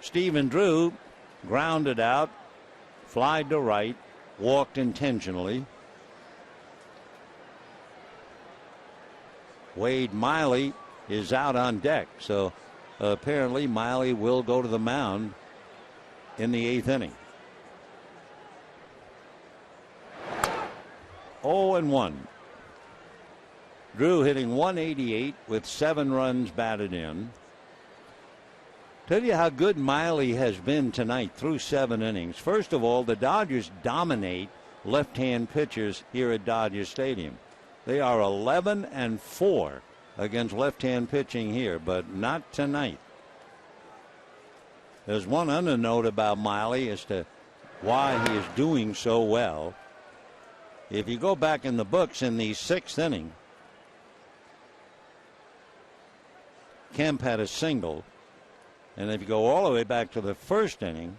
Stephen Drew grounded out, flied to right, walked intentionally. Wade Miley is out on deck, so apparently Miley will go to the mound in the 8th inning. 0-1. Drew hitting .188 with 7 runs batted in. Tell you how good Miley has been tonight through 7 innings. First of all, the Dodgers dominate left-hand pitchers here at Dodger Stadium. They are 11-4 against left-hand pitching here, but not tonight. There's one other note about Miley as to why he is doing so well. If you go back in the books in the 6th inning, Kemp had a single. And if you go all the way back to the 1st inning,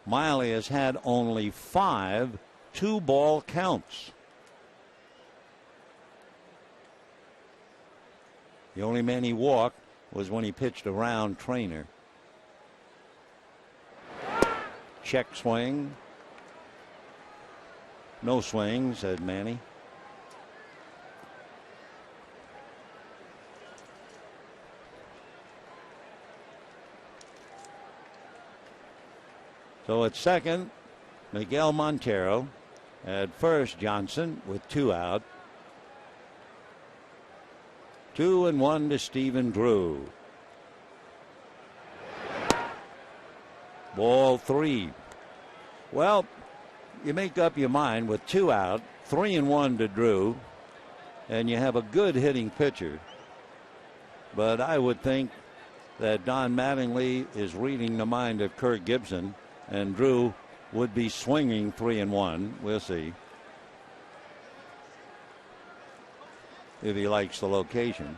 Miley has had only 5 2-ball counts. The only man he walked was when he pitched a round Trainer. Check swing. No swing, said Manny. So at second, Miguel Montero. At first, Johnson with 2 out. 2-1 to Stephen Drew. Ball 3. Well, you make up your mind with 2 out, 3-1 to Drew, and you have a good hitting pitcher. But I would think that Don Mattingly is reading the mind of Kirk Gibson, and Drew would be swinging 3-1. We'll see if he likes the location.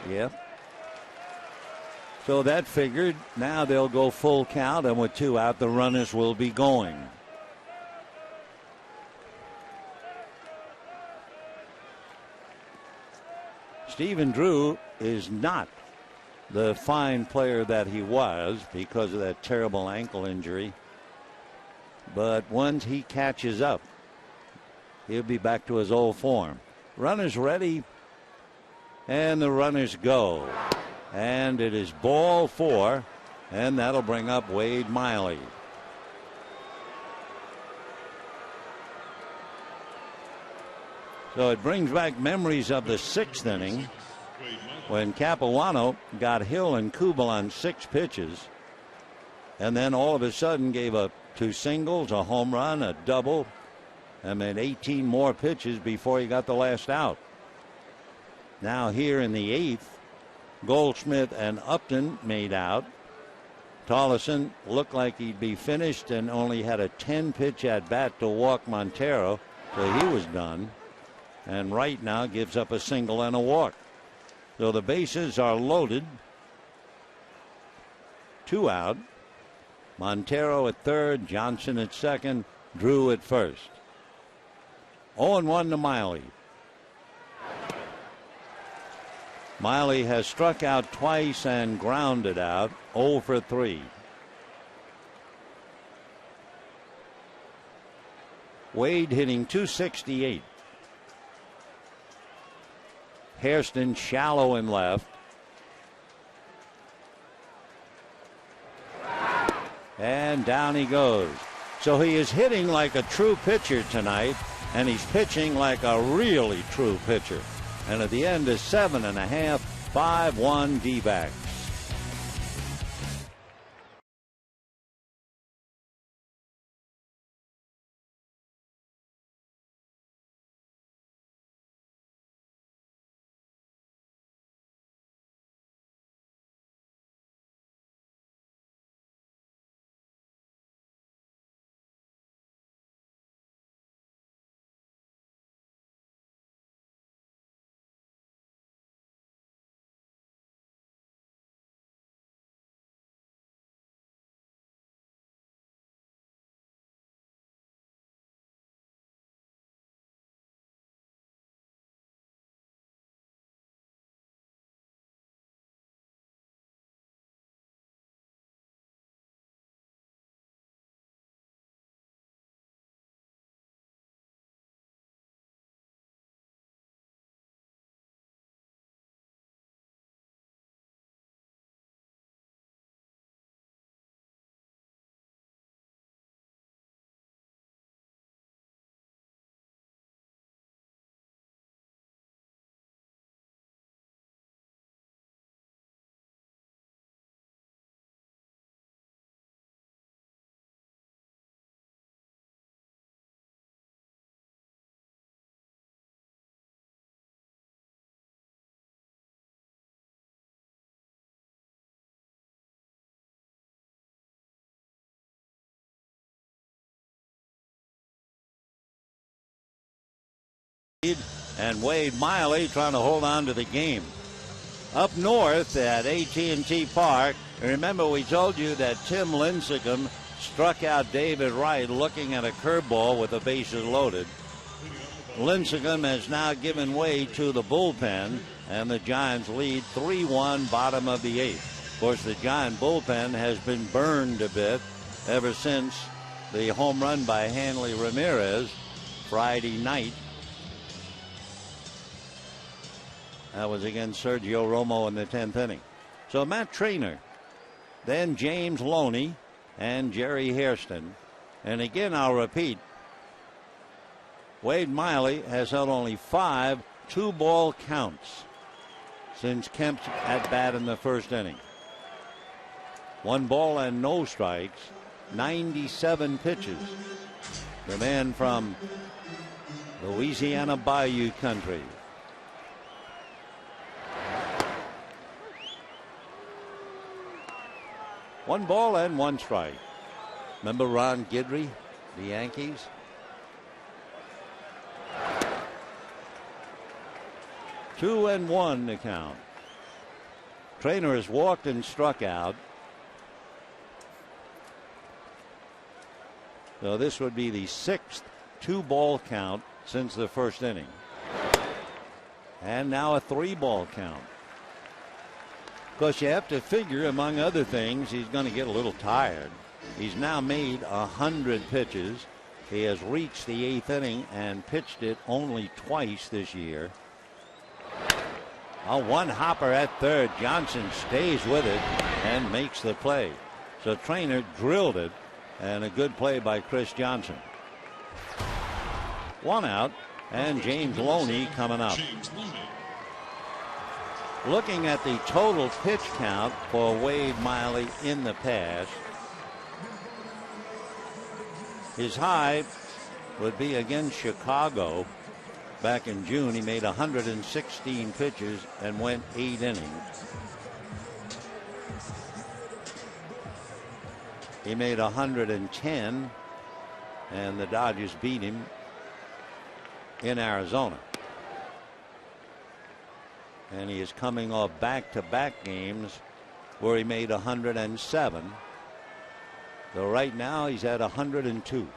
Yeah. So that figured. Now they'll go full count, and with 2 out, the runners will be going. Stephen Drew is not the fine player that he was because of that terrible ankle injury. But once he catches up, he'll be back to his old form. Runners ready, and the runners go. And it is ball 4, and that'll bring up Wade Miley. So it brings back memories of the 6th inning when Capuano got Hill and Kubel on 6 pitches, and then all of a sudden gave up 2 singles, a home run, a double, and then 18 more pitches before he got the last out. Now here in the 8th, Goldschmidt and Upton made out. Tollefson looked like he'd be finished and only had a 10-pitch at bat to walk Montero, so he was done. And Wright now gives up a single and a walk. So the bases are loaded. 2 out. Montero at third, Johnson at second, Drew at first. 0-1 to Miley. Miley has struck out twice and grounded out. 0 for 3. Wade hitting .268. Hairston shallow in left. And down he goes. So he is hitting like a true pitcher tonight, and he's pitching like a really true pitcher. And at the end is 7.5, 5-1 D-backs. And Wade Miley trying to hold on to the game. Up north at AT&T Park, remember we told you that Tim Lincecum struck out David Wright looking at a curveball with the bases loaded. Lincecum has now given way to the bullpen, and the Giants lead 3-1 bottom of the 8th. Of course, the Giant bullpen has been burned a bit ever since the home run by Hanley Ramirez Friday night. That was against Sergio Romo in the 10th inning. So Matt Traynor then James Loney and Jerry Hairston. And again, I'll repeat, Wade Miley has had only 5 2-ball counts since Kemp's at bat in the first inning. 1 ball and no strikes, 97 pitches. The man from Louisiana Bayou country. One ball and 1 strike. Remember Ron Guidry, the Yankees? Two and 1 to count. Trainer has walked and struck out. So this would be the 6th 2-ball count since the first inning. And now a 3-ball count. Of course, you have to figure, among other things, he's going to get a little tired. He's now made 100 pitches. He has reached the 8th inning and pitched it only twice this year. A 1 hopper at third. Johnson stays with it and makes the play. So Trainer drilled it, and a good play by Chris Johnson. 1 out, and James Loney coming up. Looking at the total pitch count for Wade Miley in the past, his high would be against Chicago. Back in June, he made 116 pitches and went 8 innings. He made 110, and the Dodgers beat him in Arizona. And he is coming off back-to-back games where he made 107. So right now he's at 102.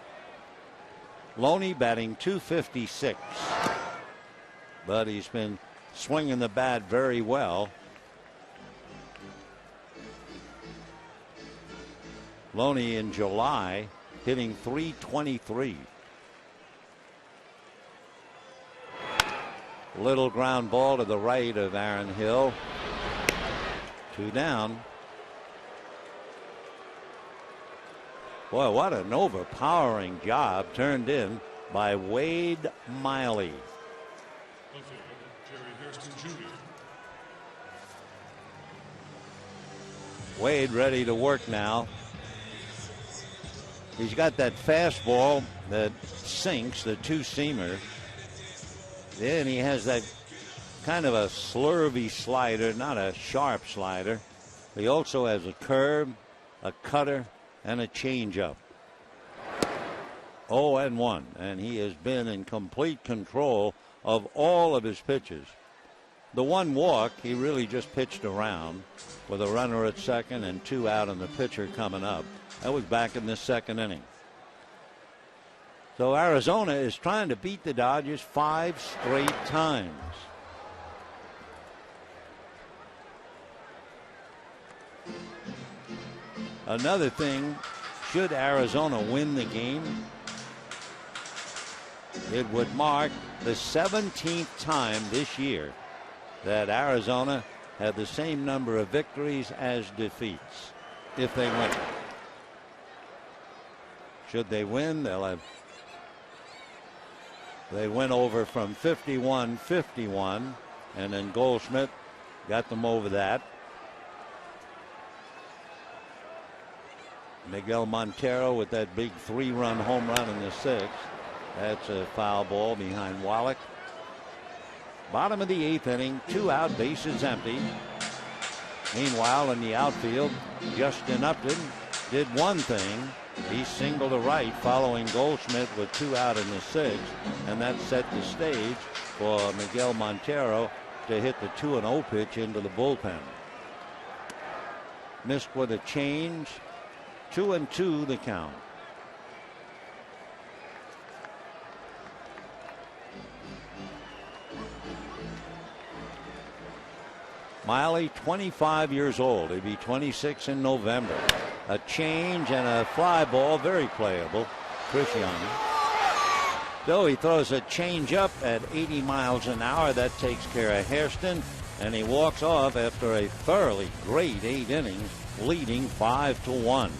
Loney batting .256, but he's been swinging the bat very well. Loney in July hitting .323. Little ground ball to the right of Aaron Hill. 2 down. Boy, what an overpowering job turned in by Wade Miley. Wade ready to work now. He's got that fastball that sinks, the 2-seamer. Then he has that kind of a slurvy slider, not a sharp slider. He also has a curve, a cutter, and a changeup. 0-1, and he has been in complete control of all of his pitches. The 1 walk, he really just pitched around with a runner at second and 2 out and the pitcher coming up. That was back in the 2nd inning. So Arizona is trying to beat the Dodgers 5 straight times. Another thing, should Arizona win the game, it would mark the 17th time this year that Arizona had the same number of victories as defeats if they win. Should they win, they went over from 51-51, and then Goldschmidt got them over that. Miguel Montero with that big 3-run home run in the 6th. That's a foul ball behind Wallach. Bottom of the 8th inning, 2 out, bases empty. Meanwhile, in the outfield, Justin Upton did one thing. He singled to right following Goldschmidt with 2 out in the 6th, and that set the stage for Miguel Montero to hit the 2-0 pitch into the bullpen. Missed with a change. 2-2 the count. Miley, 25 years old. He'll be 26 in November. A change and a fly ball, very playable. Chris Young. Though he throws a change up at 80 miles an hour, that takes care of Hairston. And he walks off after a thoroughly great 8 innings, leading 5-1.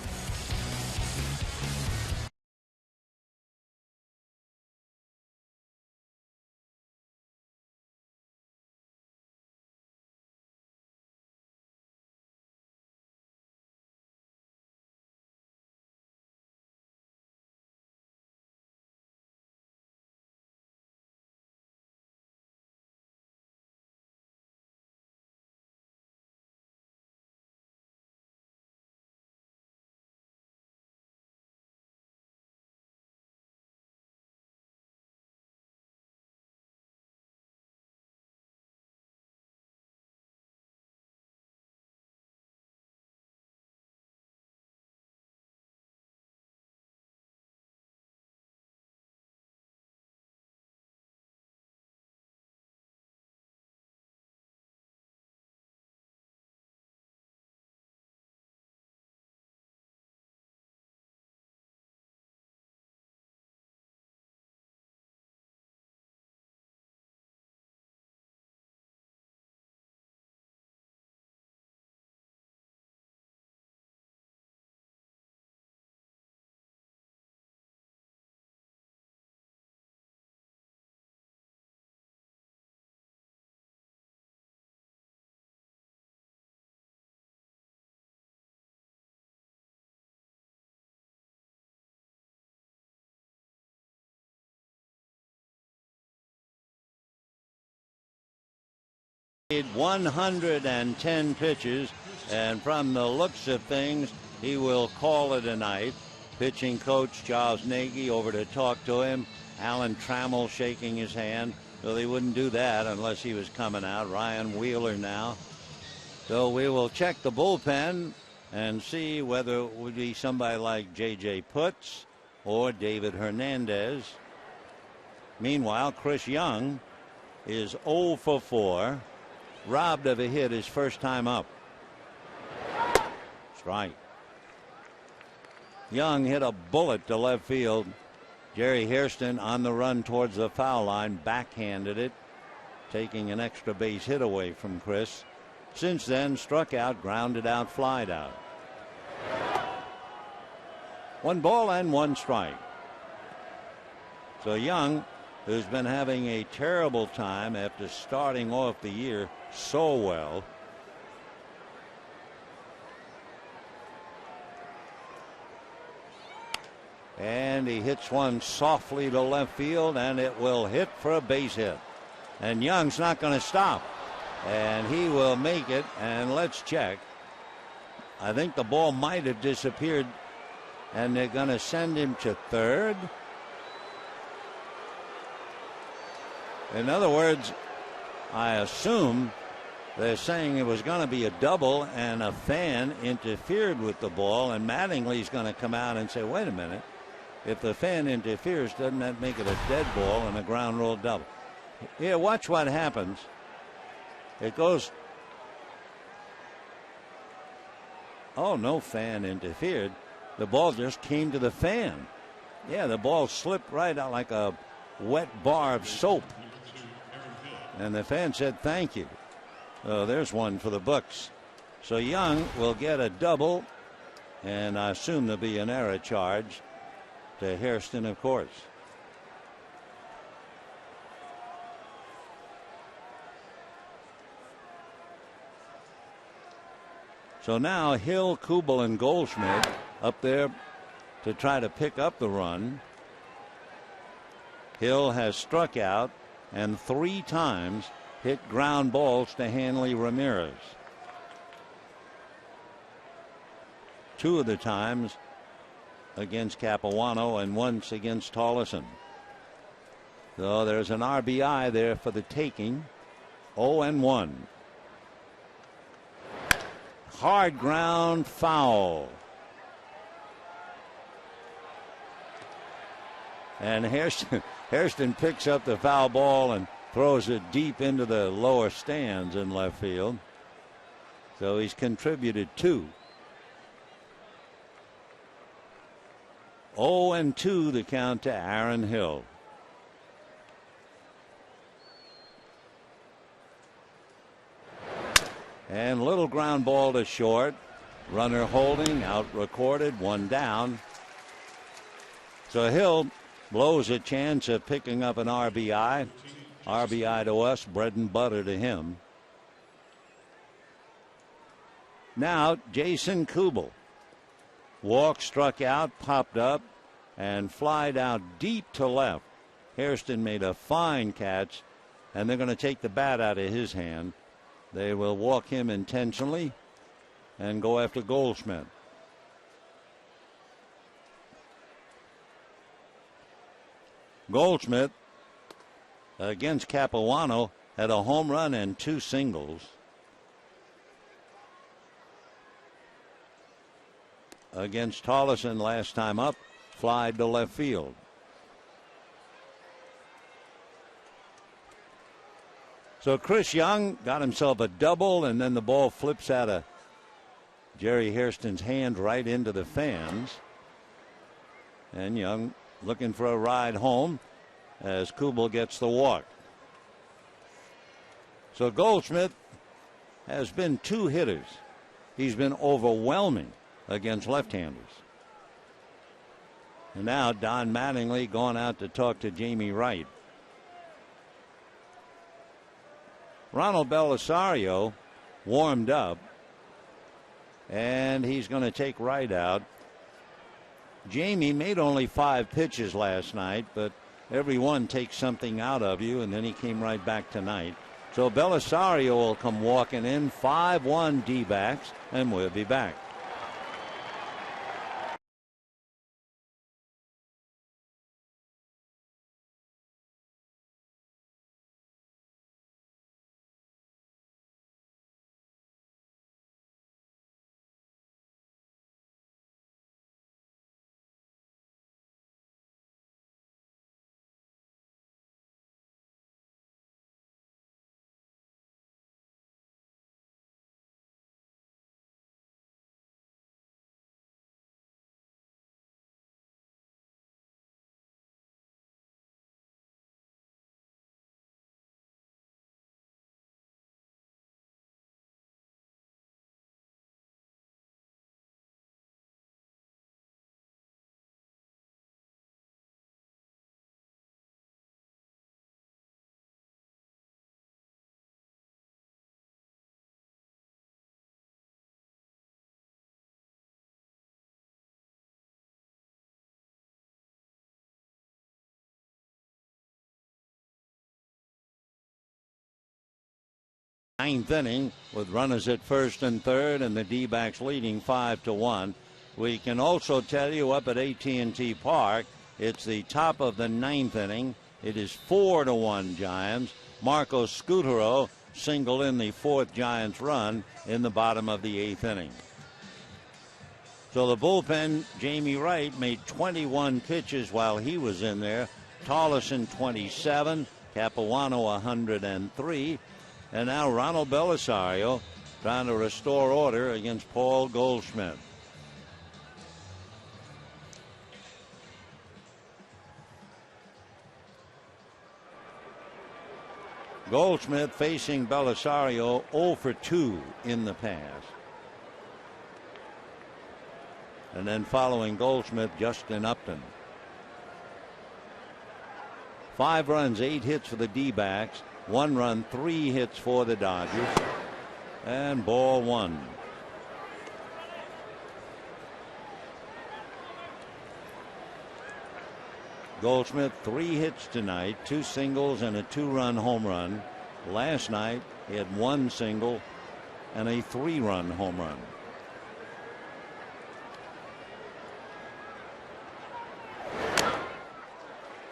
He had 110 pitches, and from the looks of things, he will call it a night. Pitching coach Charles Nagy over to talk to him. Alan Trammell shaking his hand. Well, he wouldn't do that unless he was coming out. Ryan Wheeler now. So we will check the bullpen and see whether it would be somebody like J.J. Putz or David Hernandez. Meanwhile, Chris Young is 0 for 4. Robbed of a hit his first time up. Strike. Young hit a bullet to left field. Jerry Hairston on the run towards the foul line backhanded it, taking an extra base hit away from Chris. Since then, struck out, grounded out, flied out. 1 ball and 1 strike. So Young, who's been having a terrible time after starting off the year so well, and he hits one softly to left field, and it will hit for a base hit. And Young's not going to stop, and he will make it. And let's check. I think the ball might have disappeared, and they're going to send him to third. In other words, I assume they're saying it was going to be a double and a fan interfered with the ball, and Mattingly's going to come out and say, wait a minute, if the fan interferes, doesn't that make it a dead ball and a ground rule double? Here, watch what happens. It goes. Oh, no fan interfered. The ball just came to the fan. Yeah, the ball slipped right out like a wet bar of soap. And the fan said thank you. So there's one for the books. So Young will get a double, and I assume there'll be an error charge to Hairston, of course. So now Hill, Kubel, and Goldschmidt up there to try to pick up the run. Hill has struck out and 3 times hit ground balls to Hanley Ramirez. 2 of the times against Capuano and once against Tolleson. So there's an RBI there for the taking. 0-1. Hard ground foul. And Hairston picks up the foul ball and throws it deep into the lower stands in left field. So he's contributed 2. 0-2 the count to Aaron Hill. And little ground ball to short. Runner holding, out recorded, one down. So Hill blows a chance of picking up an RBI. RBI to us, bread and butter to him. Now Jason Kubel. Walk, struck out, popped up, and flied out deep to left. Hairston made a fine catch, and they're going to take the bat out of his hand. They will walk him intentionally and go after Goldschmidt. Goldschmidt against Capuano had a home run and 2 singles. Against Tollison last time up, flied to left field. So Chris Young got himself a double, and then the ball flips out of Jerry Hairston's hand right into the fans. And Young looking for a ride home as Kubel gets the walk. So Goldschmidt has been 2 hitters. He's been overwhelming against left-handers. And now Don Mattingly going out to talk to Jamie Wright. Ronald Belisario warmed up, and he's going to take Wright out. Jamie made only 5 pitches last night, but every one takes something out of you, and then he came right back tonight. So Belisario will come walking in, 5-1 D-backs, and we'll be back. Ninth inning with runners at first and third, and the D-backs leading 5-1. We can also tell you up at AT&T Park, it's the top of the 9th inning. It is 4-1 Giants. Marco Scutero singled in the 4th Giants run in the bottom of the 8th inning. So the bullpen, Jamie Wright made 21 pitches while he was in there. Tollison 27, Capuano 103. And now Ronald Belisario trying to restore order against Paul Goldschmidt. Goldschmidt facing Belisario 0 for 2 in the pass. And then following Goldschmidt, Justin Upton. 5 runs, 8 hits for the D-backs. 1 run, 3 hits for the Dodgers. And ball 1. Goldschmidt 3 hits tonight, 2 singles and a 2-run home run. Last night he had 1 single and a 3-run home run.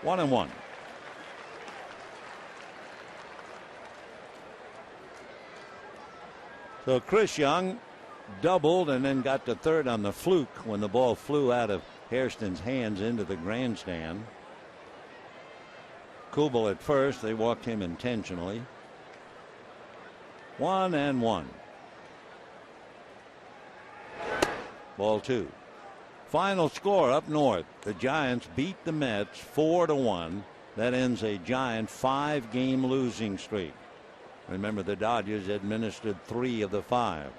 One and one. So Chris Young doubled and then got to third on the fluke when the ball flew out of Hairston's hands into the grandstand. Kubel at first. They walked him intentionally. 1-1. Ball 2. Final score up north. The Giants beat the Mets 4-1. That ends a Giant 5-game losing streak. Remember, the Dodgers administered 3 of the 5.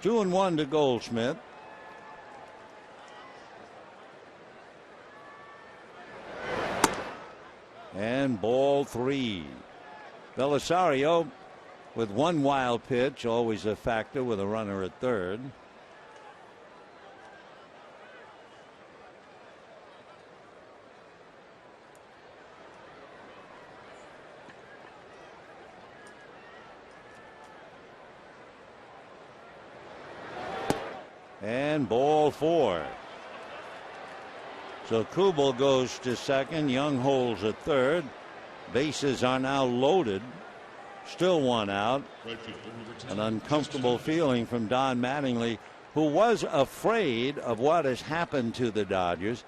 Two and 1 to Goldschmidt. And ball 3. Belisario with 1 wild pitch, always a factor with a runner at third. And ball 4. So Kubel goes to second. Young holds at third. Bases are now loaded. Still 1 out. An uncomfortable feeling from Don Mattingly, who was afraid of what has happened to the Dodgers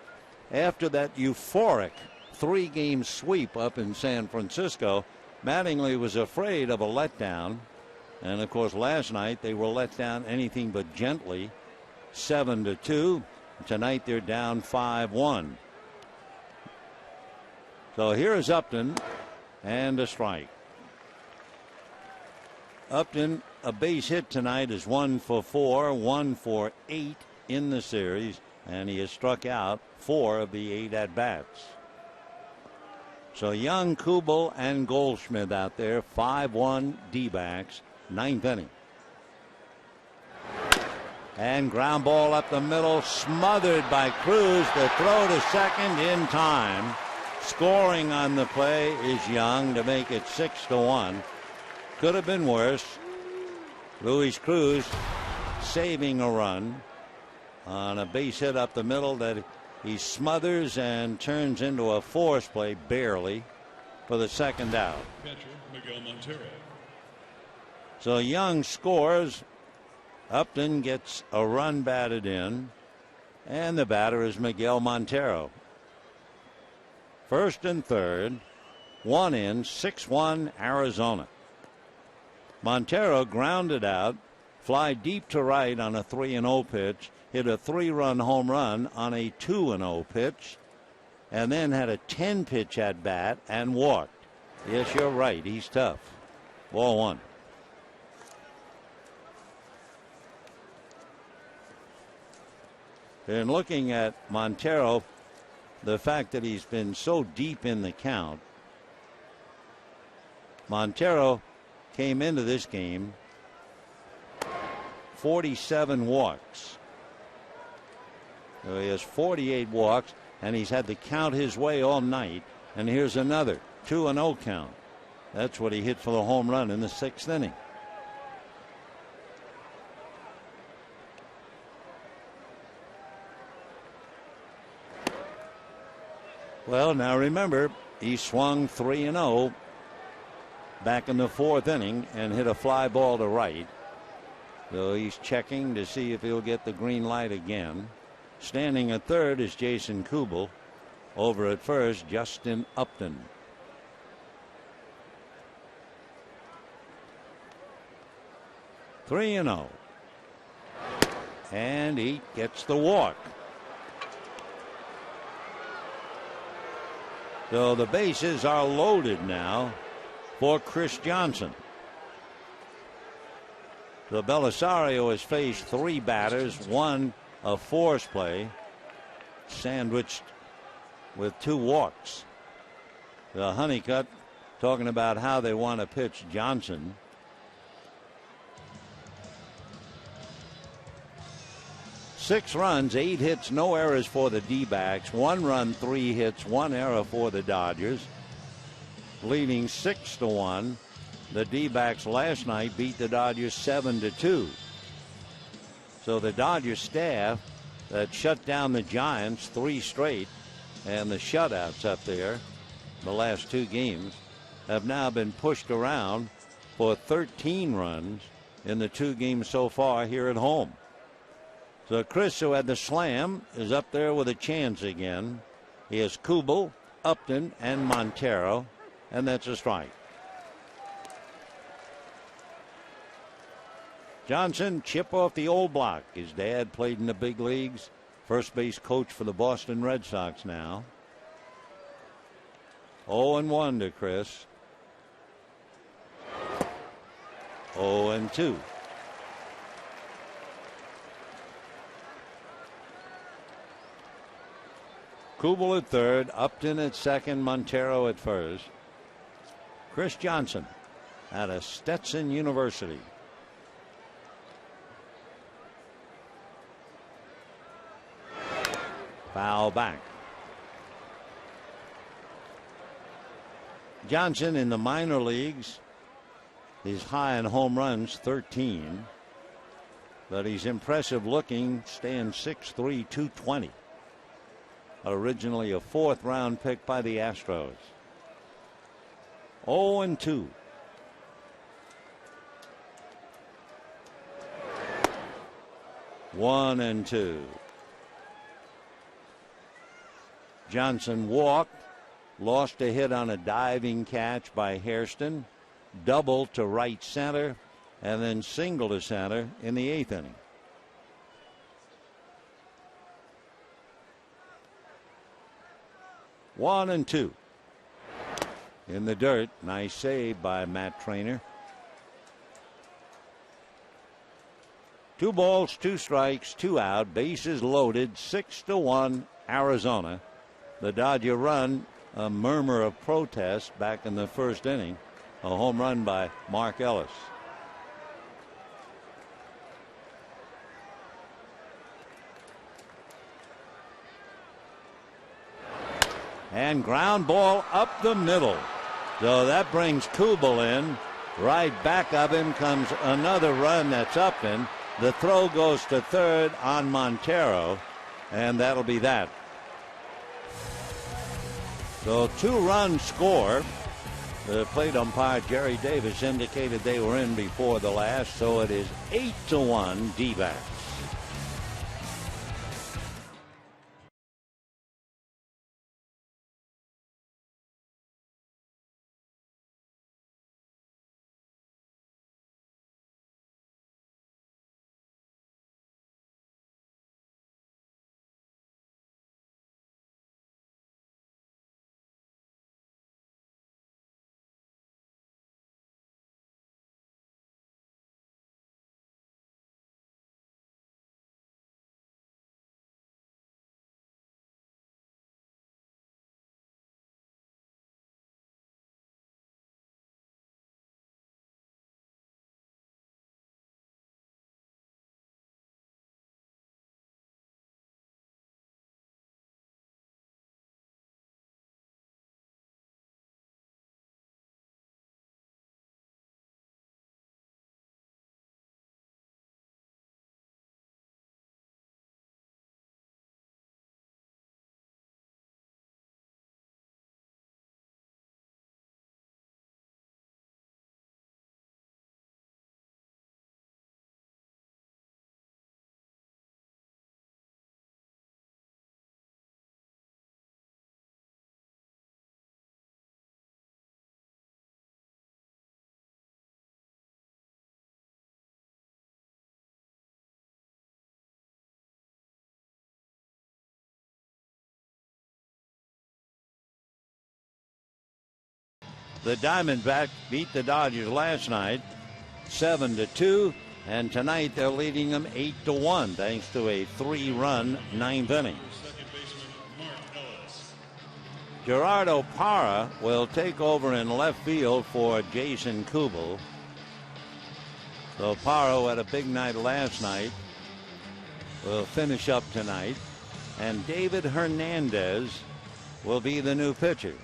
after that euphoric 3-game sweep up in San Francisco. Mattingly was afraid of a letdown. And of course, last night they were let down anything but gently, 7-2. Tonight they're down 5-1. So here is Upton, and a strike. Upton, a base hit tonight, is 1 for 4, 1 for 8 in the series, and he has struck out 4 of the 8 at bats. So Young, Kubel, and Goldschmidt out there, 5-1 D-backs, 9th inning. And ground ball up the middle, smothered by Cruz. The throw to second in time. Scoring on the play is Young to make it 6-1. Could have been worse. Luis Cruz saving a run on a base hit up the middle that he smothers and turns into a force play barely for the second out. Catcher, Miguel Montero. So Young scores. Upton gets a run batted in, and the batter is Miguel Montero. First and third, 1 in, 6-1 Arizona. Montero grounded out, fly deep to right on a 3-0 pitch, hit a 3-run home run on a 2-0 pitch, and then had a 10-pitch at bat and walked. Yes, you're right, he's tough. Ball 1. And looking at Montero, the fact that he's been so deep in the count, Montero came into this game 47 walks. So he has 48 walks, and he's had to count his way all night. And here's another 2-0 count. That's what he hit for the home run in the 6th inning. Well, now remember, he swung 3-0 back in the 4th inning and hit a fly ball to right. So he's checking to see if he'll get the green light again. Standing at third is Jason Kubel. Over at first, Justin Upton. Three and 0. And he gets the walk. So the bases are loaded now for Chris Johnson. So Belisario has faced 3 batters, 1 a force play, sandwiched with 2 walks. The Honeycutt talking about how they want to pitch Johnson. Six runs, 8 hits, no errors for the D-backs. 1 run, 3 hits, 1 error for the Dodgers. Leading 6-1. The D-backs last night beat the Dodgers 7-2. So the Dodgers staff that shut down the Giants 3 straight, and the shutouts up there the last 2 games, have now been pushed around for 13 runs in the 2 games so far here at home. So Chris, who had the slam, is up there with a chance again. He has Kubel, Upton, and Montero, and that's a strike. Johnson, chip off the old block. His dad played in the big leagues. First base coach for the Boston Red Sox now. 0-1 to Chris. 0-2. Kubel at third, Upton at second, Montero at first. Chris Johnson out of Stetson University. Foul back. Johnson in the minor leagues, he's high in home runs, 13. But he's impressive looking, staying 6'3", 220. Originally a fourth-round pick by the Astros. 0-2. One and two. Johnson walked, lost a hit on a diving catch by Hairston, double to right center, and then single to center in the eighth inning. One and two. In the dirt, nice save by Matt Trainer. 2 balls, 2 strikes, 2 out, bases loaded, 6-1 Arizona. The Dodger run, a murmur of protest back in the first inning. A home run by Mark Ellis. And ground ball up the middle. So that brings Kubel in. Right back of him comes another run that's up in. The throw goes to third on Montero, and that'll be that. So 2-run score. The plate umpire Jerry Davis indicated they were in before the last, so it is 8-1 D-backs. The Diamondbacks beat the Dodgers last night 7-2, and tonight they're leading them 8-1 thanks to a 3-run ninth inning. Gerardo Parra will take over in left field for Jason Kubel. So Parra had a big night last night. Will finish up tonight, and David Hernandez will be the new pitcher.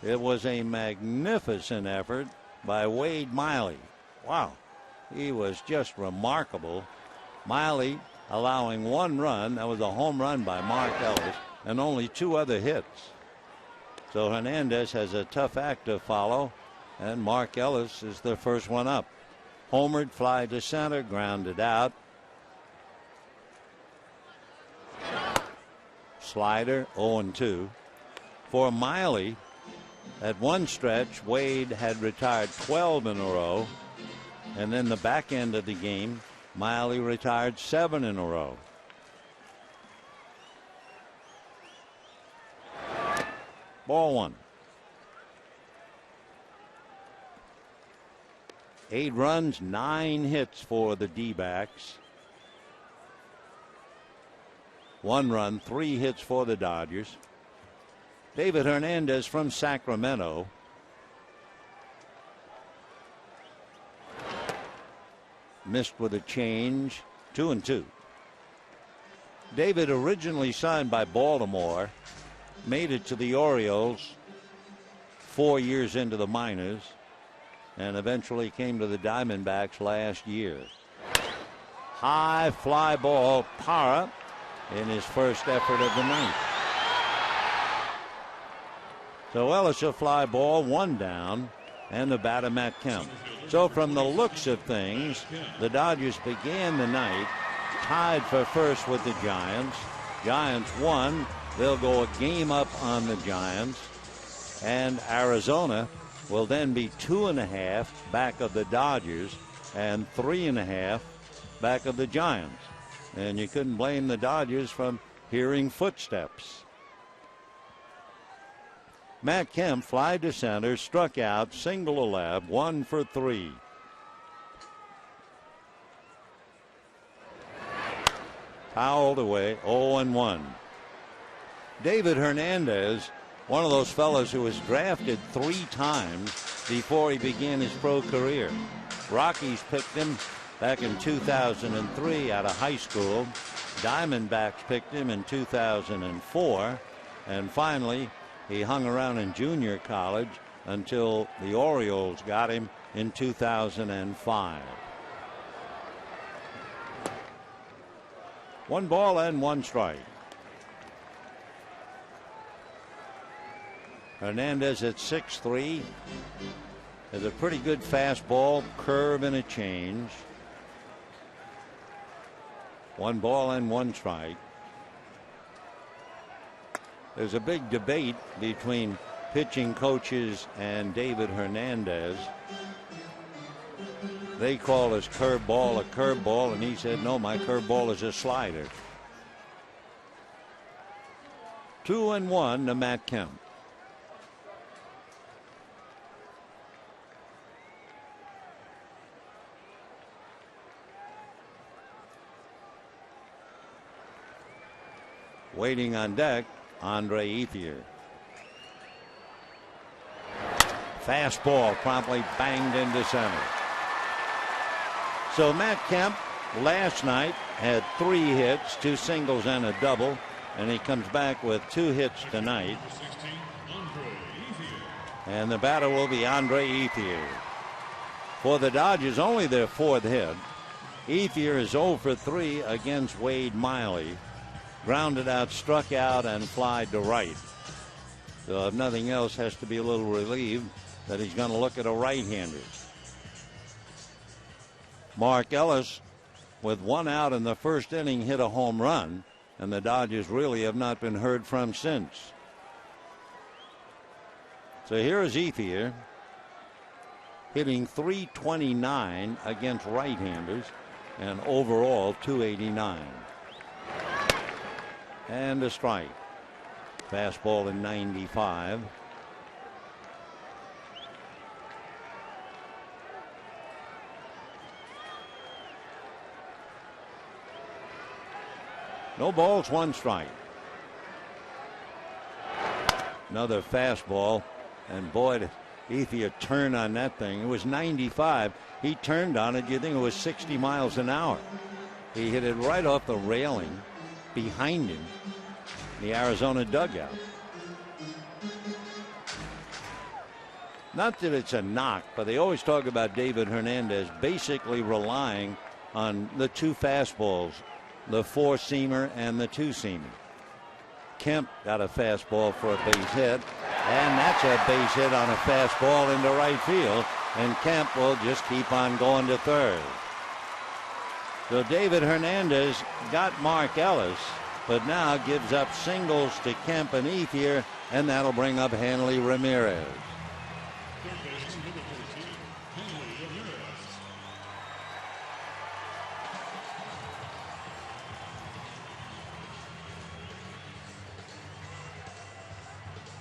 It was a magnificent effort by Wade Miley. Wow, he was just remarkable. Miley allowing 1 run. That was a home run by Mark Ellis, and only 2 other hits. So Hernandez has a tough act to follow, and Mark Ellis is the first one up. Homered, fly to center, grounded out. Slider, 0-2. For Miley, at one stretch, Wade had retired 12 in a row, and then the back end of the game, Miley retired 7 in a row. Ball 1. 8 runs, 9 hits for the D-backs. 1 run, 3 hits for the Dodgers. David Hernandez from Sacramento. Missed with a change, 2-2. David, originally signed by Baltimore, made it to the Orioles 4 years into the minors and eventually came to the Diamondbacks last year. High fly ball, Parra in his first effort of the night. So Ellis a fly ball, 1 down, and the batter Matt Kemp. So from the looks of things, the Dodgers began the night tied for first with the Giants. Giants won. They'll go a game up on the Giants. And Arizona will then be 2.5 back of the Dodgers and 3.5 back of the Giants. And you couldn't blame the Dodgers from hearing footsteps. Matt Kemp fly to center, struck out, single a lab, 1 for 3. Fouled away, 0-1. David Hernandez, one of those fellas who was drafted 3 times before he began his pro career. Rockies picked him back in 2003 out of high school. Diamondbacks picked him in 2004. And finally, he hung around in junior college until the Orioles got him in 2005. 1 ball and 1 strike. Hernandez at 6'3" has a pretty good fastball, curve, and a change. 1 ball and 1 strike. There's a big debate between pitching coaches and David Hernandez. They call his curveball a curveball, and he said, no, my curveball is a slider. 2-1 to Matt Kemp. Waiting on deck, Andre Ethier. Fastball promptly banged into center. So Matt Kemp last night had 3 hits, 2 singles and a double, and he comes back with 2 hits tonight. And the batter will be Andre Ethier. For the Dodgers, only their 4th hit. Ethier is 0 for 3 against Wade Miley. Grounded out, struck out, and flied to right. So if nothing else, has to be a little relieved that he's going to look at a right-hander. Mark Ellis, with 1 out in the first inning, hit a home run, and the Dodgers really have not been heard from since. So here is Ethier, hitting .329 against right-handers, and overall .289. And a strike. Fastball in 95. No balls, 1 strike. Another fastball, and boy, did Ethier turn on that thing. It was 95. He turned on it. You think it was 60 miles an hour. He hit it right off the railing behind him, the Arizona dugout. Not that it's a knock, but they always talk about David Hernandez basically relying on the 2 fastballs, the 4-seamer and the 2-seamer. Kemp got a fastball for a base hit, and that's a base hit on a fastball into right field, and Kemp will just keep on going to third. So David Hernandez got Mark Ellis, but now gives up singles to Kemp and Ethier, and that'll bring up Hanley Ramirez.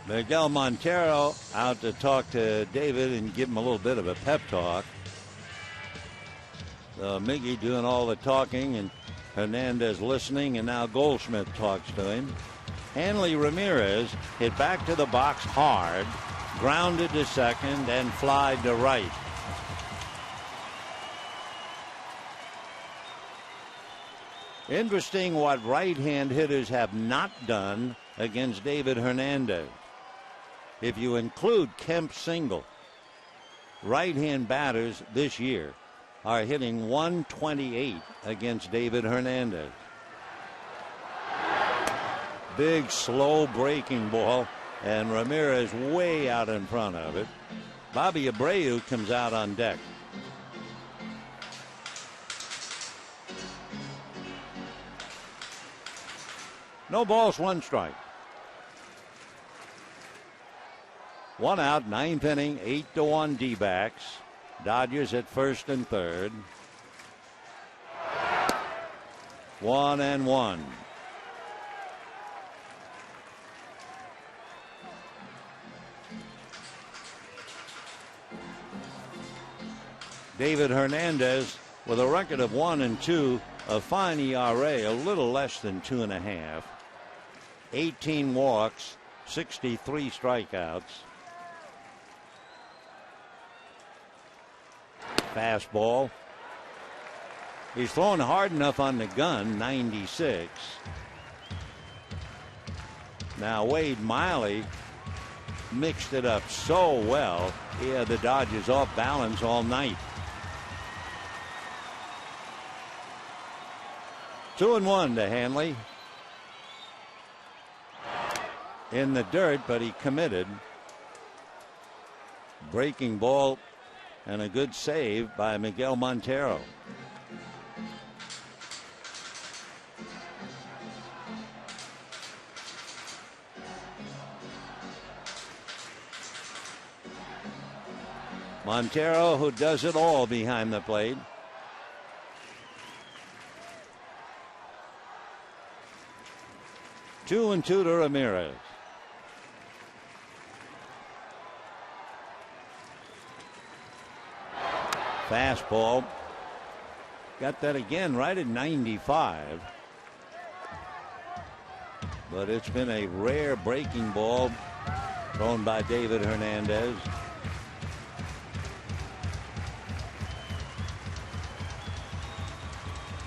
Miguel Montero out to talk to David and give him a little bit of a pep talk. Miggy doing all the talking and Hernandez listening, and now Goldschmidt talks to him. Hanley Ramirez hit back to the box hard, grounded to second, and flied to right. Interesting what right-hand hitters have not done against David Hernandez. If you include Kemp's single, right-hand batters this year are hitting 128 against David Hernandez. Big, slow breaking ball, and Ramirez way out in front of it. Bobby Abreu comes out on deck. No balls, one strike. One out, ninth inning, 8-1 D-backs. Dodgers at first and third. 1-1. David Hernandez with a record of 1-2, a fine ERA, a little less than 2.5. 18 walks, 63 strikeouts. Fastball. He's throwing hard enough on the gun, 96. Now Wade Miley mixed it up so well. He had the Dodgers off balance all night. 2-1 to Hanley. In the dirt, but he committed. Breaking ball and a good save by Miguel Montero. Montero, who does it all behind the plate. Two and two to Ramirez. Fastball. Got that again right at 95. But it's been a rare breaking ball thrown by David Hernandez.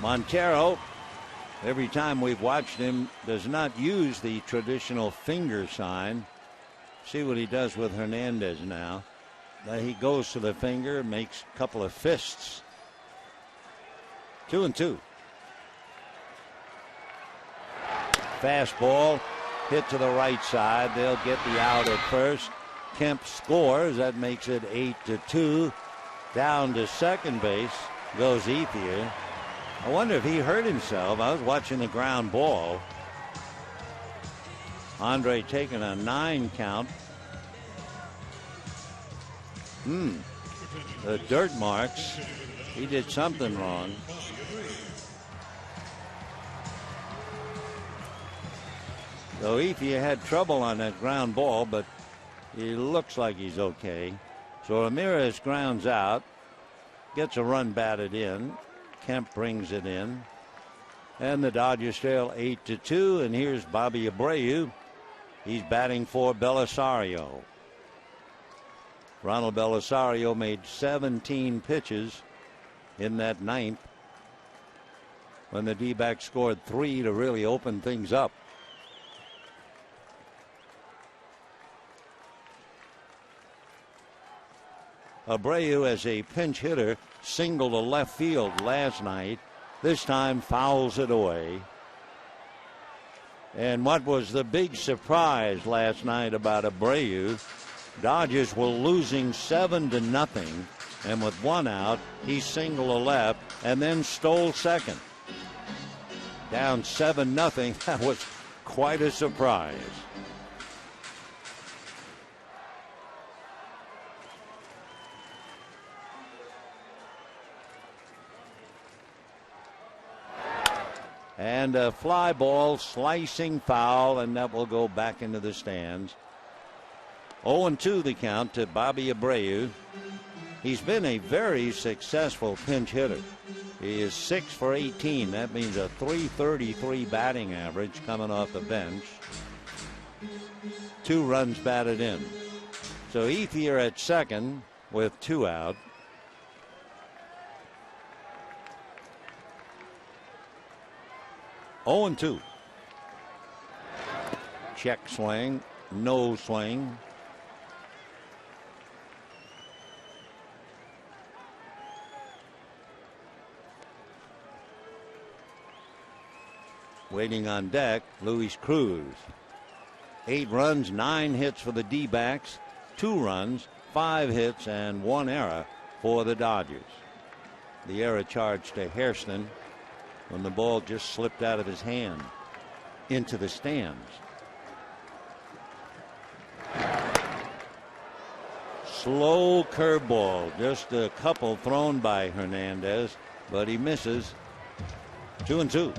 Montero, every time we've watched him, does not use the traditional finger sign. See what he does with Hernandez now. He goes to the finger, makes a couple of fists. 2-2. Fastball hit to the right side. They'll get the out at first. Kemp scores. That makes it 8-2. Down to second base goes Ethier. I wonder if he hurt himself. I was watching the ground ball. Andre taking a 9 count. The dirt marks. He did something wrong. So Ethier had trouble on that ground ball, but he looks like he's okay. So Ramirez grounds out, gets a run batted in. Kemp brings it in. And the Dodgers trail 8-2. And here's Bobby Abreu. He's batting for Belisario. Ronald Belisario made 17 pitches in that ninth when the D-backs scored 3 to really open things up. Abreu, as a pinch hitter, singled to left field last night. This time fouls it away. And what was the big surprise last night about Abreu? Dodgers were losing 7-0, and with one out, he singled to left and then stole second. Down 7-0. That was quite a surprise. And a fly ball, slicing foul, and that will go back into the stands. 0-2 the count to Bobby Abreu. He's been a very successful pinch hitter. He is 6 for 18. That means a .333 batting average coming off the bench. 2 runs batted in. So Ethier at second with 2 out. Oh and 2. Check swing, no swing. Waiting on deck, Luis Cruz. 8 runs, 9 hits for the D-backs, 2 runs, 5 hits, and 1 error for the Dodgers. The error charged to Hairston when the ball just slipped out of his hand into the stands. Slow curveball, just a couple thrown by Hernandez, but he misses. 2-2.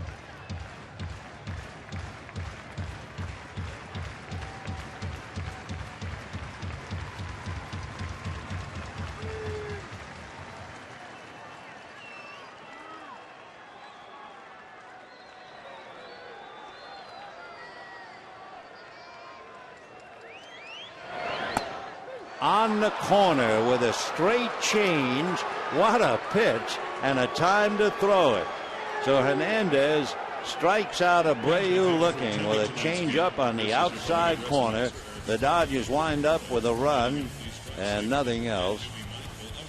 On the corner with a straight change. What a pitch and a time to throw it. So Hernandez strikes out Abreu looking with a change up on the outside corner. The Dodgers wind up with a run and nothing else.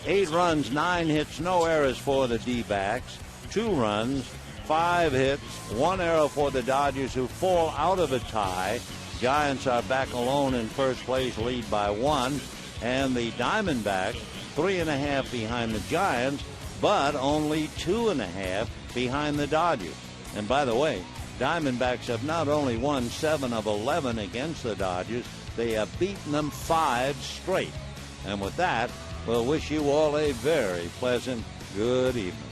8 runs, 9 hits, no errors for the D-backs. 2 runs, 5 hits, 1 error for the Dodgers, who fall out of a tie. Giants are back alone in first place, lead by 1. And the Diamondbacks 3.5 behind the Giants, but only 2.5 behind the Dodgers. And by the way, Diamondbacks have not only won 7 of 11 against the Dodgers, they have beaten them 5 straight. And with that, we'll wish you all a very pleasant good evening.